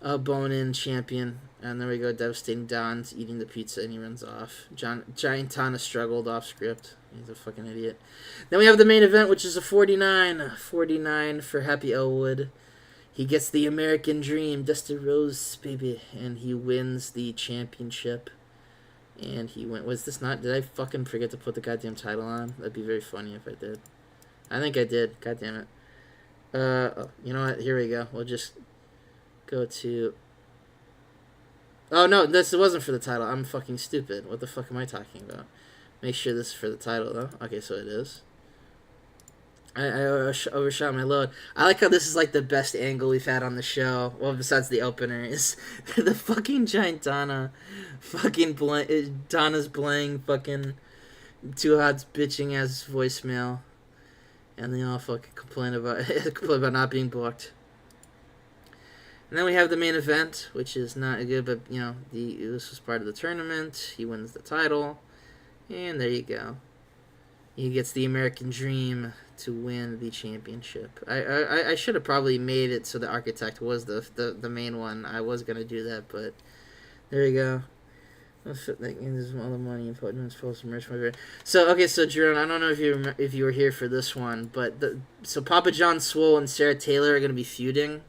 bone-in champion. And there we go, devastating Don's eating the pizza and he runs off. Giant Tana struggled off script. He's a fucking idiot. Then we have the main event, which is a 49. 49 for Happy Elwood. He gets the American Dream, Dusty Rose, baby. And he wins the championship. And he went. Was this not? Did I fucking forget to put the goddamn title on? That'd be very funny if I did. I think I did. God damn it. You know what? Here we go. We'll just go to. Oh no, this wasn't for the title. I'm fucking stupid. What the fuck am I talking about? Make sure this is for the title though. Okay, so it is. I overshot my load. I like how this is like the best angle we've had on the show. Well, besides the opener, is the fucking giant Donna, fucking Donna's playing fucking Too Hot's bitching ass voicemail, and they all fucking complain about not being booked. And then we have the main event, which is not good, but this was part of the tournament. He wins the title, and there you go. He gets the American Dream to win the championship. I should have probably made it so the architect was the main one. I was gonna do that, but there you go. There's all the money and putting supposed to merch. So okay, so Jerome, I don't know if you were here for this one, but so Papa John Swole and Sarah Taylor are gonna be feuding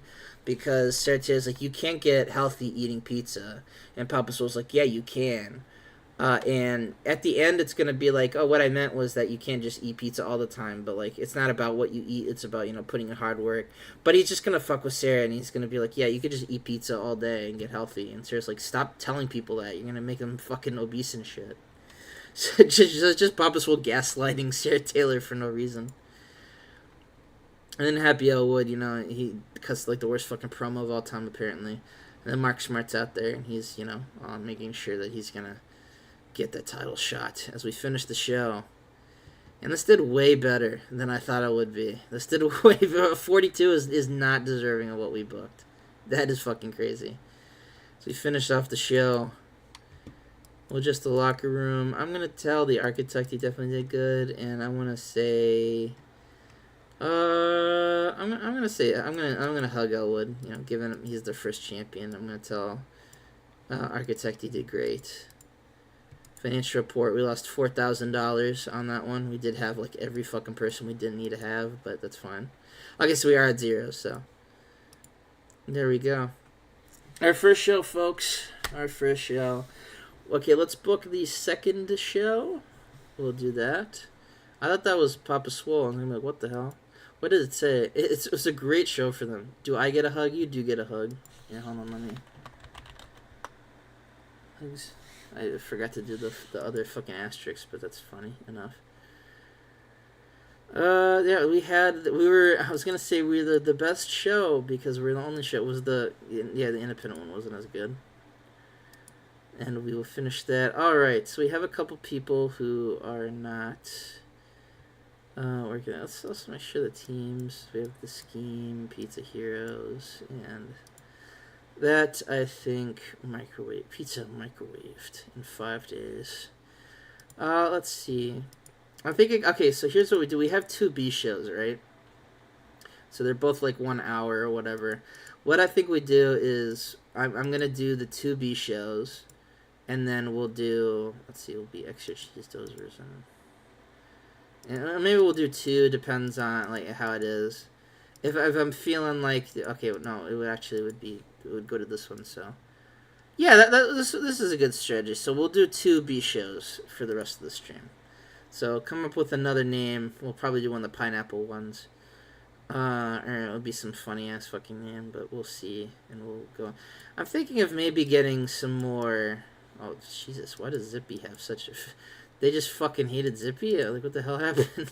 because Sarah Taylor's like, you can't get healthy eating pizza, and Papa Swole's like, yeah, you can. And at the end, it's gonna be like, oh, what I meant was that you can't just eat pizza all the time, but like, it's not about what you eat; it's about putting in hard work. But he's just gonna fuck with Sarah, and he's gonna be like, yeah, you could just eat pizza all day and get healthy. And Sarah's like, stop telling people that you're gonna make them fucking obese and shit. So just Papa Swole gaslighting Sarah Taylor for no reason. And then Happy Elwood, he cuts like the worst fucking promo of all time apparently. And then Mark Smart's out there, and he's making sure that he's gonna get that title shot as we finish the show. And this did way better than I thought it would be. This did way better. 42 is not deserving of what we booked. That is fucking crazy. So we finished off the show. Well, just the locker room. I'm gonna tell the Architect he definitely did good, and I want to say, I'm gonna hug Elwood. Given he's the first champion, I'm gonna tell Architect he did great. Financial report, we lost $4,000 on that one. We did have like every fucking person we didn't need to have, but that's fine. I guess we are at 0, so there we go. Our first show, folks. Our first show. Okay, let's book the second show. We'll do that. I thought that was Papa Swole. I'm like, what the hell? What did it say? It's a great show for them. Do I get a hug? You do get a hug. Yeah, hold on, let me. Hugs. I forgot to do the other fucking asterisks, but that's funny enough. Yeah, I was gonna say we were the best show because we're the only show. The independent one wasn't as good. And we will finish that. Alright, so we have a couple people who are not working out. Let's make sure the teams. We have the Scheme, Pizza Heroes, and that, I think, pizza microwaved in 5 days. Let's see. I'm thinking, okay, so here's what we do. We have 2 B shows, right? So they're both like 1 hour or whatever. What I think we do is, I'm going to do the 2 B shows, and then we'll do, let's see, it'll be extra cheese dozers. And maybe we'll do 2, depends on like how it is. If I'm feeling like, okay, no, it would go to this one, so. Yeah, this is a good strategy. So we'll do 2 B shows for the rest of the stream. So come up with another name. We'll probably do one of the pineapple ones. Or it'll be some funny ass fucking name, but we'll see, and we'll go. I'm thinking of maybe getting some more. Oh Jesus, why does Zippy have such a? They just fucking hated Zippy. Like, what the hell happened?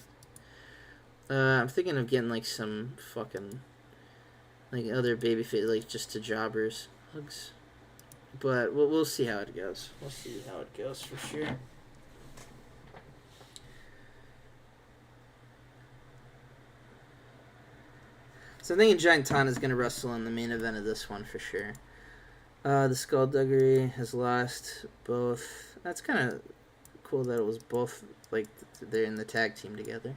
I'm thinking of getting like some fucking like other babyface, like just to jobbers hugs. But we'll see how it goes. We'll see how it goes for sure. So I'm thinking Giant Ton is going to wrestle in the main event of this one for sure. The Skullduggery has lost both. That's kind of cool that it was both, like, they're in the tag team together.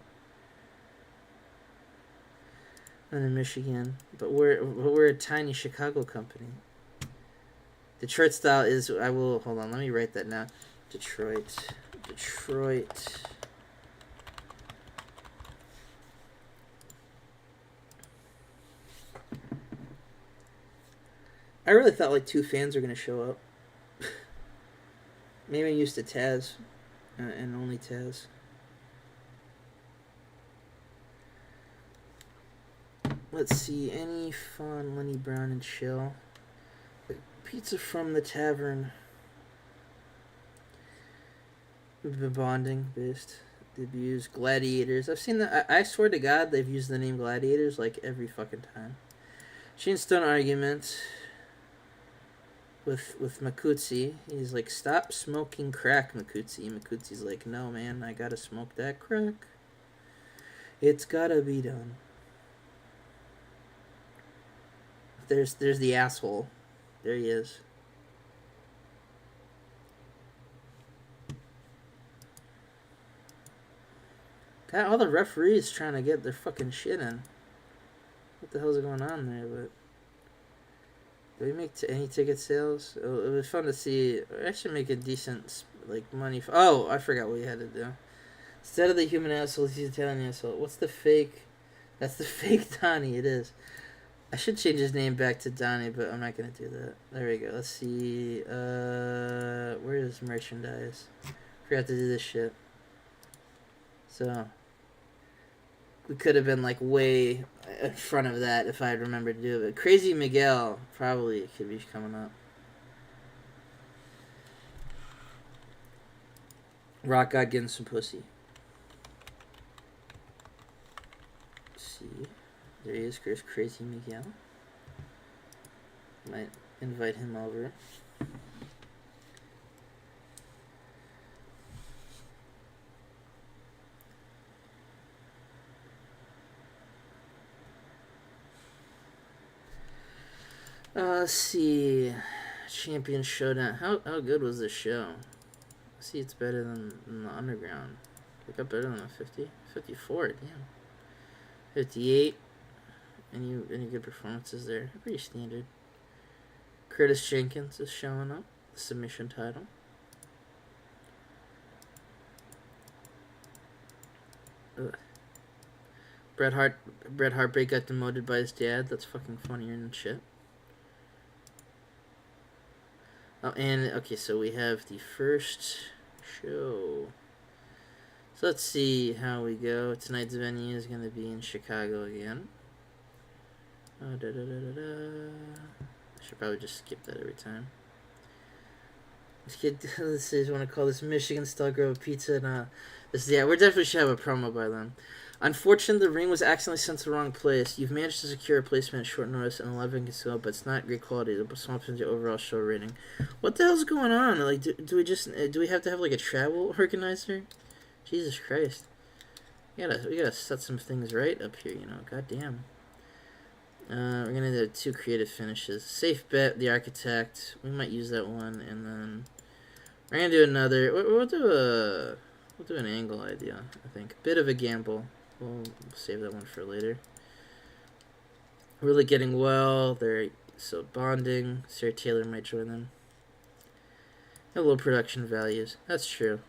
And in Michigan. But we're a tiny Chicago company. Detroit style is, hold on, let me write that now. Detroit. I really thought like 2 fans were going to show up. Maybe I'm used to Taz. And only Taz. Let's see. Any fun Lenny Brown and Chill. Pizza from the Tavern. The Bonding based. They've used Gladiators. I've seen that. I swear to God, they've used the name Gladiators like every fucking time. Shane Stone argument with Makutsi. He's like, stop smoking crack, Makutsi. Makutsi's like, no, man, I gotta smoke that crack. It's gotta be done. There's the asshole. There he is. Got all the referees trying to get their fucking shit in. What the hell's going on there? But do we make any ticket sales? It was fun to see. I should make a decent like money. I forgot what we had to do. Instead of the human asshole, he's the Italian asshole. What's the fake? That's the fake Donnie. It is. I should change his name back to Donnie, but I'm not gonna do that. There we go. Let's see. Where his merchandise. Forgot to do this shit. So we could have been like way in front of that if I had remembered to do it. Crazy Miguel probably could be coming up. Rock God getting some pussy. Let's see. There he is, Crazy Miguel. Might invite him over. Let's see. Champion Showdown. How good was this show? Let's see, it's better than the Underground. It got better than a 50? 54, damn. 58. Any good performances there? Pretty standard. Curtis Jenkins is showing up. The submission title. Ugh. Bret Hartbreak got demoted by his dad. That's fucking funnier than shit. Oh, and okay, so we have the first show. So let's see how we go. Tonight's venue is going to be in Chicago again. I should probably just skip that every time. This is want to call this Michigan style grilled pizza. And we definitely should have a promo by then. Unfortunately, the ring was accidentally sent to the wrong place. You've managed to secure a placement at short notice and 11 can sell, but it's not great quality. It'll swamp into your overall show rating. What the hell's going on? Like, do we have to have like a travel organizer? Jesus Christ! We gotta set some things right up here. God damn. We're gonna do 2 creative finishes. Safe bet, the Architect. We might use that one, and then we're gonna do another. We'll do an angle idea. I think bit of a gamble. We'll save that one for later. Really getting well. They're so bonding. Sarah Taylor might join them. Have low production values. That's true.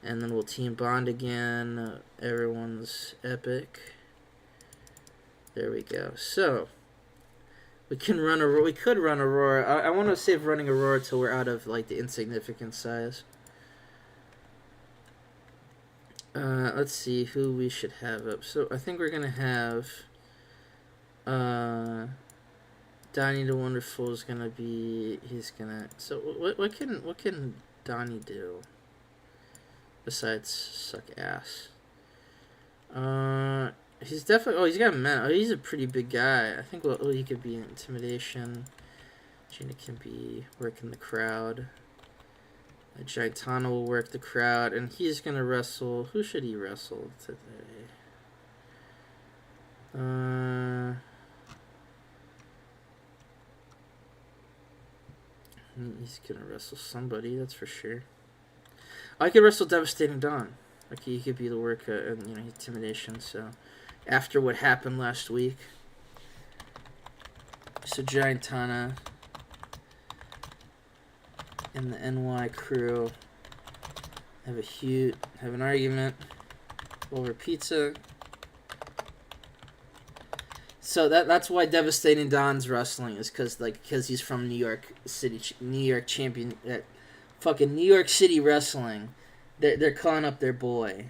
And then we'll team bond again. Everyone's epic. There we go. So we can run we could run Aurora. I want to save running Aurora till we're out of like the insignificant size. Let's see who we should have up. So I think we're gonna have Donnie the Wonderful is gonna be. He's gonna. So what can Donnie do besides suck ass? He's definitely. Oh, he's got men. Oh, he's a pretty big guy. I think he could be intimidation. Gina can be working the crowd. Gitana will work the crowd, and he's gonna wrestle. Who should he wrestle today? He's gonna wrestle somebody, that's for sure. I could wrestle Devastating Dawn. Like he could be the work and intimidation. So after what happened last week, so Gitana and the NY crew have an argument over pizza. So that's why Devastating Don's wrestling is because he's from New York City, New York champion, fucking New York City wrestling. They're calling up their boy.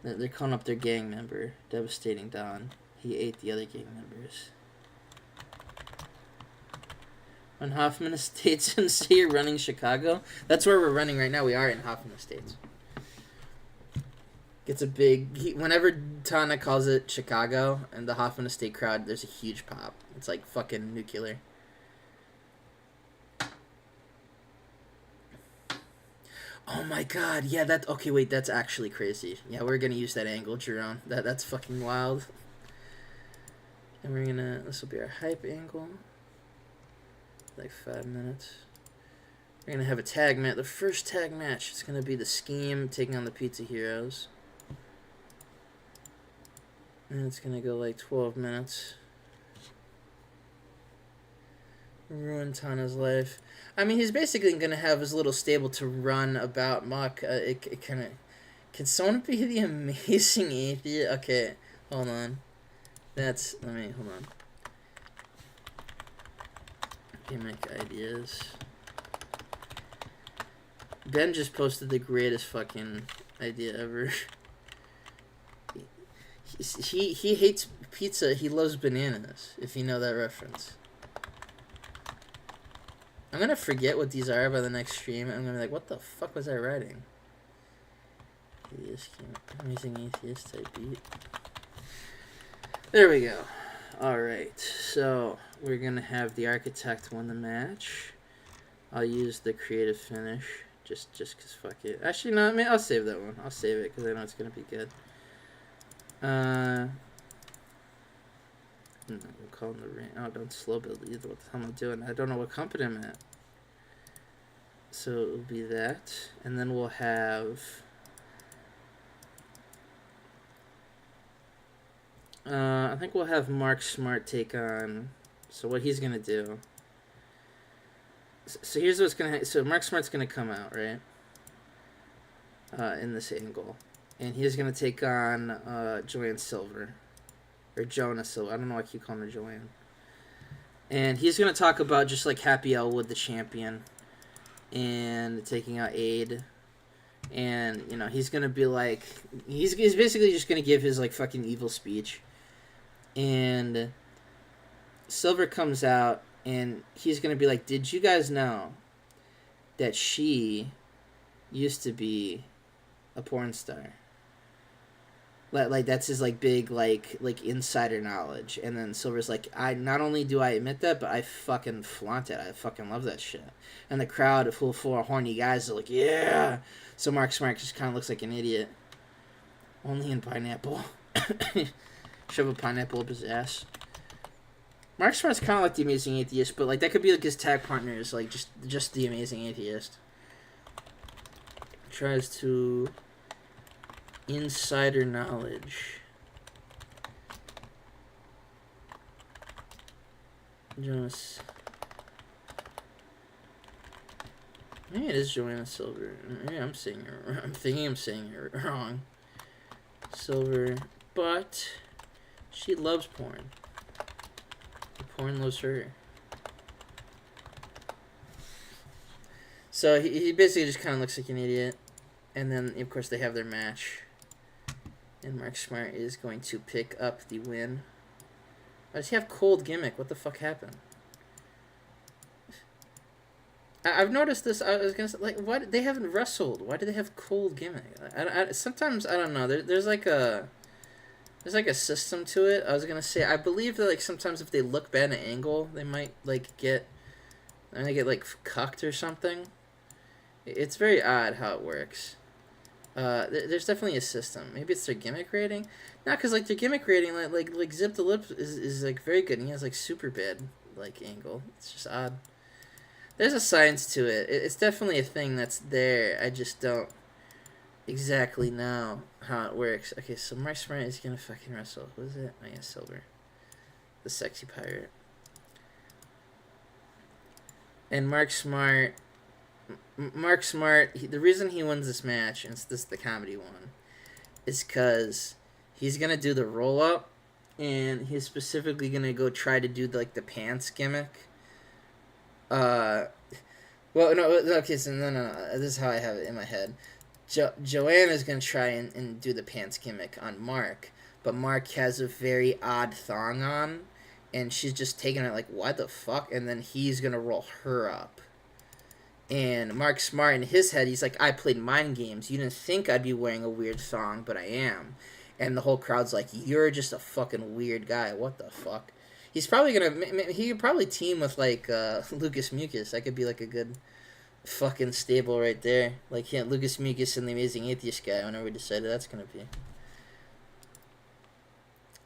They're calling up their gang member, Devastating Don. He ate the other gang members. On Hoffman Estates and say you're running Chicago? That's where we're running right now. We are in Hoffman Estates. Gets a big... whenever Tana calls it Chicago and the Hoffman Estate crowd, there's a huge pop. It's like fucking nuclear. Oh my god, yeah, okay, wait, that's actually crazy. Yeah, we're gonna use that angle, Jerome. That's fucking wild. And we're gonna... this will be our hype angle. Like 5 minutes. We're gonna have a tag match. The first tag match is gonna be the Scheme taking on the Pizza Heroes. And it's gonna go like 12 minutes. Ruin Tana's life. I mean, he's basically gonna have his little stable to run about Muck. It kind of... can someone be the amazing atheist? Okay, hold on. Hold on. Gimmick ideas. Ben just posted the greatest fucking idea ever. He hates pizza. He loves bananas. If you know that reference. I'm gonna forget what these are by the next stream. I'm gonna be like, what the fuck was I writing? Amazing atheist type beat. There we go. Alright, so we're gonna have the architect win the match. I'll use the creative finish. Just cause fuck it. Actually, no, I mean, I'll save that one. I'll save it because I know it's gonna be good. No, we'll call him the rain. Oh, don't slow build either. What the hell am I doing? I don't know what company I'm at. So it will be that. And then we'll have... I think we'll have Mark Smart take on... So what he's going to do... So here's what's going to... So Mark Smart's going to come out, right? In this angle. And he's going to take on Joanne Silver. Or Jonah Silver. I don't know why I keep calling her Joanne. And he's going to talk about just like Happy Elwood, the champion. And taking out Aid. And, you know, he's going to be like... He's basically just going to give his like fucking evil speech. And Silver comes out. And he's going to be like, did you guys know that she used to be a porn star? Like that's his like big like insider knowledge. And then Silver's like, I not only do I admit that, but I fucking flaunt it. I fucking love that shit. And the crowd full of horny guys are like, yeah. So Mark Smart just kind of looks like an idiot. Only in pineapple. Shove a pineapple up his ass. Mark Smart's kind of like the Amazing Atheist, but like that could be like his tag partner is like just the Amazing Atheist. Tries to insider knowledge. Jonas. Maybe it is Joanna Silver. Maybe I'm saying it. I'm thinking I'm saying it wrong. Silver, but she loves porn. Porn loves her. So he basically just kind of looks like an idiot. And then, of course, they have their match. And Mark Smart is going to pick up the win. Why does he have cold gimmick? What the fuck happened? I've noticed this. I was gonna say, like, why they haven't wrestled? Why do they have cold gimmick? Sometimes I don't know. There's like a system to it. I was gonna say I believe that like sometimes if they look bad at an angle, they might like get like cucked or something. It's very odd how it works. There's definitely a system. Maybe it's their gimmick rating. Not because like their gimmick rating like Zip the Lip is like very good. And he has like super bad like angle. It's just odd. There's a science to it. It's definitely a thing that's there. I just don't exactly know how it works. Okay, so Mark Smart is gonna fucking wrestle. Who is it? Oh yeah, Silver. The sexy pirate. And Mark Smart, the reason he wins this match, and this is the comedy one, is because he's going to do the roll-up, and he's specifically going to go try to do, like, the pants gimmick. Well, no, okay, so no, this is how I have it in my head. Joanna's going to try and do the pants gimmick on Mark, but Mark has a very odd thong on, and she's just taking it like, what the fuck? And then he's going to roll her up. And Mark Smart, in his head, he's like, I played mind games. You didn't think I'd be wearing a weird thong, but I am. And the whole crowd's like, you're just a fucking weird guy. What the fuck? He's probably going to... He could probably team with, like, Lucas Mucus. That could be, like, a good fucking stable right there. Like, yeah, Lucas Mucus and the Amazing Atheist guy, whenever we decided that's going to be.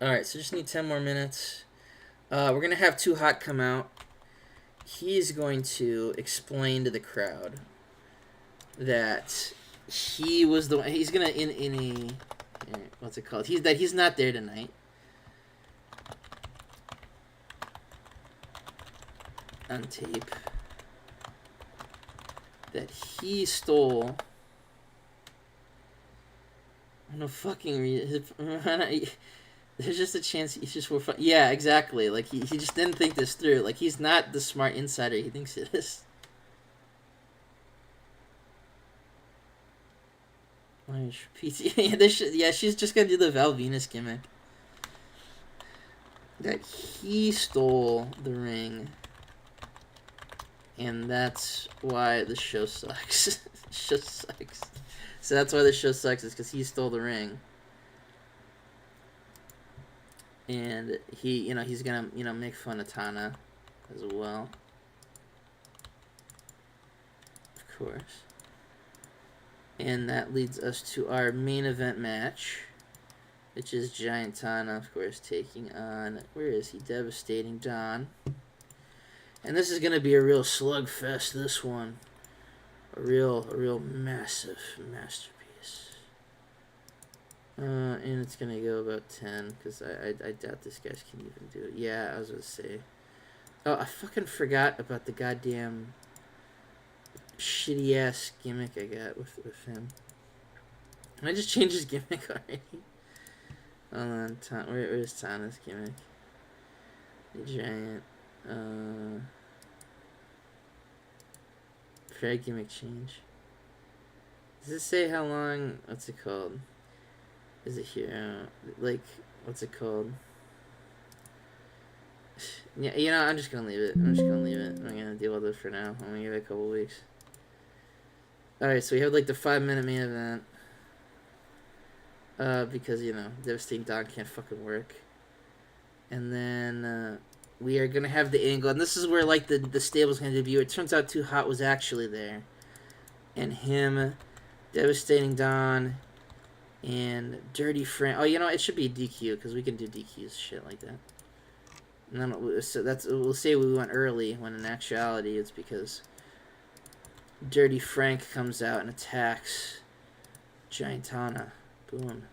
Alright, so just need 10 more minutes. We're going to have Too Hot come out. He's going to explain to the crowd that he was the one. He's going to, in a, what's it called? He's not there tonight. On tape. That he stole. No fucking reason. There's just a chance he's just for fun. Yeah, exactly. Like, he just didn't think this through. Like, he's not the smart insider he thinks it is. Yeah, she's just gonna do the Val Venus gimmick. That he stole the ring, and that's why the show sucks. Show sucks. So that's why the show sucks, is because he stole the ring. And he's gonna, make fun of Tana as well. Of course. And that leads us to our main event match, which is Giant Tana, of course, taking on, where is he? Devastating Don. And this is going to be a real slugfest, this one. A real massive masterpiece. And it's going to go about 10, because I doubt this guys can even do it. Yeah, I was going to say. Oh, I fucking forgot about the goddamn shitty-ass gimmick I got with him. Can I just change his gimmick already? Hold on, where's Tana's gimmick? The giant, fair gimmick change. Does it say how long, what's it called? Is it here? What's it called? Yeah, I'm just gonna leave it. I'm gonna deal with it for now. I'm gonna give it a couple weeks. Alright, so we have, the 5-minute main event. Because, Devastating Don can't fucking work. And then, we are gonna have the angle, and this is where, the stable's gonna debut. It turns out Too Hot was actually there. And him, Devastating Don, and Dirty Frank. Oh, it should be a DQ, because we can do DQs, shit like that. And then, so we'll say we went early, when in actuality it's because Dirty Frank comes out and attacks Giant Tana. Boom.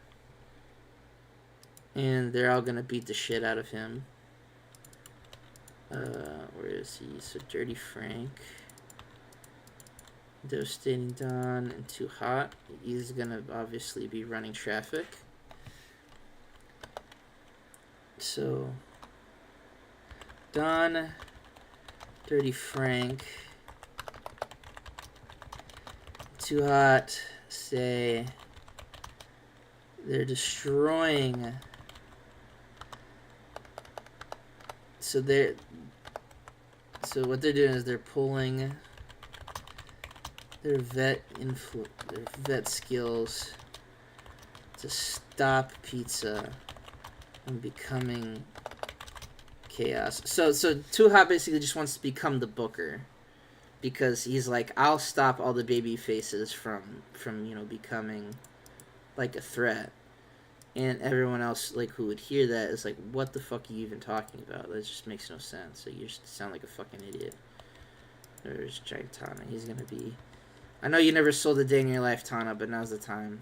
And they're all gonna beat the shit out of him. Where is he? So Dirty Frank, Devastating Don, and Too Hot. He's gonna obviously be running traffic. So Don, Dirty Frank, Too Hot say they're destroying. So what they're doing is they're pulling their vet skills to stop Pizza from becoming chaos. So Too Hot basically just wants to become the Booker, because he's like, I'll stop all the baby faces from becoming a threat. And everyone else who would hear that is like, what the fuck are you even talking about? That just makes no sense. So you just sound like a fucking idiot. There's Giant Tana. He's gonna be, I know you never sold a day in your life, Tana, but now's the time.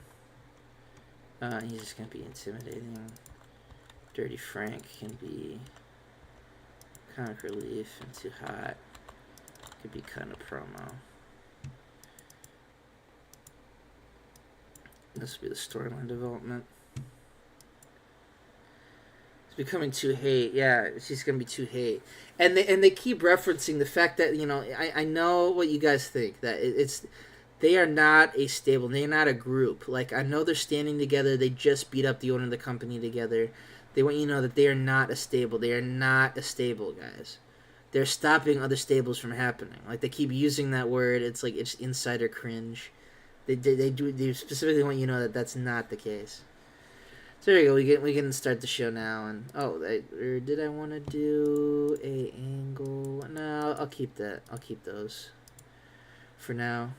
He's just gonna be intimidating. Dirty Frank can be comic relief, and Too Hot could be kind of promo. This will be the storyline development. It's becoming Too Hate. Yeah, she's gonna be Too Hate, and they keep referencing the fact that I know what you guys think, that they are not a stable. They're not a group. I know they're standing together. They just beat up the owner of the company together. They want you to know that they are not a stable. They are not a stable, guys. They're stopping other stables from happening. They keep using that word. It's it's insider cringe. They specifically want you to know that that's not the case. So there you go. We can start the show now. And or did I want to do a angle? No, I'll keep that. I'll keep those for now.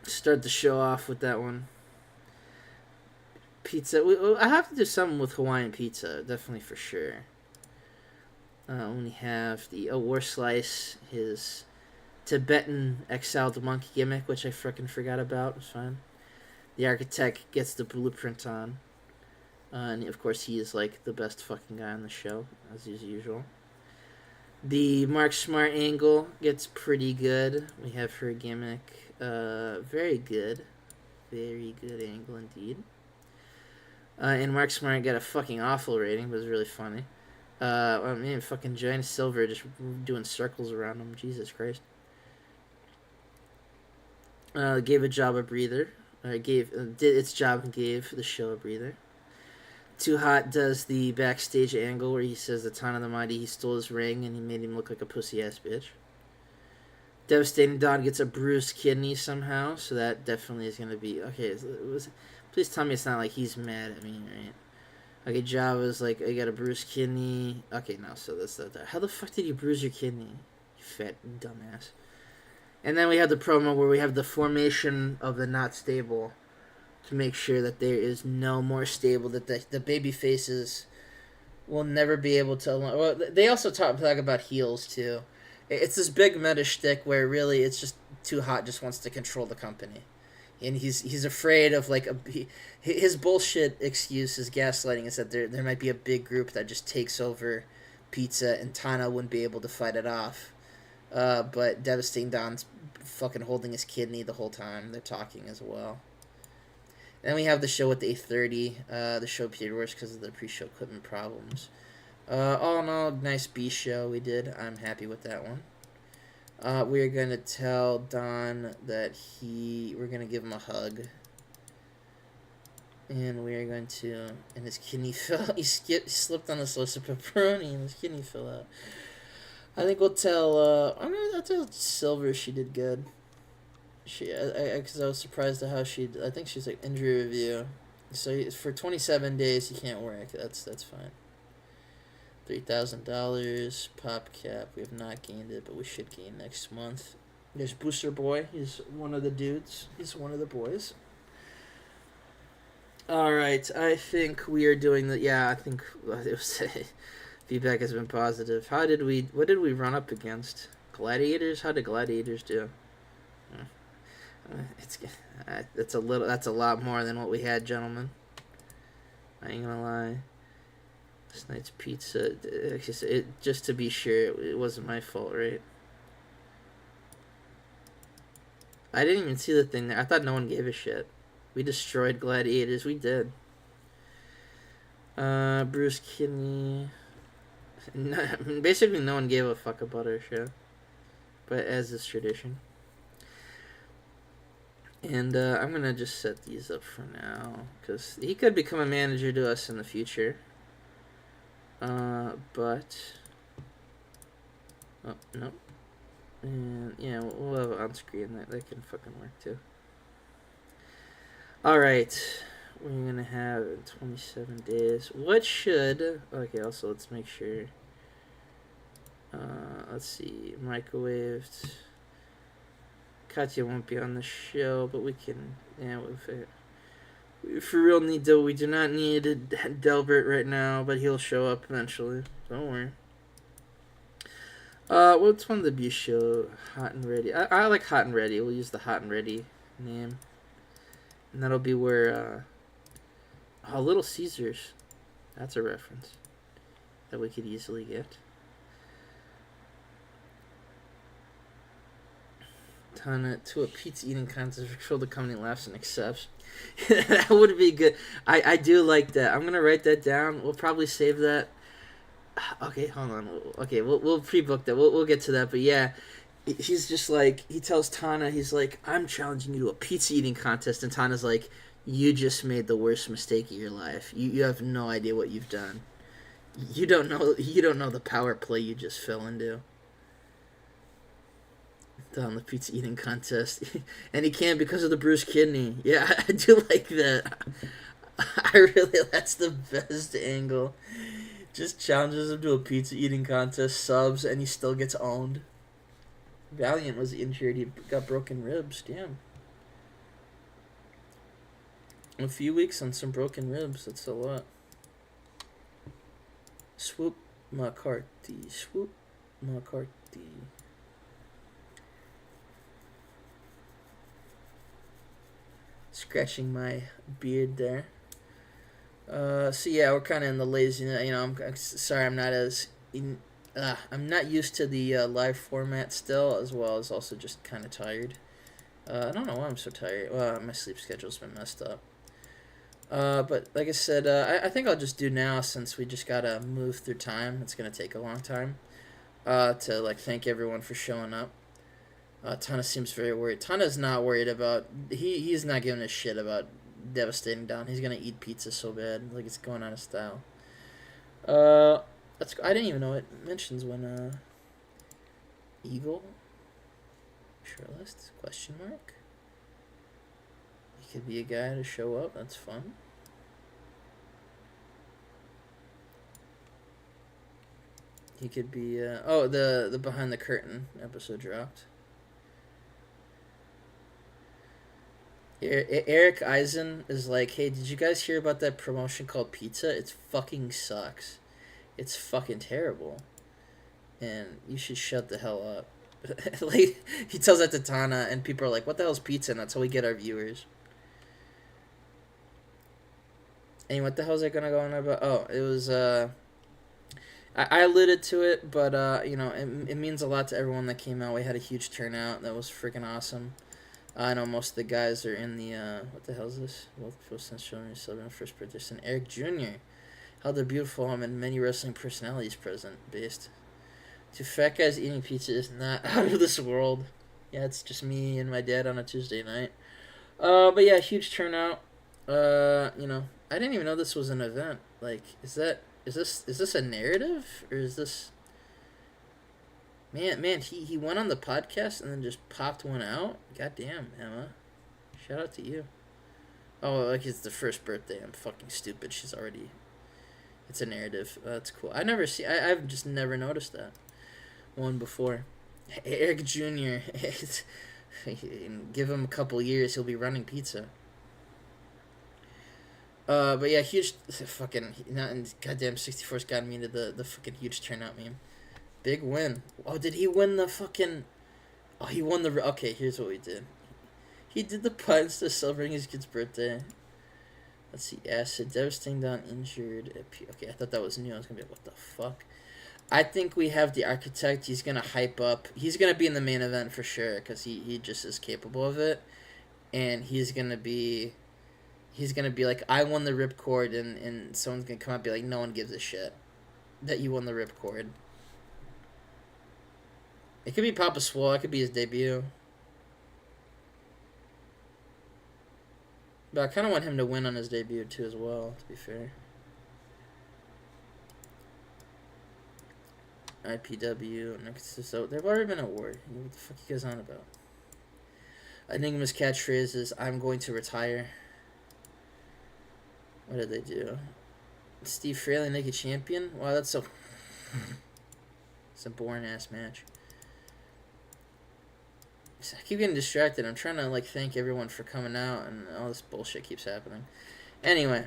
Start the show off with that one. Pizza. I have to do something with Hawaiian pizza, definitely, for sure. We have the War Slice, his Tibetan exiled monkey gimmick, which I frickin' forgot about. It's fine. The Architect gets the blueprint on. And of course, he is the best fucking guy on the show, as usual. The Mark Smart angle gets pretty good. We have her gimmick. Very good. Very good angle indeed. And Mark Smart got a fucking awful rating, but it was really funny. Fucking Giant Silver just doing circles around him. Jesus Christ. Gave a job a breather. or did its job and gave the show a breather. Too Hot does the backstage angle where he says that Tana the Mighty, he stole his ring and he made him look like a pussy ass bitch. Devastating Don gets a bruised kidney somehow, so that definitely is going to be... Okay, please tell me it's not like he's mad at me, right? Okay, Java's like, I got a bruised kidney. Okay, no, so that's that. How the fuck did you bruise your kidney? You fat dumbass. And then we have the promo where we have the formation of the not stable to make sure that there is no more stable, that the baby faces will never be able to... Well, they also talk about heels, too. It's this big meta shtick where really it's just Too Hot just wants to control the company. And he's afraid of, like, his bullshit excuse, his gaslighting, is that there might be a big group that just takes over pizza and Tana wouldn't be able to fight it off. But Devastating Don's fucking holding his kidney the whole time. They're talking as well. Then we have the show at the 8:30. The show appeared worse because of the pre-show equipment problems. All in all, nice B show we did. I'm happy with that one. We're going to tell Don that we're going to give him a hug. And we're going to... And his kidney fell... He slipped on a slice of pepperoni and his kidney fell out. I think we'll tell... I'll tell Silver she did good. Because I was surprised at how I think she's like injury review. So for 27 days he can't work. That's fine. $3,000 pop cap. We have not gained it, but we should gain next month. There's Booster Boy. He's one of the dudes. He's one of the boys. All right, I think we are doing the. Yeah, I think it was. Feedback has been positive. What did we run up against? Gladiators? How did Gladiators do? That's a lot more than what we had, gentlemen. I ain't gonna lie. This night's pizza, just to be sure, it wasn't my fault, right? I didn't even see the thing there. I thought no one gave a shit. We destroyed Gladiators. We did. Bruce Kidney. Basically, no one gave a fuck about our show. But as is tradition. And I'm going to just set these up for now. Because he could become a manager to us in the future. But... Oh, no. And, yeah, we'll have it on screen. That can fucking work, too. Alright. We're going to have 27 days. What should... Okay, also, let's make sure... let's see. Microwaved... Katya won't be on the show, but we can... Yeah, if we real need to, we do not need Delbert right now, but he'll show up eventually. Don't worry. What's one of the B show? Hot and Ready. I like Hot and Ready. We'll use the Hot and Ready name. And that'll be where, Little Caesars. That's a reference that we could easily get. To a pizza eating contest for Control the Company laughs and accepts. That would be good. I do like that. I'm going to write that down. We'll probably save that. Okay, hold on. Okay, we'll pre-book that. We'll get to that. But yeah, he's just like, he tells Tana, he's like, I'm challenging you to a pizza eating contest. And Tana's like, you just made the worst mistake of your life. You have no idea what you've done. You don't know the power play you just fell into. On the pizza eating contest. And he can't because of the bruised kidney. Yeah, I do like that. That's the best angle. Just challenges him to a pizza eating contest, subs, and he still gets owned. Valiant was injured. He got broken ribs. Damn. A few weeks on some broken ribs. That's a lot. Swoop McCarthy. Swoop McCarthy. Scratching my beard there. So yeah, we're kind of in the lazy. I'm sorry, I'm not as I'm not used to the live format still, as well as also just kind of tired. I don't know why I'm so tired. Well, my sleep schedule's been messed up. But like I said, I think I'll just do now, since we just gotta move through time. It's gonna take a long time. To thank everyone for showing up. Tana seems very worried. Tana's not worried about. He's not giving a shit about devastating Don. He's gonna eat pizza so bad, like it's going out of style. Uh, I didn't even know it mentions when Eagle shirtless question mark. He could be a guy to show up. That's fun. He could be. Oh, the behind the curtain episode dropped. Eric Eisen is like, hey, did you guys hear about that promotion called Pizza? It fucking sucks. It's fucking terrible. And you should shut the hell up. Like, he tells that to Tana, and people are like, what the hell's pizza? And that's how we get our viewers. And what the hell is I gonna go on about? Oh, it was, I alluded to it, but, it means a lot to everyone that came out. We had a huge turnout. That was freaking awesome. I know most of the guys are in the, what the hell is this? Both posts and showing me celebrating first birthday. And Eric Jr. held a beautiful home and many wrestling personalities present, based. To fat guys eating pizza is not out of this world. Yeah, it's just me and my dad on a Tuesday night. But yeah, huge turnout. I didn't even know this was an event. Like, is this a narrative? Or is this... Man, he went on the podcast and then just popped one out. Goddamn, Emma. Shout out to you. Oh, like it's the first birthday. I'm fucking stupid. She's already... It's a narrative. That's cool. I've just never noticed that one before. Eric Jr. Give him a couple years, he'll be running pizza. But yeah, huge fucking... Goddamn 64's got me into the fucking huge turnout meme. Big win. Oh, did he win the fucking... Oh, he won the... Okay, here's what we did. He did the puns to celebrating his kid's birthday. Let's see. Acid. Devastating down injured. Okay, I thought that was new. I was going to be like, what the fuck? I think we have the architect. He's going to hype up. He's going to be in the main event for sure because he just is capable of it. And he's going to be... He's going to be like, I won the ripcord, and someone's going to come out and be like, no one gives a shit that you won the ripcord. It could be Papa Swole. It could be his debut. But I kind of want him to win on his debut, too, as well, to be fair. IPW. Next, so they've already been at war. What the fuck are you guys on about? Enigma's catchphrase is, I'm going to retire. What did they do? Steve Fraley naked champion? Wow, that's so... It's a boring-ass match. I keep getting distracted. I'm trying to thank everyone for coming out, and all this bullshit keeps happening. Anyway,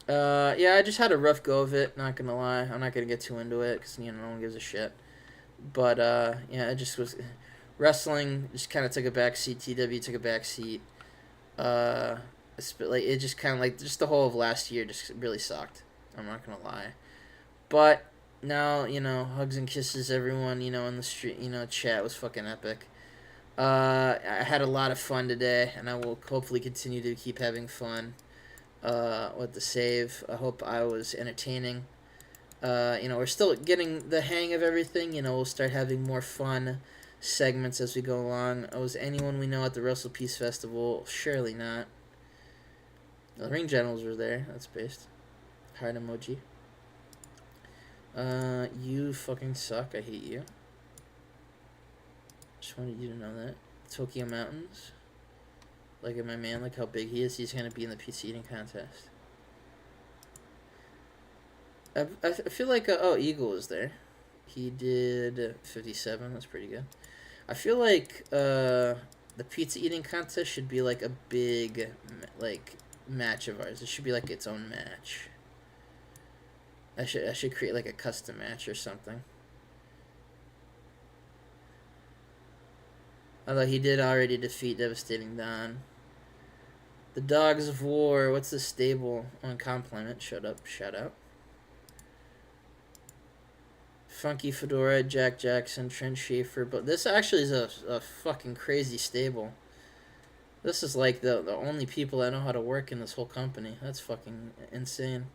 yeah, I just had a rough go of it. Not gonna lie, I'm not gonna get too into it because no one gives a shit. But yeah, it just was wrestling. Just kind of took a back seat. TW took a back seat. It just kind of just the whole of last year just really sucked. I'm not gonna lie, but now hugs and kisses everyone. In the street. Chat was fucking epic. I had a lot of fun today, and I will hopefully continue to keep having fun with the save. I hope I was entertaining. We're still getting the hang of everything. We'll start having more fun segments as we go along. Was anyone we know at the Wrestle Peace Festival? Surely not. The ring generals were there. That's based. Heart emoji. You fucking suck. I hate you. Just wanted you to know that. Tokyo Mountains. Look at my man, look how big he is. He's going to be in the pizza eating contest. I feel like, Eagle was there. He did 57. That's pretty good. I feel like the pizza eating contest should be a big, match of ours. It should be its own match. I should create a custom match or something. Although he did already defeat Devastating Don. The Dogs of War. What's the stable on Compliment? Shut up. Shout out. Funky Fedora, Jack Jackson, Trent Schaefer. But this actually is a fucking crazy stable. This is the only people that know how to work in this whole company. That's fucking insane.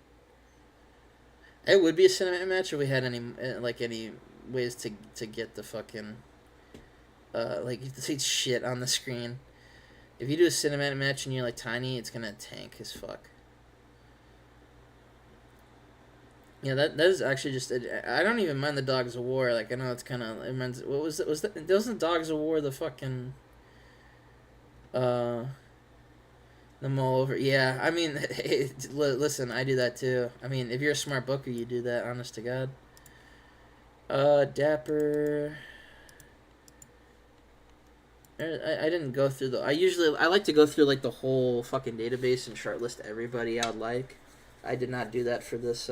It would be a cinematic match if we had any ways to get the fucking... like you say shit on the screen. If you do a cinematic match and you're like tiny, it's gonna tank as fuck. Yeah, that is actually just. I don't even mind the Dogs of War. Like I know it's kind of. It reminds. What was it? Was that? Wasn't Dogs of War the fucking. Uh, the mull over. Yeah, I mean, hey, listen, I do that too. I mean, if you're a smart booker, you do that. Honest to God. Dapper. I didn't go through the. I like to go through like the whole fucking database and shortlist everybody I'd like. I did not do that for this.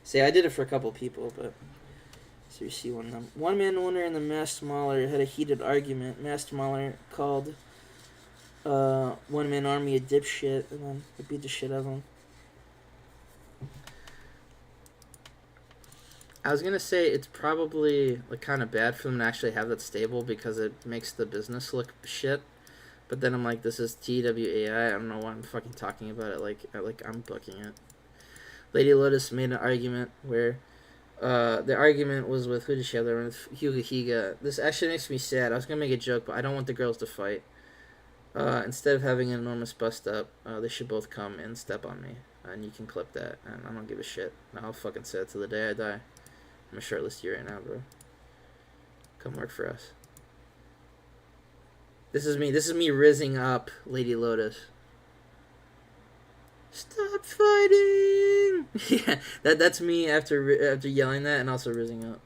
See, I did it for a couple people, but. So you see one man owner and the Master Mauler had a heated argument. Master Mauler called one man army a dipshit, and then I beat the shit out of him. I was gonna say it's probably like kind of bad for them to actually have that stable because it makes the business look shit. But then I'm like, this is TWAI. I don't know why I'm fucking talking about it like I'm booking it. Lady Lotus made an argument where the argument was with who did she have there with Hyuga Higa. This actually makes me sad. I was gonna make a joke, but I don't want the girls to fight. Instead of having an enormous bust up, they should both come and step on me. And you can clip that, and I don't give a shit. I'll fucking say it till the day I die. I'm a shirtless you right now, bro. Come work for us. This is me rizzing up Lady Lotus. Stop fighting! Yeah, that's me after yelling that and also rizzing up.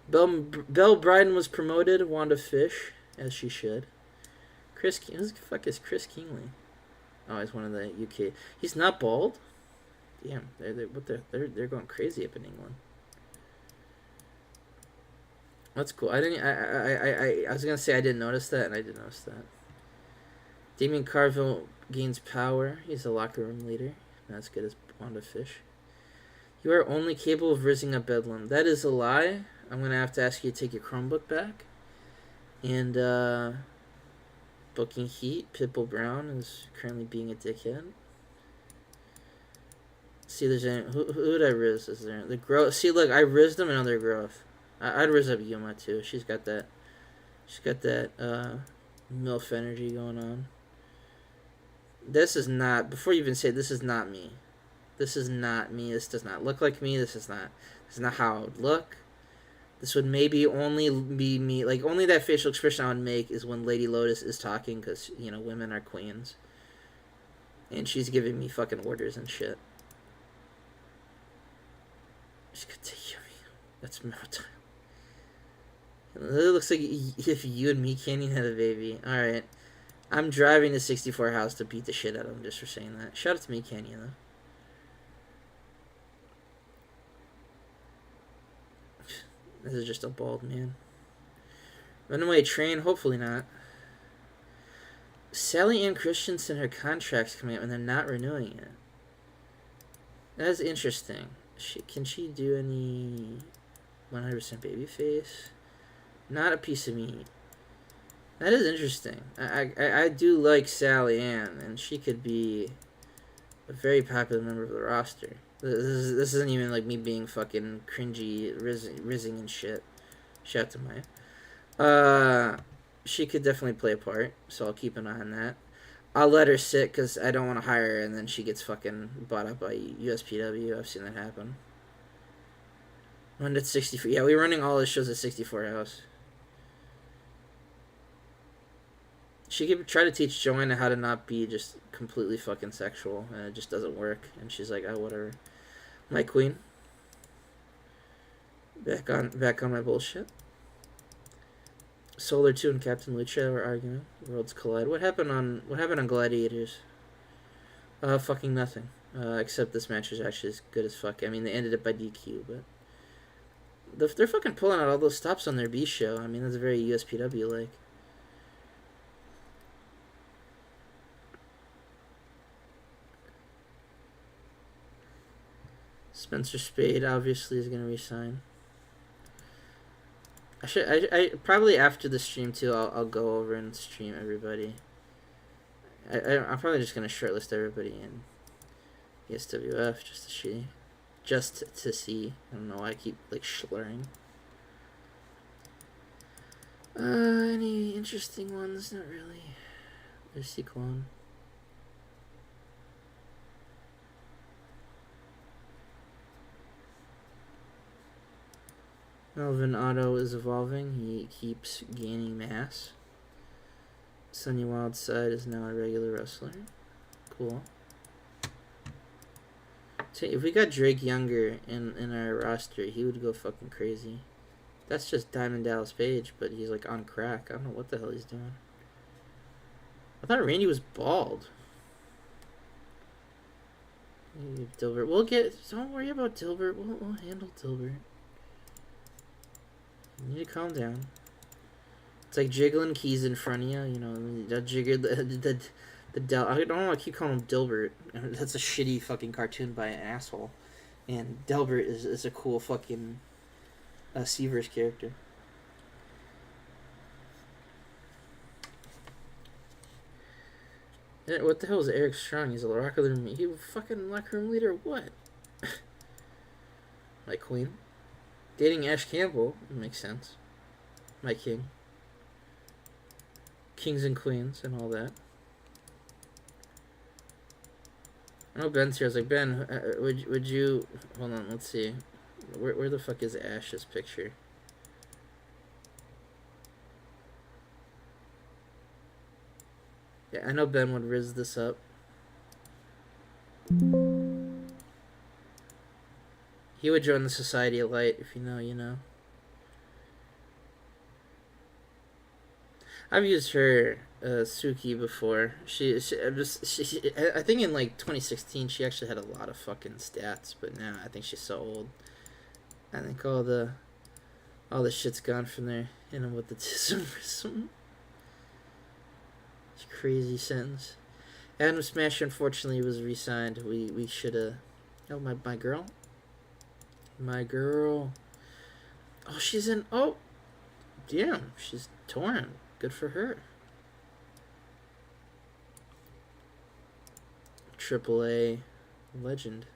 Belle Bryden was promoted. Wanda Fish, as she should. Who the fuck is Chris Kingley? Oh, he's one of the UK. He's not bald. Damn, they're going crazy up in England. That's cool. I was gonna say I didn't notice that, and I did notice that. Damien Carville gains power. He's a locker room leader. Not as good as Wanda Fish. You are only capable of rizzing up Bedlam. That is a lie. I'm gonna have to ask you to take your Chromebook back. And booking heat. Pitbull Brown is currently being a dickhead. See, there's any who would I rizz? Is there the growth? See, look, I rizzed them and other growth. I'd rizz up Yuma too. She's got that MILF energy going on. This is not, before you even say, this is not me. This is not me. This does not look like me. This is not how I would look. This would maybe only be me, like, only that facial expression I would make is when Lady Lotus is talking, because, you know, women are queens. And she's giving me fucking orders and shit. She's gonna take you. That's Mount. It looks like if you and me Canyon had a baby. Alright. I'm driving to 64 House to beat the shit out of him just for saying that. Shout out to me Canyon, though. This is just a bald man. Runaway train? Hopefully not. Sally Ann Christensen, her contract's coming up and they're not renewing it. That is interesting. Can she do any 100% babyface? Not a piece of meat. That is interesting. I do like Sally Ann, and she could be a very popular member of the roster. This isn't even like me being fucking cringy, rizzing and shit. Shout out to Maya. She could definitely play a part, so I'll keep an eye on that. I'll let her sit because I don't want to hire her, and then she gets fucking bought up by USPW. I've seen that happen. Run at 64. Yeah, we're running all the shows at 64 House. She could try to teach Joanna how to not be just completely fucking sexual, and it just doesn't work. And she's like, oh, whatever. My queen. Back on my bullshit. Solar 2 and Captain Lucha were arguing. Worlds collide. What happened on Gladiators? Fucking nothing. Except this match was actually as good as fuck. I mean, they ended it by DQ, but they're fucking pulling out all those stops on their B show. I mean, that's very USPW like. Spencer Spade obviously is gonna resign. I probably after the stream too. I'll go over and stream everybody. I'm probably just gonna shortlist everybody in ESWF just to see. I don't know why I keep like slurring. Any interesting ones? Not really. There's Cyclone. Melvin Otto is evolving. He keeps gaining mass. Sunny Wildside is now a regular wrestler. Cool. So if we got Drake Younger in our roster, he would go fucking crazy. That's just Diamond Dallas Page, but he's like on crack. I don't know what the hell he's doing. I thought Randy was bald. Dilbert. We'll get... Don't worry about Dilbert. We'll handle Dilbert. You need to calm down. It's like jiggling keys in front of you. You know, that jigger... I don't want to keep calling him Dilbert. That's a shitty fucking cartoon by an asshole. And Delbert is a cool fucking C-Verse character. Yeah, what the hell is Eric Strong? He's a locker room... He a fucking locker room leader or what? My queen. Dating Ash Campbell. Makes sense. My king. Kings and queens and all that. I know Ben's here. I was like, Ben, would you... Hold on, let's see. Where the fuck is Ash's picture? Yeah, I know Ben would riz this up. He would join the Society of Light. If you know, you know. I've used her, Suki, before. I think in like 2016 she actually had a lot of fucking stats, but now I think she's so old. I think all the shit's gone from there. You know, with the tism. It's a crazy sentence. Adam Smasher unfortunately was re-signed. We should have... Oh, my girl? My girl. Oh, she's in... Oh! Damn, she's torn. Good for her. AAA legend.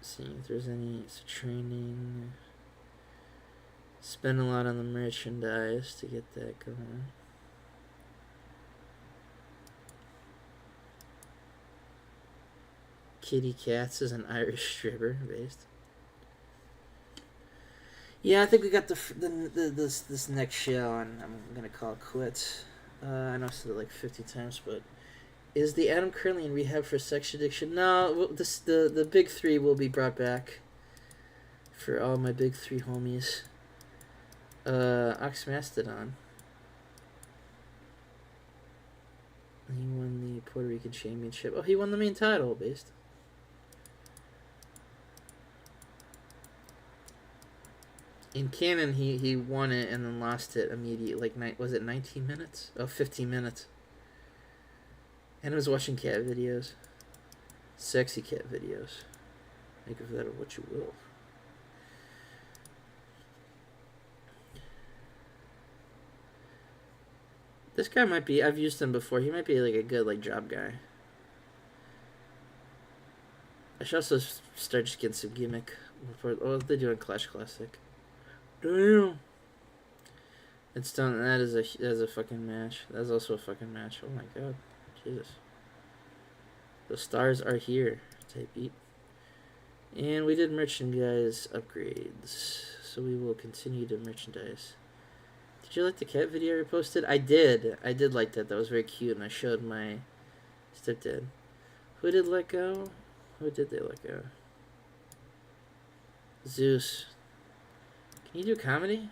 Seeing if there's any training. Spend a lot on the merchandise to get that going. Kitty Katz is an Irish stripper based. Yeah, I think we got this next show, and I'm gonna call it quits. I know I said it like 50 times, but is the Adam currently in rehab for sex addiction? No, the big three will be brought back for all my big three homies. Ox Mastodon. He won the Puerto Rican Championship. Oh, he won the main title, based. In canon, he won it and then lost it immediately. Like, was it 19 minutes? Oh, 15 minutes. And I was watching cat videos. Sexy cat videos. Make of that what you will. This guy might be... I've used him before. He might be like a good like job guy. I should also start just getting some gimmick. Before, oh, they're doing Clash Classic. Damn. It's done. That is a fucking match. That's also a fucking match. Oh my god. Jesus. The stars are here. Type beat. And we did merchandise upgrades. So we will continue to merchandise. Did you like the cat video I reposted? I did. I did like that. That was very cute. And I showed my stepdad. Who did let go? Who did they let go? Zeus. Can you do comedy?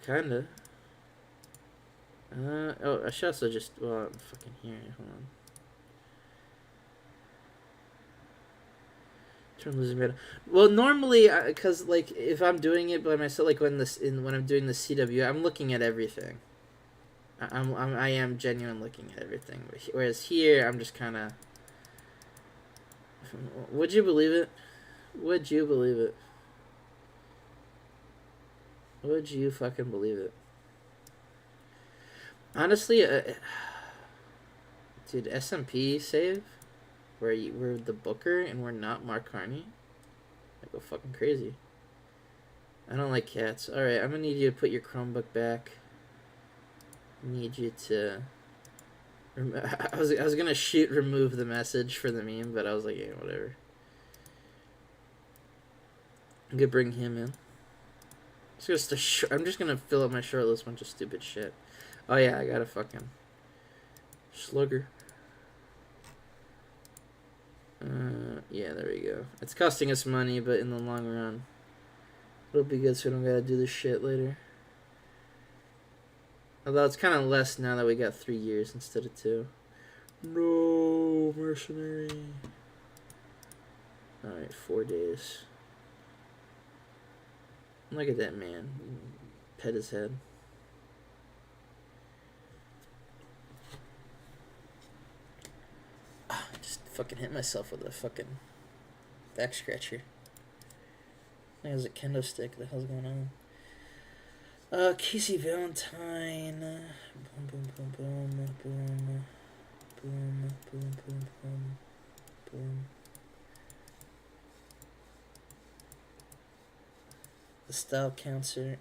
Kinda. Oh, I should also just... Well, I'm fucking here. Hold on. Turn losing beta. Well, normally, because like if I'm doing it by myself, like when I'm doing the CW, I'm looking at everything. I am genuine looking at everything. Whereas here, I'm just kind of. Would you believe it? Would you believe it? Would you fucking believe it? Honestly, dude, SMP save. we're the booker and we're not Mark Carney. I go fucking crazy. I don't like cats. Alright, I'm gonna need you to put your Chromebook back. I need you to... I was gonna remove the message for the meme, but I was like, yeah, whatever. I'm gonna bring him in. I'm just gonna fill up my short list bunch of stupid shit. Oh yeah, I got a fucking slugger. Yeah, there we go. It's costing us money, but in the long run, it'll be good so we don't gotta do this shit later. Although it's kind of less now that we got 3 years instead of 2. No, mercenary. Alright, 4 days. Look at that man. Pet his head. Just fucking hit myself with a fucking back scratcher. I think it was a kendo stick. What the hell's going on? Casey Valentine. Boom, boom, boom, boom, boom. Boom, boom, boom, boom, boom. The Style Council.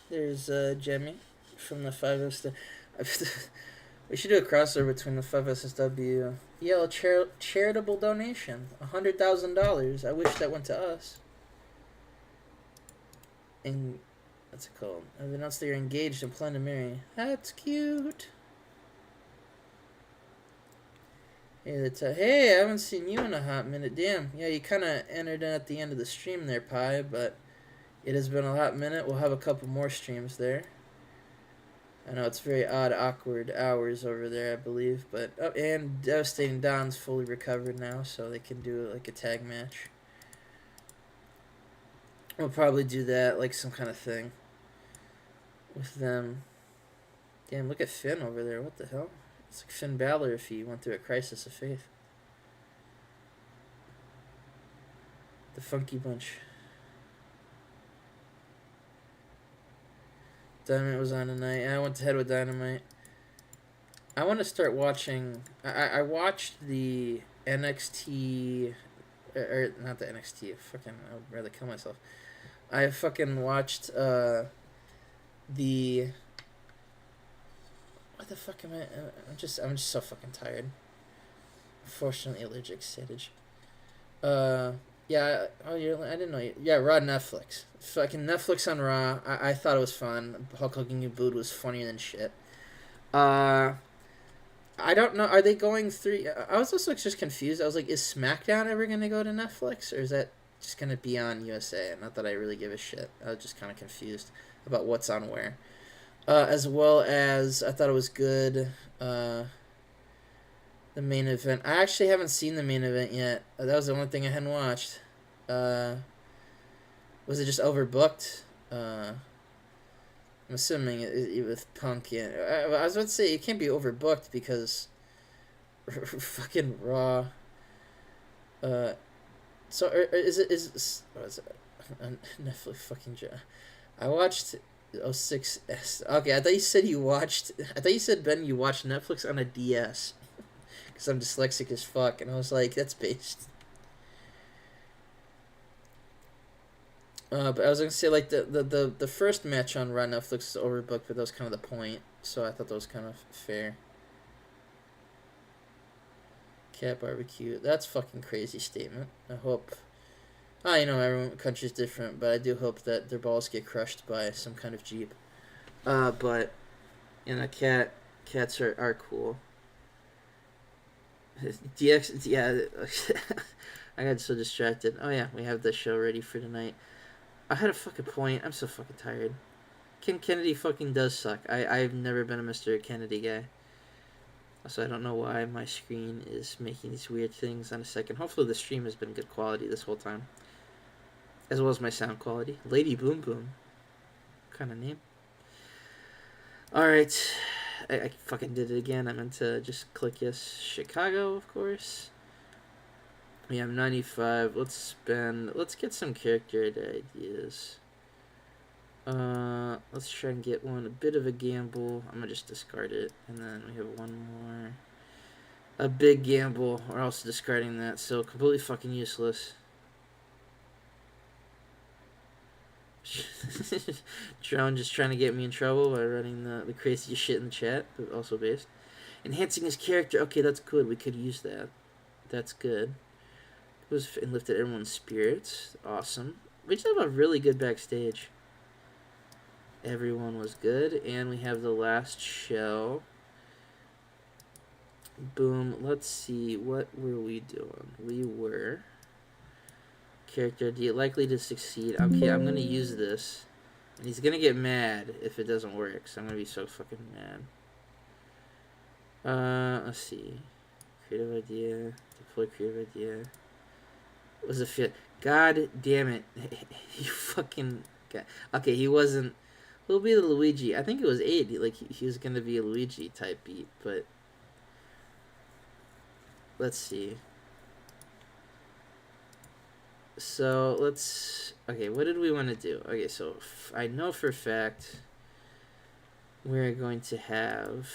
There's Jemmy from the 5SW. We should do a crossover between the 5SW. Yellow charitable donation, $100,000. I wish that went to us. And what's it called? I've announced that you're engaged and plan to marry. That's cute. Hey, I haven't seen you in a hot minute. Damn. Yeah, you kind of entered in at the end of the stream there, Pi, but it has been a hot minute. We'll have a couple more streams there. I know it's very odd, awkward hours over there, I believe. But and Devastating Don's fully recovered now, so they can do like a tag match. We'll probably do that, like some kind of thing with them. Damn, look at Finn over there. What the hell? It's like Finn Balor if he went through a crisis of faith. The Funky Bunch. Dynamite was on tonight. I went to head with Dynamite. I want to start watching... I watched the NXT... Or not the NXT. Fucking... I would rather kill myself. I fucking watched the... What the fuck am I... I'm just so fucking tired. Unfortunately allergic stage. Yeah, I didn't know. Yeah, Raw Netflix. Fucking Netflix on Raw. I thought it was fun. Hulk Hogan and booed was funnier than shit. I don't know. Are they going through... I was also just confused. I was like, is SmackDown ever going to go to Netflix? Or is that just going to be on USA? Not that I really give a shit. I was just kind of confused about what's on where. As well as, I thought it was good... the main event. I actually haven't seen the main event yet. That was the only thing I hadn't watched. Was it just overbooked? I'm assuming it with Punk. Yeah, I was about to say it can't be overbooked because fucking Raw. So is what is it? Netflix fucking. I watched 06S. Okay, I thought you said Ben you watched Netflix on a DS. Because I'm dyslexic as fuck, and I was like, that's based. But I was gonna say, like, the first match on Raw Netflix is overbooked, but that was kind of the point, so I thought that was kind of fair. Cat barbecue. That's fucking crazy statement. I hope... every country's different, but I do hope that their balls get crushed by some kind of Jeep. But, cats are cool. DX, yeah. I got so distracted. Oh yeah, we have the show ready for tonight. I had a fucking point. I'm so fucking tired. Kim Kennedy fucking does suck. I've never been a Mr. Kennedy guy. So I don't know why my screen is making these weird things on a second. Hopefully the stream has been good quality this whole time. As well as my sound quality. Lady Boom Boom. What kind of name? Alright. I fucking did it again. I meant to just click yes. Chicago, of course. We have 95. Let's get some character ideas. Let's try and get one. A bit of a gamble. I'm gonna just discard it, and then we have one more. A big gamble. We're also discarding that, so completely fucking useless. Drone just trying to get me in trouble by running the craziest shit in the chat, but also based. Enhancing his character. Okay, that's good. We could use that. That's good. It was and lifted everyone's spirits. Awesome. We just have a really good backstage. Everyone was good, and we have the last show. Boom. Let's see. What were we doing? We were character likely to succeed. Okay, I'm gonna use this, and he's gonna get mad if it doesn't work. So I'm gonna be so fucking mad. Let's see. Creative idea. Deploy creative idea. Was a fit. God damn it! You fucking. God. Okay, he wasn't. Who'll be the Luigi? I think it was 8. Like he was gonna be a Luigi type beat, but let's see. So let's. Okay, what did we want to do? Okay, so I know for a fact we're going to have.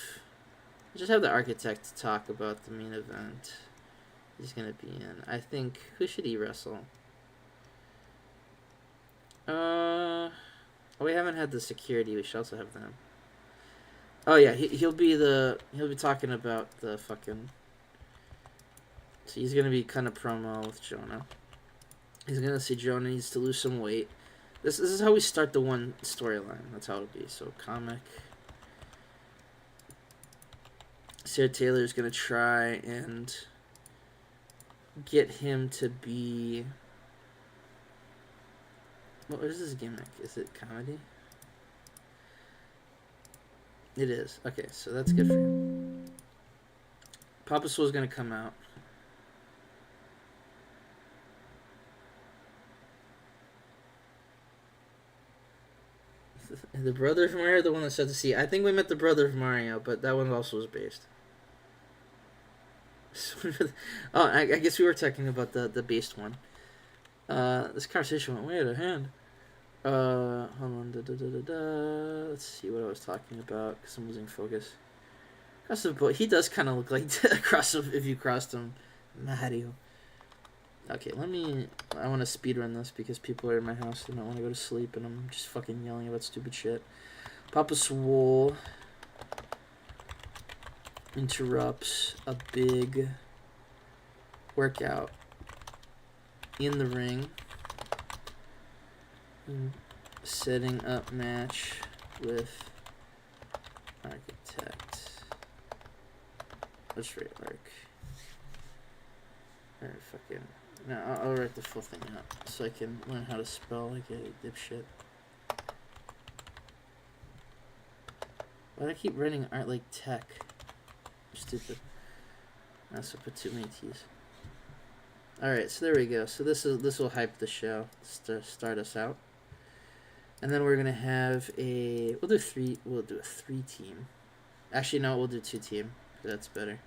Just have the architect talk about the main event. He's gonna be in. I think. Who should he wrestle? We haven't had the security. We should also have them. Oh yeah, he'll be talking about the fucking. So he's gonna be kind of promo with Jonah. He's gonna say Jonah needs to lose some weight. This is how we start the one storyline. That's how it'll be. So comic. Sarah Taylor's gonna try and get him to be. What is his gimmick? Is it comedy? It is. Okay, so that's good for him. Papa Soul's gonna come out. The brother from Mario, the one that said to see. I think we met the brother of Mario, but that one also was based. Oh, I guess we were talking about the based one. This conversation went way out of hand. Hold on. Let's see what I was talking about, because I'm losing focus. He does kind of look like if you crossed him. Mario. Okay, I want to speedrun this because people are in my house. They might want to go to sleep, and I'm just fucking yelling about stupid shit. Papa Swole interrupts a big workout in the ring. Setting up match with architect. Let's rate arc. Alright, fucking. No, I'll write the full thing out so I can learn how to spell like a dipshit. Why do I keep writing art like tech? Stupid. I also put too many T's. Alright, so there we go. So this will hype the show to start us out. And then we're gonna have we'll do a 3-team. Actually no, we'll do 2-team. That's better.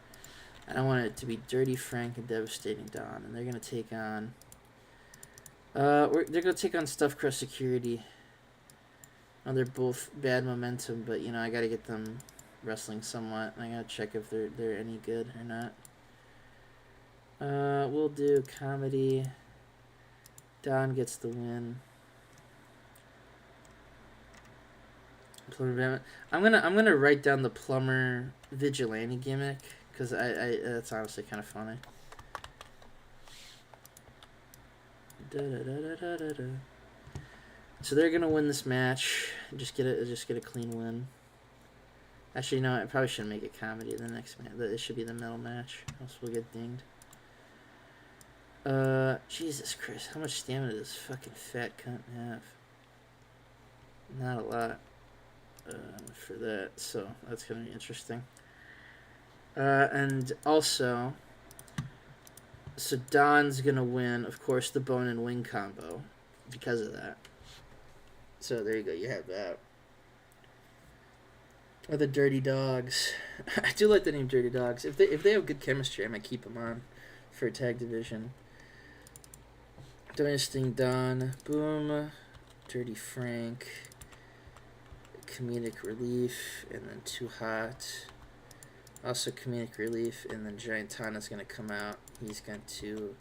And I want it to be Dirty Frank and Devastating Don, and they're gonna take on. They're gonna take on Stuffed Crust Security. Oh, they're both bad momentum, but I gotta get them wrestling somewhat. And I gotta check if they're any good or not. We'll do comedy. Don gets the win. I'm gonna write down the plumber vigilante gimmick. Because that's honestly kind of funny. So they're gonna win this match. Just get a clean win. Actually, no, I probably shouldn't make it comedy. The next match, it should be the middle match. Else we'll get dinged. Jesus Christ, how much stamina does fucking fat cunt have? Not a lot. For that, so that's gonna be interesting. And also, so Don's gonna win, of course, the bone and wing combo because of that. So there you go, you have that. Or the Dirty Dogs. I do like the name Dirty Dogs. If they have good chemistry, I might keep them on for a tag division. Dynasty Don, boom, Dirty Frank. comedic relief, and then Too Hot. Also comedic relief, and then Giant Tana's going to come out. He's going to...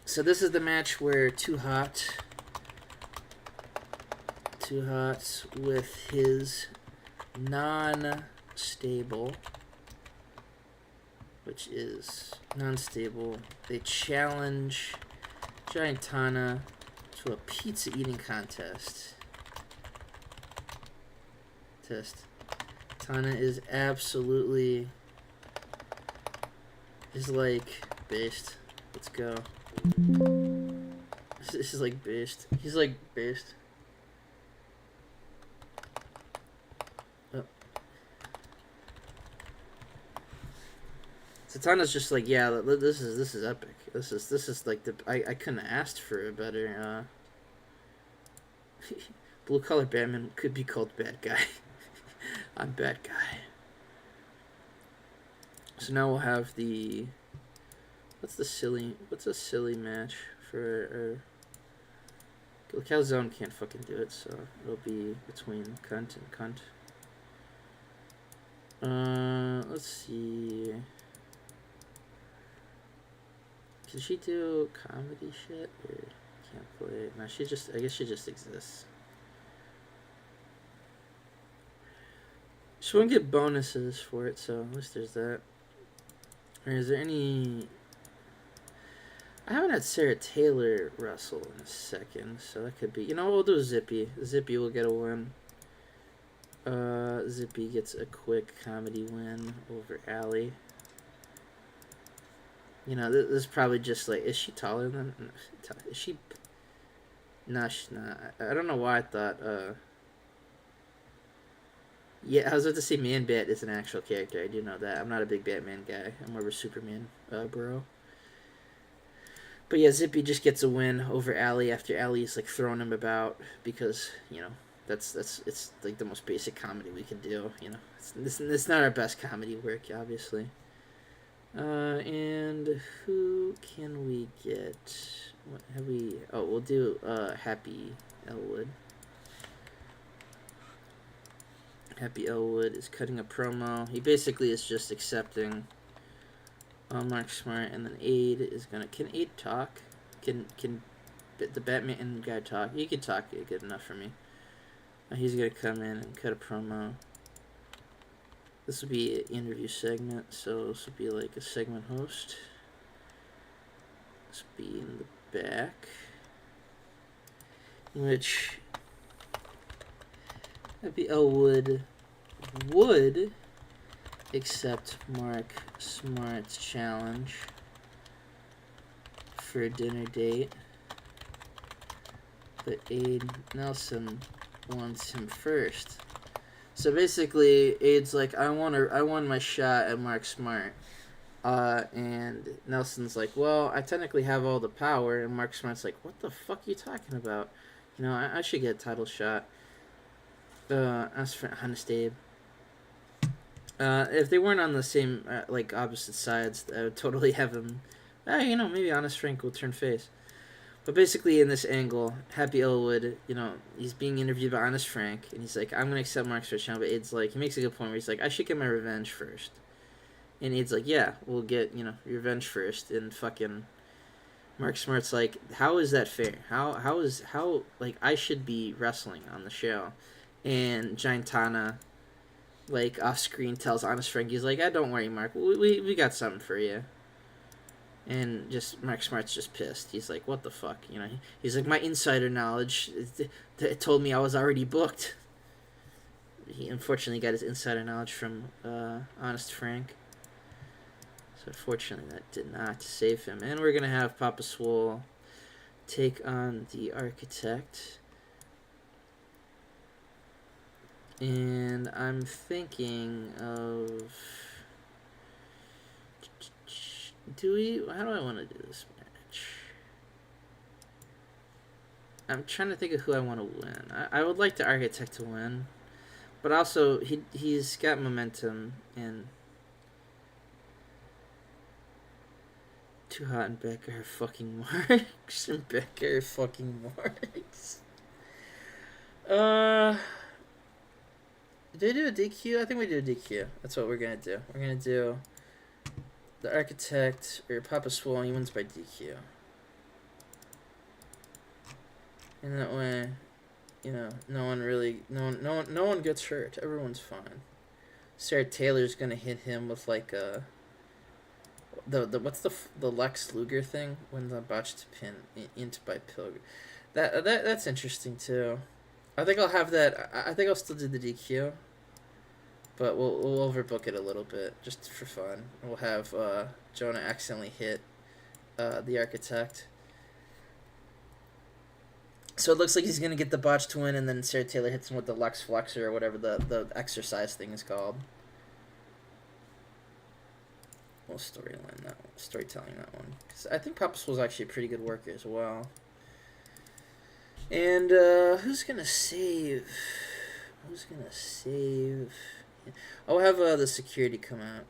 So this is the match where Too Hot with his non-stable, which is non-stable, they challenge Giant Tana to a pizza eating contest. Tana is absolutely like based. Let's go. This is like based. He's like based. Oh. So Tana's just like, yeah, this is epic. This is like I couldn't have asked for a better blue collar Batman could be called bad guy. I'm bad guy. So now we'll have the what's a silly match for Calzone can't fucking do it, so it'll be between cunt and cunt. Let's see. Can she do comedy shit or can't play? No, I guess she just exists. She won't get bonuses for it, so at least there's that. Or is there any... I haven't had Sarah Taylor wrestle in a second, so that could be... You know, we'll do Zippy. Zippy will get a win. Zippy gets a quick comedy win over Allie. You know, this is probably just like... Is she taller than... Is she... No, she's not. I don't know why I thought... Yeah, I was about to say Man-Bat is an actual character. I do know that. I'm not a big Batman guy. I'm more of a Superman bro. But yeah, Zippy just gets a win over Allie after Allie's like throwing him about because, you know, it's like the most basic comedy we can do. You know, it's not our best comedy work, obviously. And who can we get? What have we? Oh, we'll do Happy Elwood. Happy Elwood is cutting a promo. He basically is just accepting Mark Smart, and then Aid is gonna... Can Aid talk? Can the Batman guy talk? He can talk good enough for me. He's gonna come in and cut a promo. This will be an interview segment, so this will be like a segment host. This will be in the back, which Happy Elwood would accept Mark Smart's challenge for a dinner date, but Aid Nelson wants him first. So basically, Aid's like, I won my shot at Mark Smart, and Nelson's like, well, I technically have all the power, and Mark Smart's like, what the fuck are you talking about? You know, I should get a title shot. As for Honest Abe, if they weren't on the same, like, opposite sides, I would totally have him, you know, maybe Honest Frank will turn face. But basically, in this angle, Happy Elwood, you know, he's being interviewed by Honest Frank, and he's like, I'm going to accept Mark's first channel, but Aid's like, he makes a good point where he's like, I should get my revenge first. And Aid's like, yeah, we'll get, you know, revenge first, and fucking Mark Smart's like, how is that fair? How, like, I should be wrestling on the show. And Giant Tana, like, off screen tells Honest Frank, he's like, don't worry, Mark, we got something for you. And just Mark Smart's just pissed. He's like, what the fuck? You know, he's like, my insider knowledge told me I was already booked. He unfortunately got his insider knowledge from Honest Frank. So unfortunately that did not save him. And we're going to have Papa Swole take on the Architect. And I'm thinking of... How do I want to do this match? I'm trying to think of who I want to win. I would like the Architect to win. But also, he's got momentum, and... Too Hot and Becca are fucking marks. And Becca are fucking marks. Did we do a DQ? I think we did a DQ. That's what we're gonna do. We're gonna do the Architect or Papa Swole. He wins by DQ. And that way, you know, no one gets hurt. Everyone's fine. Sarah Taylor's gonna hit him with like a what's the Lex Luger thing when the botched pin into by Pilgrim. That's interesting too. I think I'll have that. I think I'll still do the DQ, but we'll overbook it a little bit just for fun. We'll have Jonah accidentally hit the Architect. So it looks like he's gonna get the botched win, and then Sarah Taylor hits him with the Lex Flexor or whatever the exercise thing is called. We'll storytelling that one, because I think Papa Swole's actually a pretty good worker as well. And who's gonna save? Who's gonna save? I'll have the security come out.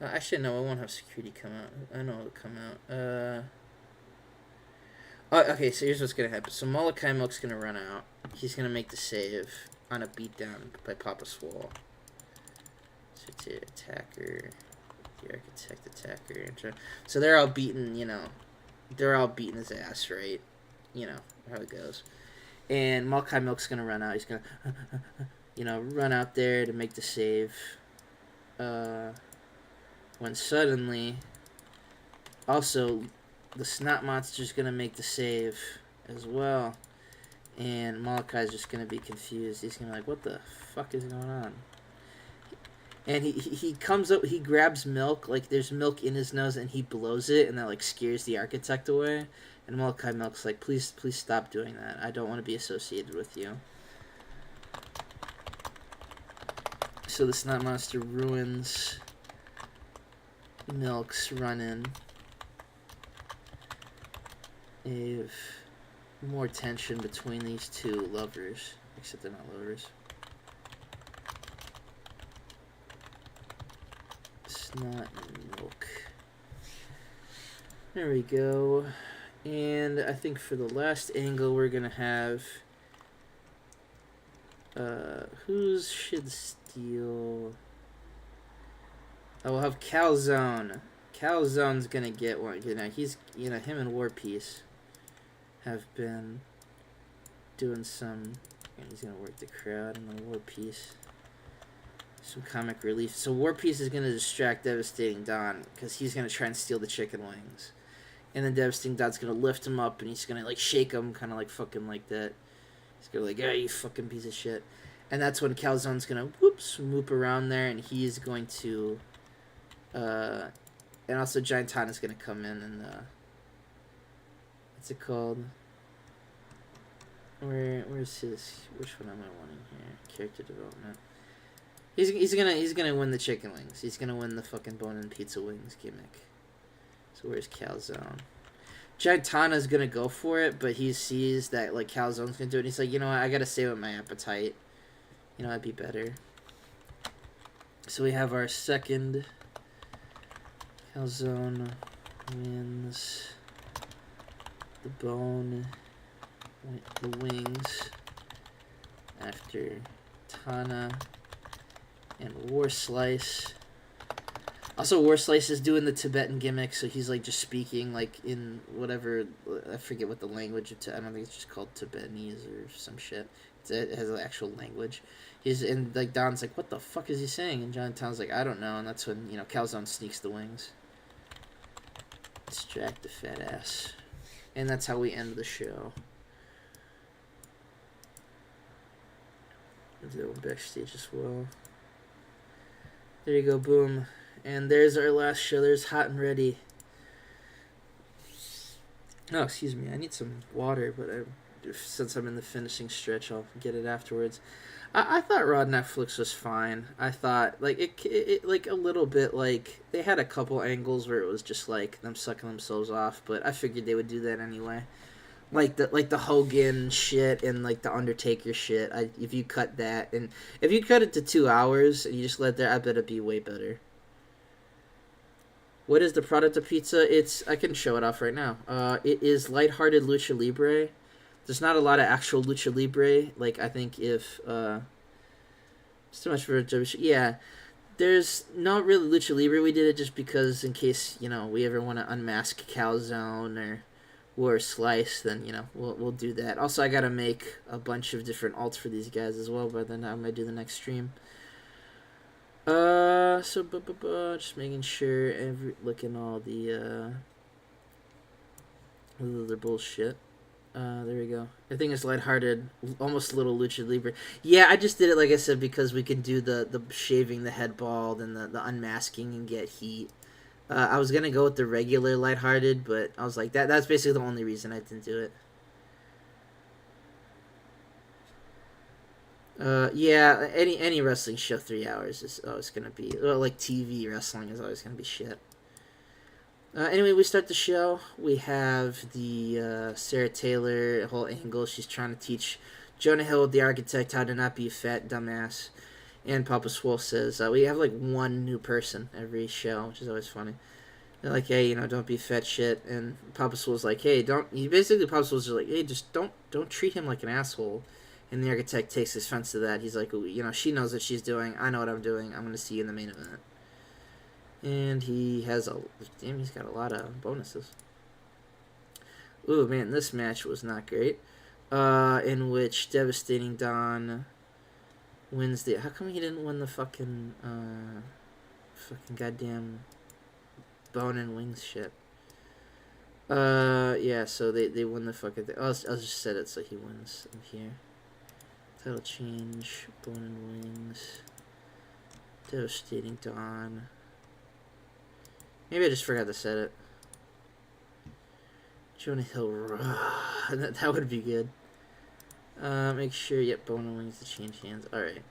Actually, no, I won't have security come out. I know it'll come out. Okay, so here's what's gonna happen. So Molokai Milk's gonna run out. He's gonna make the save on a beatdown by Papa Swole. So it's the attacker, the Architect, attacker. So they're all beating, you know, they're all beating his ass, right? You know how it goes. And Molokai Milk's gonna run out. He's gonna, you know, run out there to make the save. When suddenly, also, the Snot Monster's gonna make the save as well, and Molokai's just gonna be confused. He's gonna be like, "What the fuck is going on?" And he comes up, he grabs milk, like there's milk in his nose, and he blows it, and that like scares the Architect away. And Molokai Milk's like, "Please stop doing that. I don't want to be associated with you." So the Snot Monster ruins Milk's run-in. Have more tension between these two lovers, except they're not lovers. Snot and Milk. There we go. And I think for the last angle we're gonna have who should steal? We'll have Calzone. Calzone's gonna get one. You know, him and War Peace have been doing some. And he's gonna work the crowd and the War Peace. Some comic relief. So War Peace is gonna distract Devastating Don because he's gonna try and steal the chicken wings, and then Devastating Don's gonna lift him up and he's gonna like shake him, kind of like fucking like that. He's gonna like, "Ah, you fucking piece of shit," and that's when Calzone's gonna whoop around there, and he's going to, and also Giant Tana's gonna come in and what's it called? Where's his? Which one am I wanting here? Character development. He's gonna win the chicken wings. He's gonna win the fucking bone and pizza wings gimmick. So where's Calzone? Giant Tana's gonna go for it, but he sees that like Calzone's gonna do it. And he's like, you know what? I gotta save up my appetite. You know, I'd be better. So we have our second. Calzone wins the bone, the wings after Tana and War Slice. Also, War Slice is doing the Tibetan gimmick, so he's like just speaking like in whatever, I forget what the language of I don't think it's just called Tibetanese or some shit. It has an actual language. And like Don's like, "What the fuck is he saying?" And John Town's like, "I don't know." And that's when, you know, Calzone sneaks the wings. Distract the fat ass. And that's how we end the show. I'll do that one backstage as well. There you go, boom. And there's our last show. There's Hot and Ready. Oh, excuse me. I need some water, but since I'm in the finishing stretch, I'll get it afterwards. I thought Raw Netflix was fine. I thought like it like a little bit like they had a couple angles where it was just like them sucking themselves off, but I figured they would do that anyway. Like the Hogan shit and like the Undertaker shit. If you cut that and if you cut it to 2 hours and you just let that, I bet it'd be way better. What is the product of pizza? I can show it off right now. It is Lighthearted Lucha Libre. There's not a lot of actual lucha libre. Like I think if it's too much for a yeah. There's not really lucha libre. We did it just because in case we ever want to unmask Calzone or Slice, then we'll do that. Also, I gotta make a bunch of different alts for these guys as well. But then I might do the next stream. Just making sure looking all the other bullshit. There we go. I think it's lighthearted, almost a little lucha libre. Yeah, I just did it like I said because we could do the shaving the head bald and the unmasking and get heat. I was gonna go with the regular lighthearted, but I was like that's basically the only reason I didn't do it. Yeah, any wrestling show 3 hours is always gonna be like TV wrestling is always gonna be shit. Anyway, we start the show. We have the Sarah Taylor whole angle. She's trying to teach Jonah Hill, the architect, how to not be a fat dumbass. And Papa Swole says, we have like one new person every show, which is always funny. They're like, hey, don't be fat shit. And Papa Swole's like, hey, don't. Basically, Papa Swole's just like, hey, just don't treat him like an asshole. And the architect takes offense to that. He's like, she knows what she's doing. I know what I'm doing. I'm going to see you in the main event. And he's got a lot of bonuses. Ooh, man, this match was not great. In which Devastating Don wins the... How come he didn't win the fucking goddamn bone and wings shit? Yeah, so they win the fucking thing. I'll just set it so he wins in here. Title change, bone and wings. Devastating Don. Maybe I just forgot to set it. Jonah Hill Raw. that would be good. Make sure, yep, bone and wings to change hands. Alright.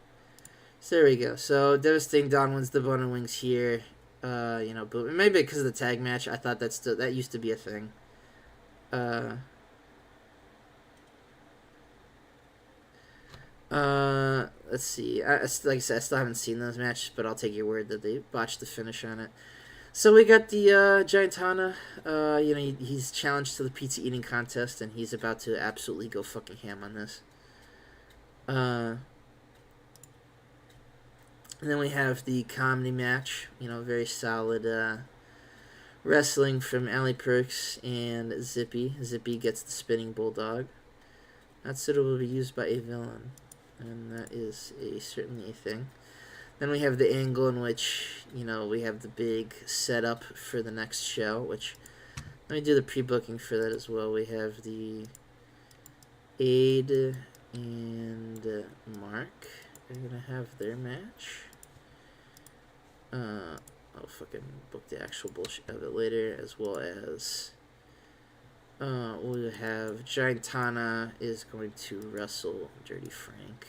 So there we go. So Devastating Don wins the bone and wings here. Boom. Maybe because of the tag match, I thought that used to be a thing. Let's see. Like I said, I still haven't seen those matches, but I'll take your word that they botched the finish on it. So we got the Giant Tana. He's challenged to the pizza eating contest, and he's about to absolutely go fucking ham on this. And then we have the comedy match. Very solid wrestling from Allie Perks and Zippy. Zippy gets the spinning bulldog. That's it. Will be used by a villain, and that is certainly a thing. Then we have the angle in which, we have the big setup for the next show, which, let me do the pre-booking for that as well. We have the Aid and Mark. They're going to have their match. I'll fucking book the actual bullshit of it later, as well as, we'll have Giant Tana is going to wrestle Dirty Frank.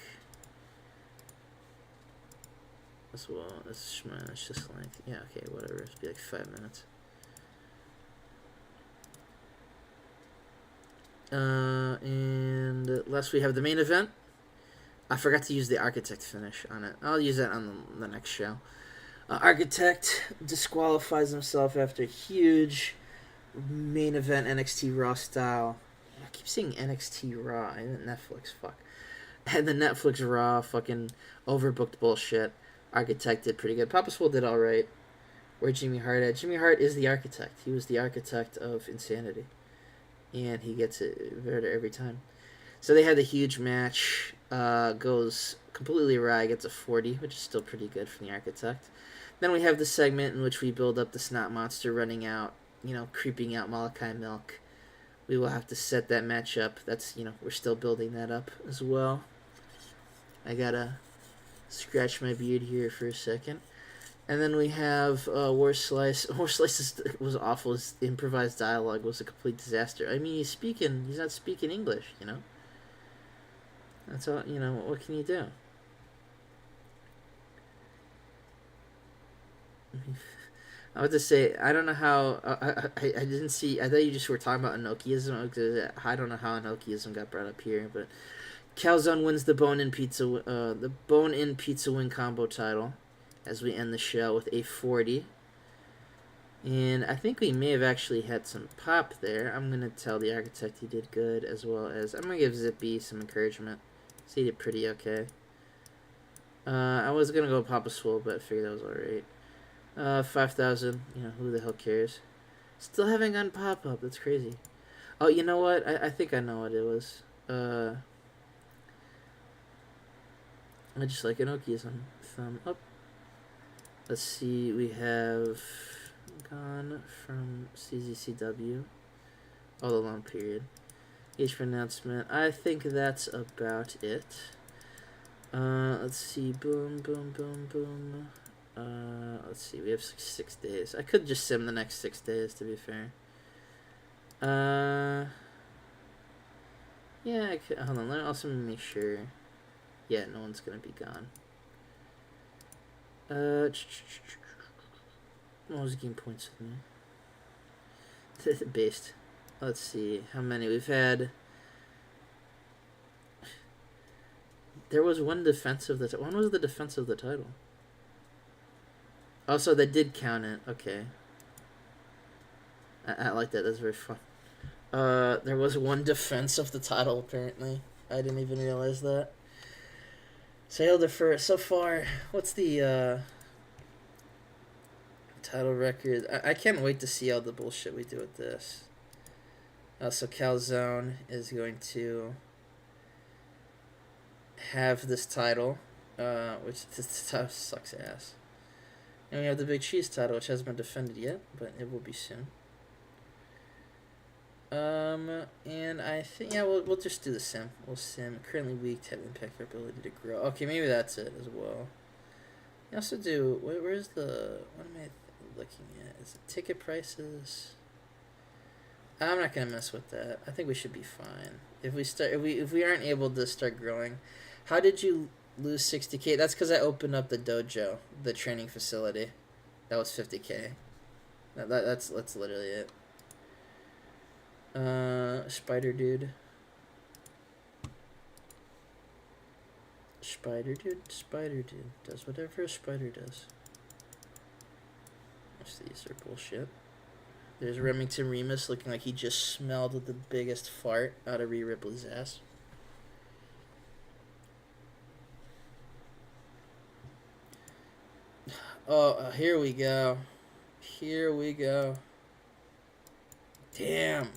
As well as Smash, just like, yeah, okay, whatever, it'll be like 5 minutes. And last we have the main event. I forgot to use the Architect finish on it. I'll use that on the next show. Architect disqualifies himself after a huge main event NXT Raw style. I keep saying NXT Raw, and Netflix, fuck. And the Netflix Raw fucking overbooked bullshit. Architect did pretty good. Papa Swole did alright. Where Jimmy Hart at? Jimmy Hart is the architect. He was the architect of insanity. And he gets it better every time. So they had the huge match. Goes completely awry. Gets a 40, which is still pretty good for the architect. Then we have the segment in which we build up the snot monster running out, creeping out Malachi Milk. We will have to set that match up. That's, we're still building that up as well. I gotta scratch my beard here for a second. And then we have War Slice. War Slice was awful. His improvised dialogue was a complete disaster. I mean, he's not speaking English, That's all, what can you do? I was to say, I don't know how, I didn't see, I thought you just were talking about Enochiism. I don't know how Enochiism got brought up here, but Calzone wins the Bone-In Pizza Win combo title as we end the show with a 40. And I think we may have actually had some pop there. I'm going to tell the architect he did good, as well as I'm going to give Zippy some encouragement. So he did pretty okay. I was going to go Papa Swole, but I figured that was alright. 5,000, who the hell cares? Still haven't gotten pop-up, that's crazy. Oh, you know what? I think I know what it was. I just like Enochi's on thumb up. Let's see, we have gone from CZCW. All the long period. Age announcement. I think that's about it. Let's see. Boom, boom, boom, boom. Let's see. We have 6 days. I could just sim the next 6 days, to be fair. Yeah, I could. Hold on. Let me also make sure. Yeah, no one's gonna be gone. What was game points with me? Based. Let's see how many we've had. There was one defense of the. When was the defense of the title? Oh, so they did count it. Okay. I like that. That's very fun. There was one defense of the title apparently. I didn't even realize that. So so far. What's the title record? I can't wait to see all the bullshit we do with this. So Calzone is going to have this title, which this sucks ass. And we have the Big Cheese title, which hasn't been defended yet, but it will be soon. And I think, yeah, we'll just do the sim. We'll sim. Currently weak to have impact our ability to grow. Okay, maybe that's it as well. You also do, where's the, what am I looking at? Is it ticket prices? I'm not gonna mess with that. I think we should be fine. If we aren't able to start growing. How did you lose 60K? That's because I opened up the dojo, the training facility. That was 50K. That's literally it. Spider dude. Spider dude does whatever a spider does. These are bullshit. There's Remington Remus looking like he just smelled the biggest fart out of Rhea Ripley's ass. Oh, here we go. Here we go. Damn.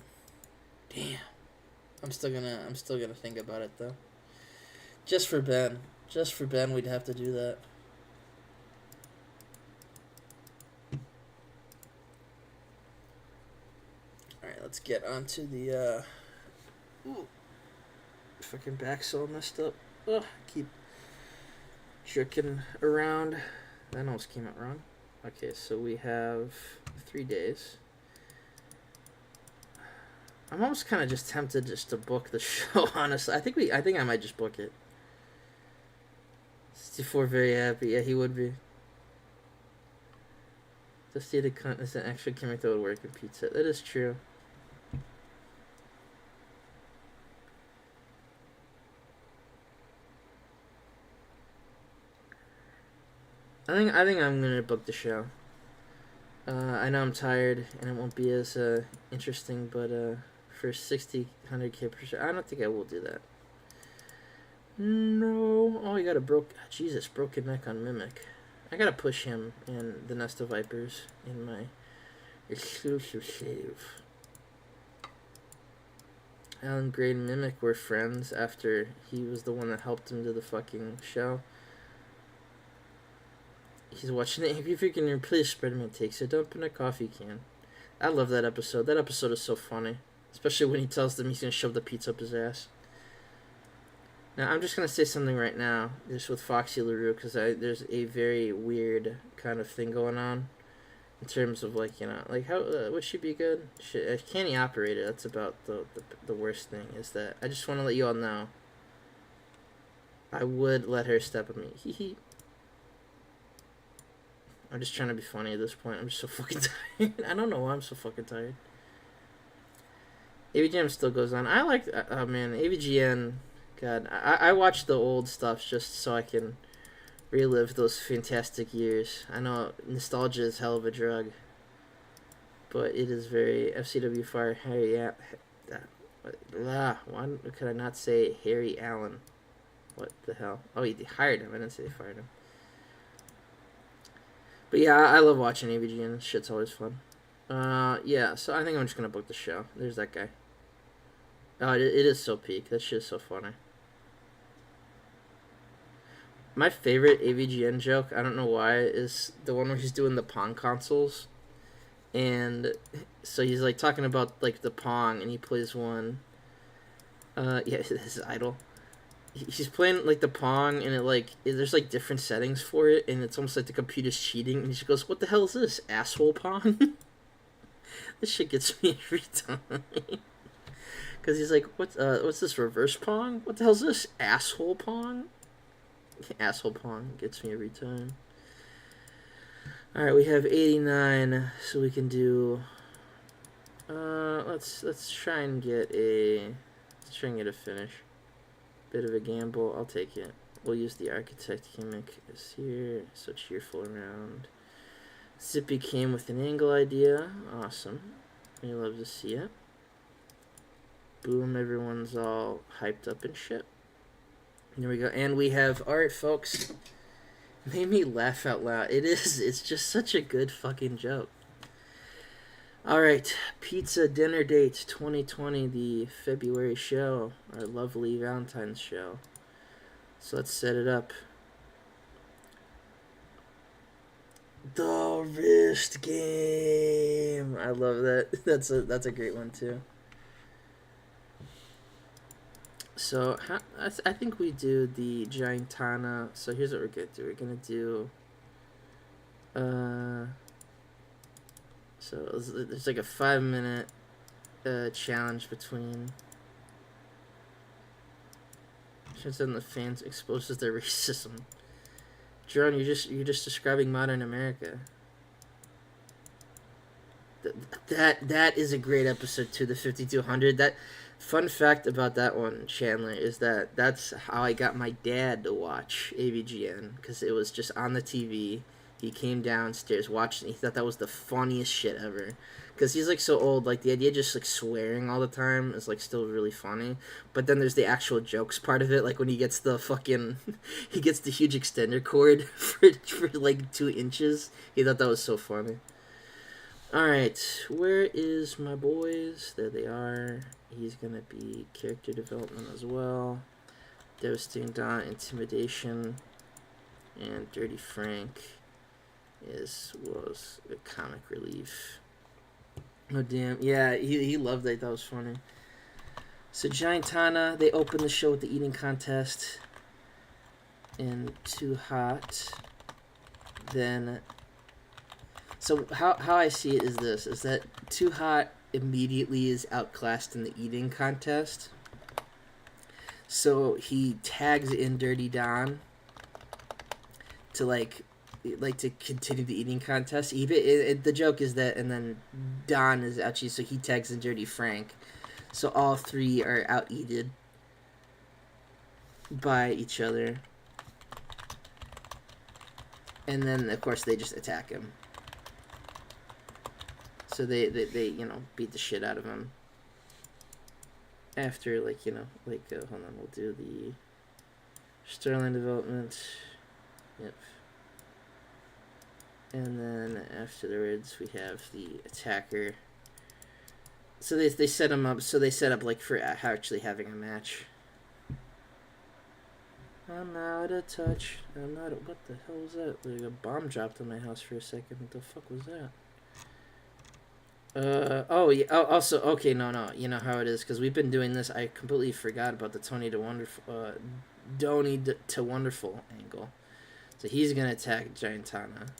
I'm still gonna think about it though. Just for Ben, we'd have to do that. All right, let's get onto the. Ooh, fucking back's all messed up. Ugh, keep jerking around. That almost came out wrong. Okay, so we have 3 days. I'm almost kind of just tempted just to book the show. Honestly, I think I might just book it. 64 very happy. Yeah, he would be. The stated cunt is an extra gimmick that would work in pizza. That is true. I think I'm gonna book the show. I know I'm tired and it won't be as interesting, but for 100K per show, I don't think I will do that. No. Oh, you got a broken neck on Mimic. I gotta push him and the Nest of Vipers in my exclusive save. Alan Gray and Mimic were friends after he was the one that helped him to the fucking show. He's watching the Angry Vegan replace Spider-Man takes a dump in a coffee can. I love that episode. That episode is so funny. Especially when he tells them he's going to shove the pizza up his ass. Now, I'm just going to say something right now, just with Foxy LaRue, because there's a very weird kind of thing going on. In terms of, like, how, would she be good? Can he operate it? That's about the worst thing, is that I just want to let you all know. I would let her step on me. Hee hee. I'm just trying to be funny at this point. I'm just so fucking tired. I don't know why I'm so fucking tired. AVGN still goes on. I like, man, AVGN, God, I watch the old stuff just so I can relive those fantastic years. I know nostalgia is hell of a drug. but it is very FCW fire Harry. Why could I not say Harry Allen? What the hell? Oh, they hired him. I didn't say they fired him. But yeah, I love watching AVG, and shit's always fun. Yeah, so I think I'm just gonna book the show. There's that guy. Oh, it is so peak. That shit is so funny. My favorite AVGN joke, I don't know why, is the one where he's doing the Pong consoles. And so he's like talking about like the Pong, and he plays one. Yeah, his idol. He's playing like the Pong, and there's like different settings for it, and it's almost like the computer's cheating. And he just goes, "What the hell is this, asshole Pong?" This shit gets me every time. Because he's like, what's this, reverse Pong? What the hell's this, asshole Pong? Asshole Pong gets me every time. Alright, we have 89, so we can do... let's try and get a finish. Bit of a gamble, I'll take it. We'll use the architect gimmick as here, so cheerful around. Zippy came with an angle idea, awesome. We love to see it. Boom, everyone's all hyped up and shit. There we go. And we have, alright folks, made me laugh out loud. It's just such a good fucking joke. Alright, Pizza Dinner Date 2020, the February show, our lovely Valentine's show. So let's set it up. The wrist game. I love that. That's a great one too. So I think we do the Giantana. So here's what we're gonna do. We're gonna do. So there's like a 5-minute challenge between. Since then the fans exposes their racism. Jerome, you're just describing modern America. That is a great episode too. The 5200. That fun fact about that one, Chandler, is that's how I got my dad to watch AVGN, because it was just on the TV. He came downstairs, watched it, and he thought that was the funniest shit ever. Because he's like so old, like the idea of just like swearing all the time is like still really funny. But then there's the actual jokes part of it, like when he gets the fucking, he gets the huge extender cord for like 2 inches. He thought that was so funny. Alright, where is my boys? There they are. He's gonna be character development as well. Devastating Dawn, Intimidation, and Dirty Frank was a comic relief. Oh damn, yeah, he loved it. That was funny. So Giantana, they opened the show with the eating contest in Too Hot. Then, so how I see it is this: is that Too Hot immediately is outclassed in the eating contest. So he tags in Dirty Don to like to continue the eating contest. The joke is that, and then Don is actually, so he tags in Dirty Frank. So all 3 are out-eated by each other. And then, of course, they just attack him. So they beat the shit out of him. After, hold on, we'll do the Sterling development. Yep. And then afterwards we have the attacker. So they set him up. So they set up like for actually having a match. I'm out of touch. What the hell was that? Like a bomb dropped on my house for a second. What the fuck was that? Oh yeah. Oh, also, okay, no. You know how it is, because we've been doing this. I completely forgot about the Tony to Wonderful, Donny to Wonderful angle. So he's gonna attack Giantana.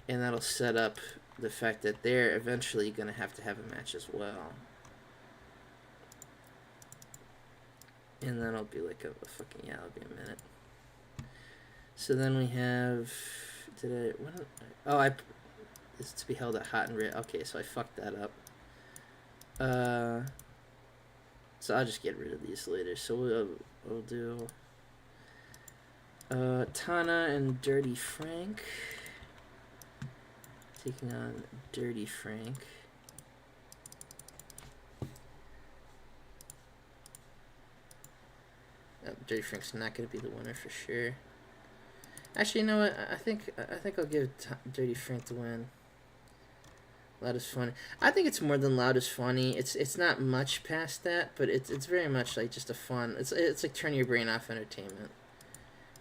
And that'll set up the fact that they're eventually going to have a match as well. And then I'll be like a fucking, yeah, it'll be a minute. So then we have, it's to be held at Hot and Red. Okay, so I fucked that up. So I'll just get rid of these later. So we'll do Tana and Dirty Frank taking on Dirty Frank. Dirty Frank's not going to be the winner for sure. Actually, you know what? I think I'll give Dirty Frank the win. Loud is funny. I think it's more than loud is funny. It's not much past that, but it's very much like just a fun. It's like turn your brain off entertainment.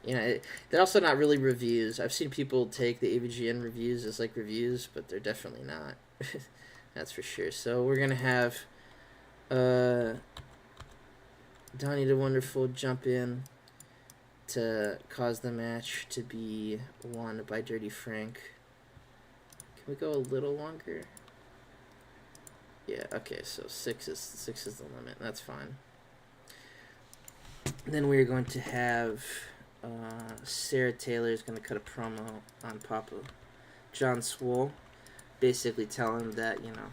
You know, they're also not really reviews. I've seen people take the AVGN reviews as like reviews, but they're definitely not. That's for sure. So we're gonna have Donnie the Wonderful jump in to cause the match to be won by Dirty Frank. Can we go a little longer? Yeah, okay, so six is the limit. That's fine. And then we're going to have Sarah Taylor is going to cut a promo on Papa John Swole, basically telling him that, you know,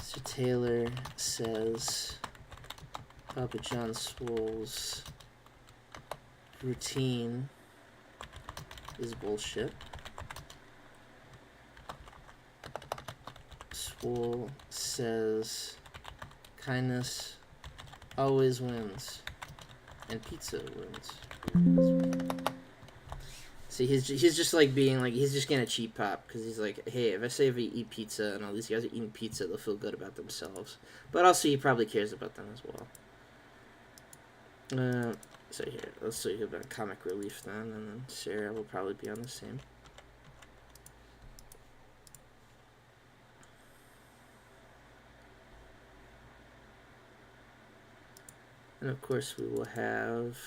Sarah Taylor says Papa John Swole's routine is bullshit. Swole says kindness always wins and pizza wins. See, he's just like being like, he's just getting a cheap pop because he's like, hey, if I say if we eat pizza and all these guys are eating pizza, they'll feel good about themselves. But also, he probably cares about them as well. So here, let's see about comic relief then, and then Sarah will probably be on the same. And of course, we will have.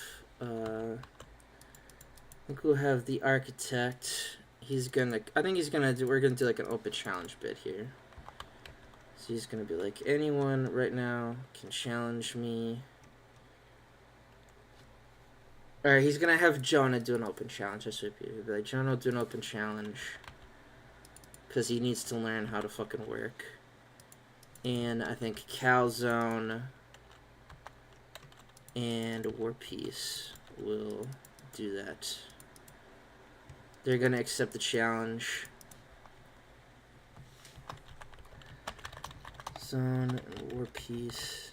I think we'll have the architect. He's gonna. I think he's gonna do. We're gonna do like an open challenge bit here. So he's gonna be like, anyone right now can challenge me. Or he's gonna have Jonah do an open challenge. That's what he'll be like. Jonah will do an open challenge because he needs to learn how to fucking work. And I think Calzone and War Peace will do that. They're gonna accept the challenge. Zone and War Peace.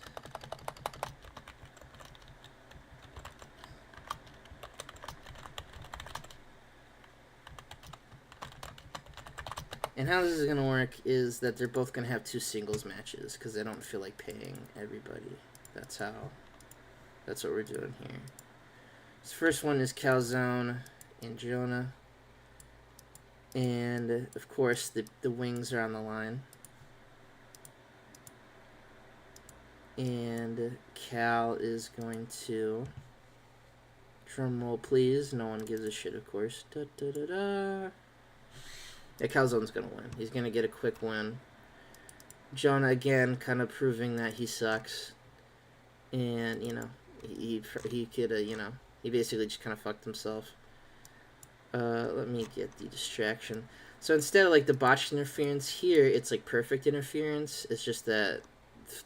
And how this is gonna work is that they're both gonna have 2 singles matches because they don't feel like paying everybody. That's what we're doing here. This first one is Calzone and Jonah. And, of course, the wings are on the line. And Cal is going to... Drum roll, please. No one gives a shit, of course. Da, da, da, da. Yeah, Calzone's going to win. He's going to get a quick win. Jonah, again, kind of proving that he sucks. And, you know, he could, you know, he basically just kind of fucked himself. Let me get the distraction. So instead of like the botched interference here, it's like perfect interference. It's just that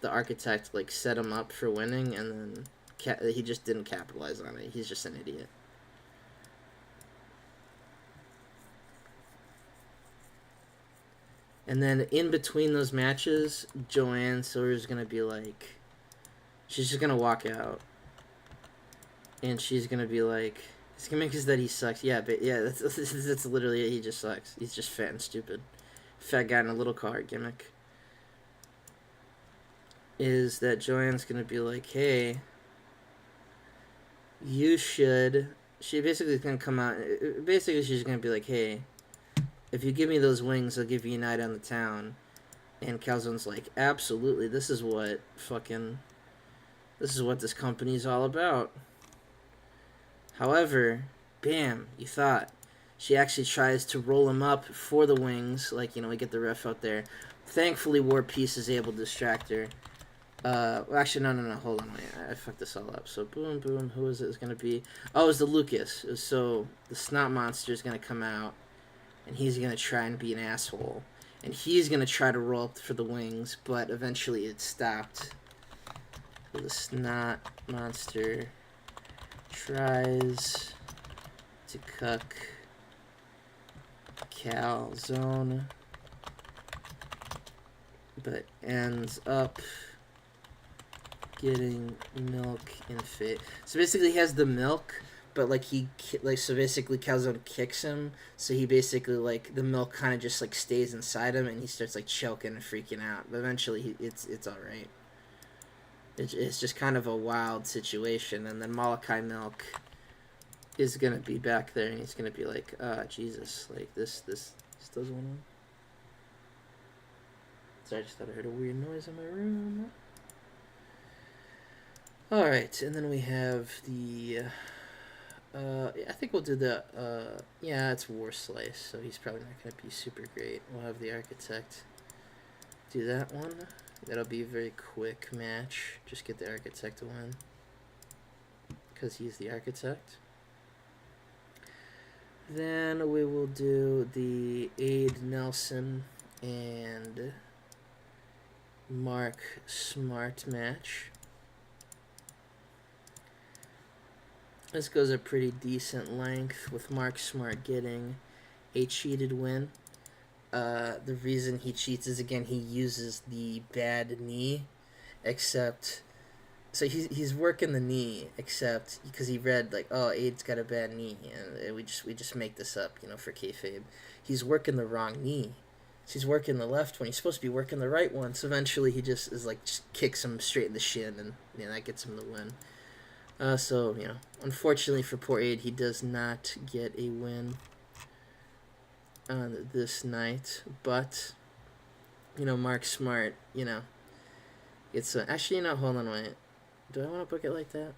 the architect like set him up for winning, and then he just didn't capitalize on it. He's just an idiot. And then in between those matches, Joanne Silver's gonna be like, she's just gonna walk out, and she's gonna be like, his gimmick is that he sucks. Yeah, but yeah, that's literally it. He just sucks. He's just fat and stupid. Fat guy in a little car gimmick. Is that Joanne's gonna be like, hey, you should... She basically is gonna come out... Basically, she's gonna be like, hey, if you give me those wings, I'll give you a night on the town. And Calzone's like, absolutely, this is what this company's all about. However, bam, you thought. She actually tries to roll him up for the wings. Like, you know, we get the ref out there. Thankfully, War Peace is able to distract her. Well, actually, no, hold on, wait. I fucked this all up. So, boom, boom, who is it? It's going to be... Oh, it's the Lucas. So, the Snot Monster is going to come out, and he's going to try and be an asshole. And he's going to try to roll up for the wings, but eventually it stopped. So the Snot Monster... tries to cuck calzone, but ends up getting milk in fate. So basically, he has the milk, but like so basically calzone kicks him. So he basically like the milk kind of just like stays inside him, and he starts like choking and freaking out. But eventually, it's all right. It's just kind of a wild situation, and then Malachi Milk is gonna be back there, and he's gonna be like, Jesus, like this still going on. Sorry, I just thought I heard a weird noise in my room. All right, and then we have the. I think we'll do the. Yeah, it's War Slice, so he's probably not gonna be super great. We'll have the Architect do that one. That'll be a very quick match. Just get the Architect to win. Because he's the Architect. Then we will do the Aid Nelson and Mark Smart match. This goes a pretty decent length, with Mark Smart getting a cheated win. The reason he cheats is, again, he uses the bad knee, except... So he's working the knee, except because he read, like, oh, Aid's got a bad knee, and we just make this up, for kayfabe. He's working the wrong knee. So he's working the left one. He's supposed to be working the right one, so eventually he just kicks him straight in the shin, and that gets him the win. So, unfortunately for poor Aid, he does not get a win on this night, but Mark Smart, it's actually, hold on, wait, do I want to book it like that?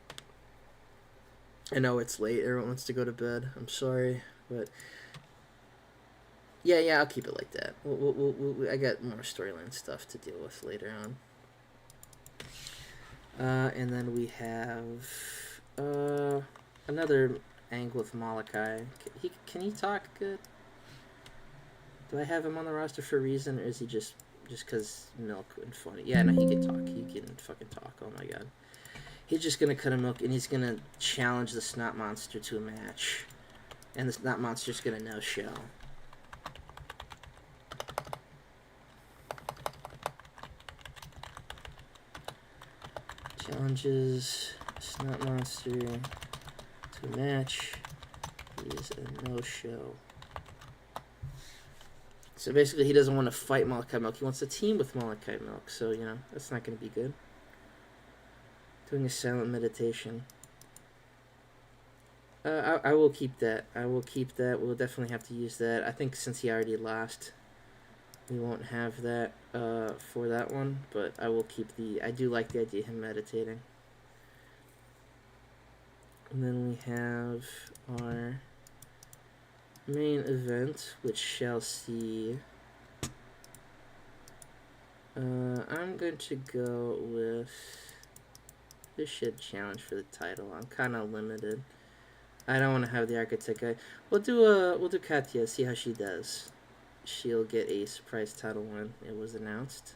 I know it's late, everyone wants to go to bed, I'm sorry, but yeah, I'll keep it like that. I got more storyline stuff to deal with later on. And then we have another angle with Malachi. Can he talk good? Do I have him on the roster for a reason, or is he just because milk and funny? Yeah, no, he can talk. He can fucking talk. Oh my god. He's just gonna cut a milk, and he's gonna challenge the Snot Monster to a match. And the Snot Monster's gonna no-show. Challenges Snot Monster to a match. He is a no-show. So basically, he doesn't want to fight Malachi Milk. He wants to team with Malachi Milk. So, that's not going to be good. Doing a silent meditation. I will keep that. We'll definitely have to use that. I think since he already lost, we won't have that for that one. But I will keep I do like the idea of him meditating. And then we have our main event, which shall see. I'm going to go with this shit challenge for the title. I'm kind of limited. I don't want to have the Architect guy. We'll do Katya. See how she does. She'll get a surprise title win. It was announced.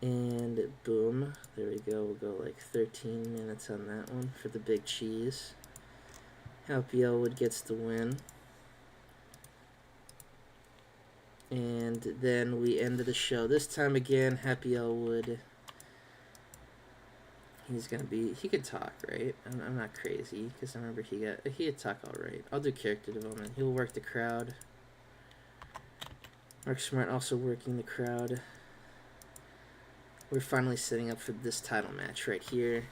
And boom, there we go. We'll go like 13 minutes on that one for the big cheese. Happy Elwood gets the win. And then we end the show. This time again, Happy Elwood. He could talk, right? I'm not crazy, because I remember he could talk alright. I'll do character development. He'll work the crowd. Mark Smart also working the crowd. We're finally setting up for this title match right here.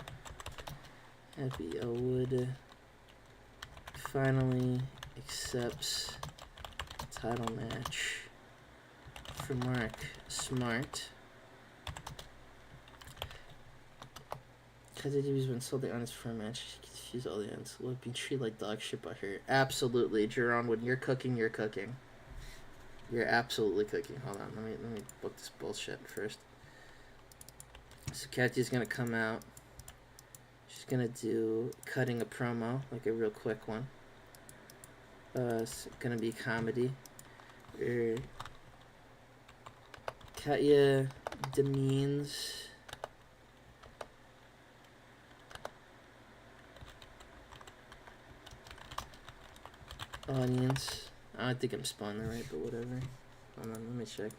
Happy Elwood finally accepts title match for Mark Smart. TEW's been sold the honest for a match. Confuse all the ends. Will it be treated like dog shit by her? Absolutely, Jerron. When you're cooking, you're cooking. You're absolutely cooking. Hold on, let me book this bullshit first. So Katya's gonna come out. She's gonna do cutting a promo, like a real quick one. It's gonna be comedy. Katya demeans audience. I think I'm spelling that right, but whatever. Hold on, let me check.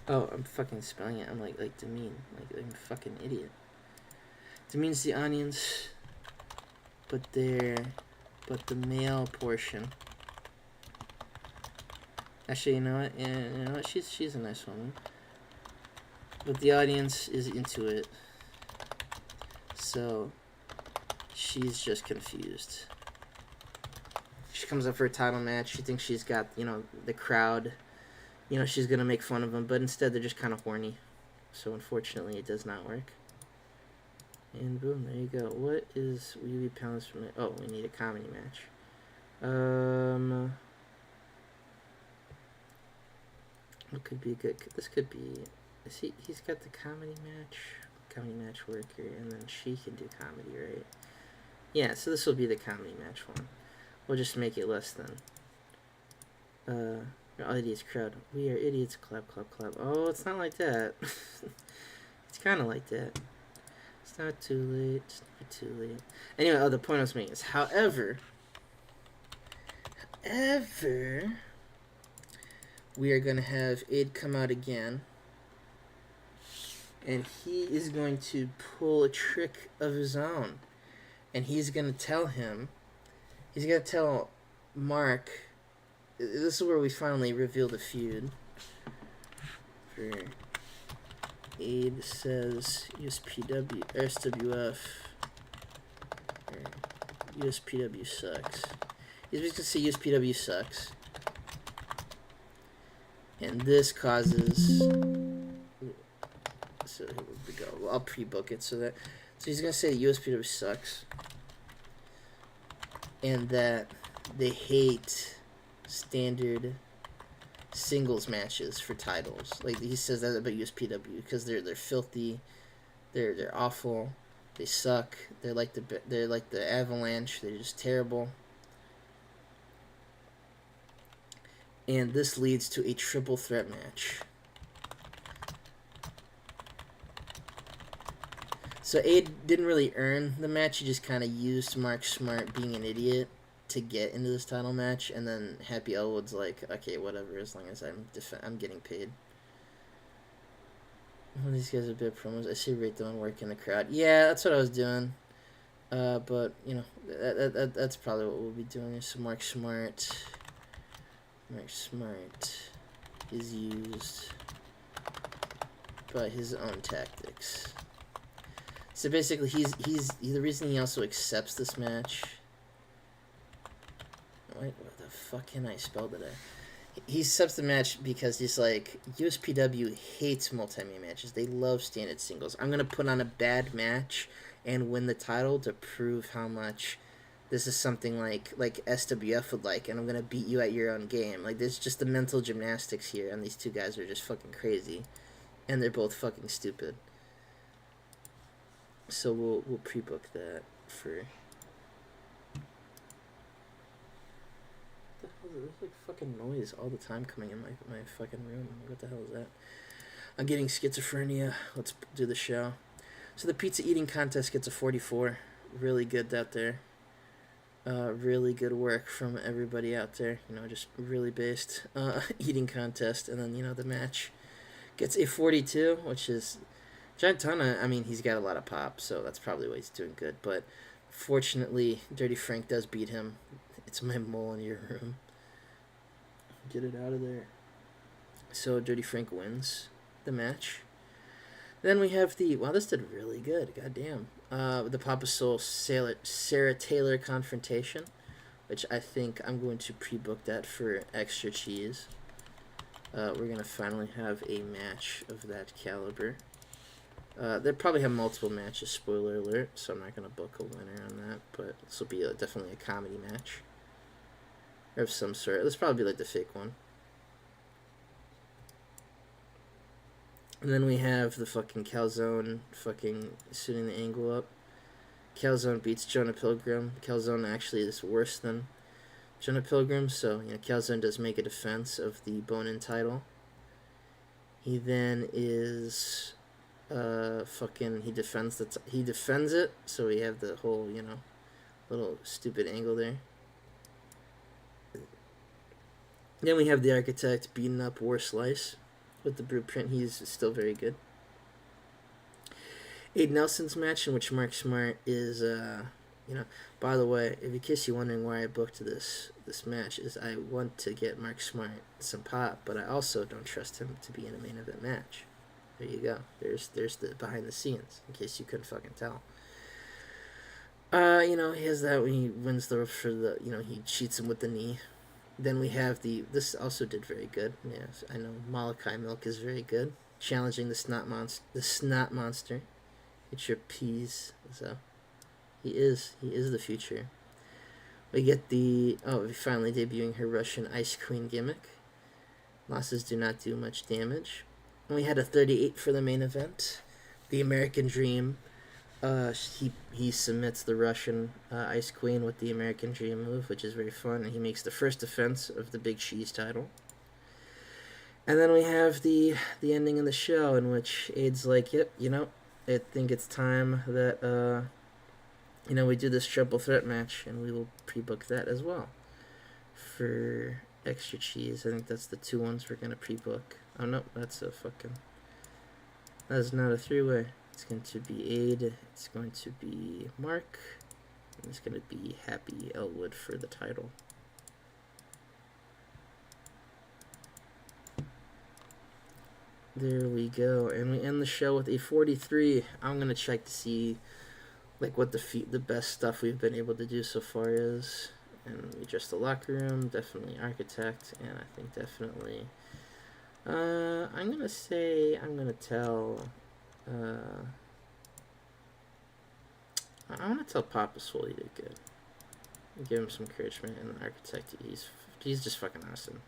Oh, I'm fucking spelling it. I'm like demean. Like I'm a fucking idiot. Demeans the audience, but the male portion. Actually, you know what? Yeah, you know what? She's a nice woman, but the audience is into it, so she's just confused. She comes up for a title match. She thinks she's got the crowd. She's gonna make fun of them, but instead they're just kind of horny. So unfortunately, it does not work. And boom, there you go. What is Wee Pounds from it? Oh, we need a comedy match. What could be good? This could be. He's got the comedy match worker, and then she can do comedy, right? Yeah, so this will be the comedy match one. We'll just make it less than. All idiots crowd. We are idiots. Clap, clap, clap. Oh, it's not like that. It's kind of like that. It's not too late. It's never too late. Anyway, the point I was making is, however, we are going to have Id come out again, and he is going to pull a trick of his own, and he's going to tell Mark. This is where we finally reveal the feud. For Aid says USPW, SWF, or USPW sucks. He's just going to say USPW sucks. And this causes. So here we go. Well, I'll pre-book it so he's going to say that USPW sucks. And that they hate standard singles matches for titles. Like he says that about USPW because they're filthy, they're awful, they suck. They're like the Avalanche. They're just terrible. And this leads to a triple threat match. So Aid didn't really earn the match. He just kind of used Mark Smart being an idiot to get into this title match, and then Happy Elwood's like, okay, whatever, as long as I'm getting paid. One of these guys are a bit promos. I see rate them and work in the crowd. Yeah, that's what I was doing. But that's probably what we'll be doing. So Mark Smart is used by his own tactics. So basically, he's the reason he also accepts this match. Wait, what the fuck can I spell today? He accepts the match because he's like, USPW hates multi-man matches. They love standard singles. I'm gonna put on a bad match and win the title to prove how much this is something like SWF would like, and I'm gonna beat you at your own game. Like, there's just the mental gymnastics here, and these two guys are just fucking crazy, and they're both fucking stupid. So we'll pre-book that for. There's like fucking noise all the time coming in my fucking room. What the hell is that? I'm getting schizophrenia. Let's do the show. So the pizza eating contest gets a 44. Really good out there. Really good work from everybody out there. Just really based eating contest. And then, the match gets a 42, which is Gentana. I mean, he's got a lot of pop, so that's probably why he's doing good. But fortunately, Dirty Frank does beat him. It's my mole in your room. Get it out of there. So Dirty Frank wins the match. Then we have wow, this did really good. Goddamn. The Papa Soul Sarah Taylor confrontation, which I think I'm going to pre-book that for extra cheese. We're going to finally have a match of that caliber. They probably have multiple matches, spoiler alert, so I'm not going to book a winner on that, but this will be definitely a comedy match. Or of some sort. This probably be like the fake one. And then we have the fucking Calzone fucking suiting the angle up. Calzone beats Jonah Pilgrim. Calzone actually is worse than Jonah Pilgrim. So Calzone does make a defense of the bone-in title. He then is he defends it. So we have the whole little stupid angle there. Then we have the Architect beating up War Slice with the blueprint. He's still very good. Aid Nelson's match, in which Mark Smart is, by the way, in case you're wondering why I booked this match, is I want to get Mark Smart some pop, but I also don't trust him to be in a main event match. There you go. There's the behind the scenes, in case you couldn't fucking tell. He has that when he wins he cheats him with the knee. Then we have this also did very good. Yes, I know Malachi Milk is very good. Challenging the snot monster. It's your peas. So he is the future. We get we finally debuting her Russian Ice Queen gimmick. Losses do not do much damage. And we had a 38 for the main event. The American Dream. He submits the Russian Ice Queen with the American Dream move, which is very fun, and he makes the first defense of the Big Cheese title. And then we have the ending of the show, in which Aid's like, yep, I think it's time that we do this triple threat match, and we will pre-book that as well for extra cheese. I think that's the 2 ones we're gonna pre-book. Oh no, that's not a 3-way. It's going to be Aid, it's going to be Mark, and it's going to be Happy Elwood for the title. There we go, and we end the show with a 43. I'm going to check to see what the best stuff we've been able to do so far is. And we just the locker room, definitely Architect, and I think definitely I'm going to tell I want to tell Papa Swole he did good. Give him some encouragement, and the Architect, he's just fucking awesome.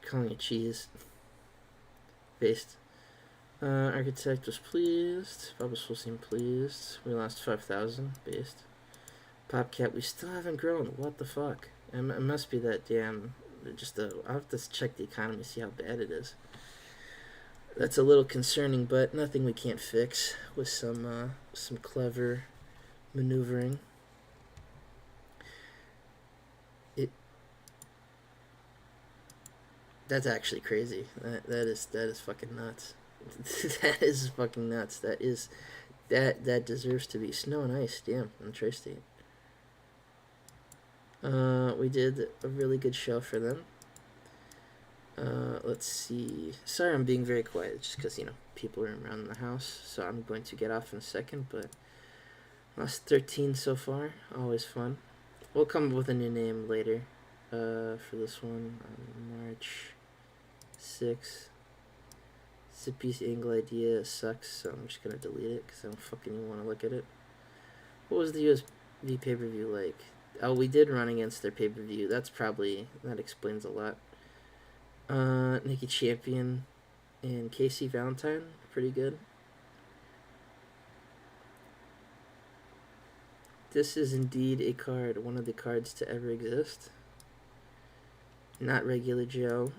Calling it cheese. Based. Architect was pleased. Papa Swole seemed pleased. We lost 5,000. Based. Popcat, we still haven't grown. What the fuck? It must be that damn. I'll have to check the economy, see how bad it is. That's a little concerning, but nothing we can't fix with some clever maneuvering. That's actually crazy. That is fucking nuts. That is fucking nuts. That deserves to be snow and ice. Damn, in Tri-State. We did a really good show for them. Let's see. Sorry, I'm being very quiet, just because people are around the house. So I'm going to get off in a second. But lost 13 so far. Always fun. We'll come up with a new name later. For this one, March 6th. Sippy's angle idea sucks, so I'm just gonna delete it because I don't fucking even want to look at it. What was the USB pay-per-view like? Oh, we did run against their pay-per-view. That explains a lot. Nikki Champion and Casey Valentine, pretty good. This is indeed a card, one of the cards to ever exist. Not regular Joe.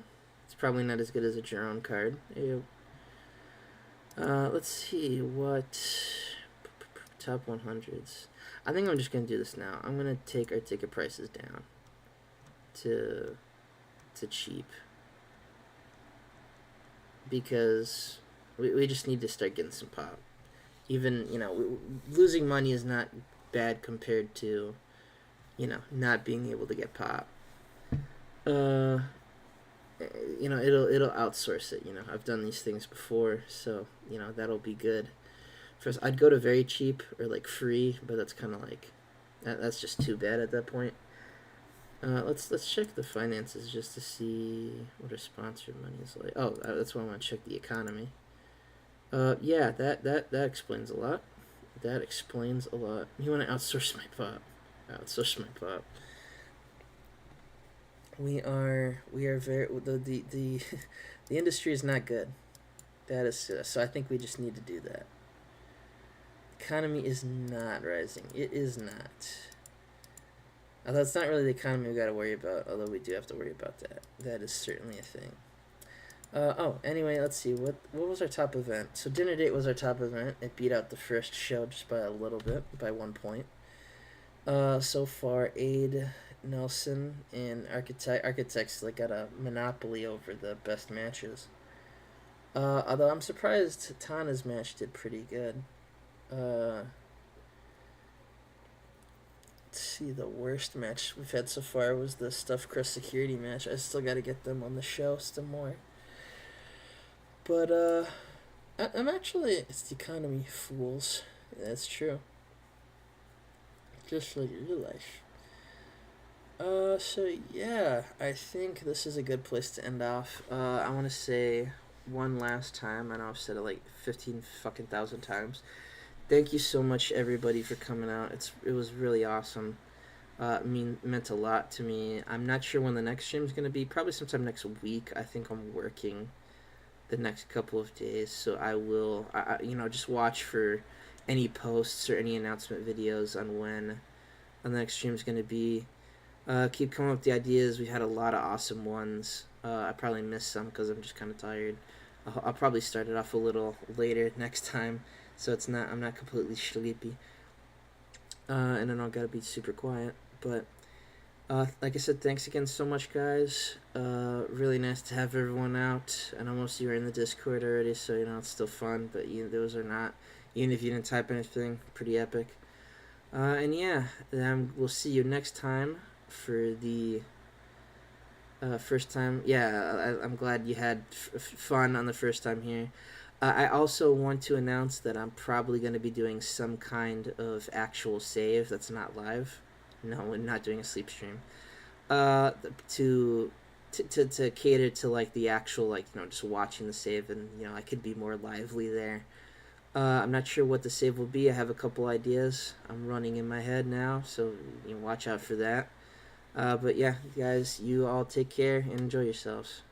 It's probably not as good as a Jerome card. Ew. Let's see what top 100s. I think I'm just gonna do this now. I'm gonna take our ticket prices down to cheap because we just need to start getting some pop. Even losing money is not bad compared to not being able to get pop. It'll outsource it. I've done these things before, so that'll be good. First, I'd go to very cheap or free, but that's kind of that's just too bad at that point. Let's check the finances just to see what our sponsored money is like. Oh, that's why I want to check the economy. Yeah, that explains a lot. That explains a lot. You want to outsource my pop? Outsource my pop. We are very the industry is not good. That is so. I think we just need to do that. Economy is not rising. It is not. Although it's not really the economy we got to worry about, although we do have to worry about that. That is certainly a thing. Anyway, let's see. What was our top event? So Dinner Date was our top event. It beat out the first show just by a little bit, by 1 point. So far, Aid, Nelson, and Architects like got a monopoly over the best matches. Although I'm surprised Tana's match did pretty good. Let's see, the worst match we've had so far was the Stuffed Crust Security match. I still got to get them on the show still more. But I'm actually, it's the economy, fools. That's true. Just like real life. So yeah, I think this is a good place to end off. I want to say one last time. I know I've said it like 15 fucking thousand times. Thank you so much, everybody, for coming out. It was really awesome. Meant a lot to me. I'm not sure when the next stream is gonna be. Probably sometime next week. I think I'm working the next couple of days, so I will. Just watch for any posts or any announcement videos on when the next stream is gonna be. Keep coming up with the ideas. We had a lot of awesome ones. I probably missed some because I'm just kind of tired. I'll probably start it off a little later next time, so I'm not completely sleepy. And then I'll gotta be super quiet. But like I said, thanks again so much, guys. Really nice to have everyone out. I know most of you are in the Discord already, so it's still fun. But those are not. Even if you didn't type anything, pretty epic. And yeah, then we'll see you next time for the first time. Yeah, I'm glad you had fun on the first time here. I also want to announce that I'm probably going to be doing some kind of actual save that's not live. No, we're not doing a sleep stream. To cater to like the actual just watching the save, and I could be more lively there. I'm not sure what the save will be. I have a couple ideas I'm running in my head now, so watch out for that. But yeah, guys, you all take care and enjoy yourselves.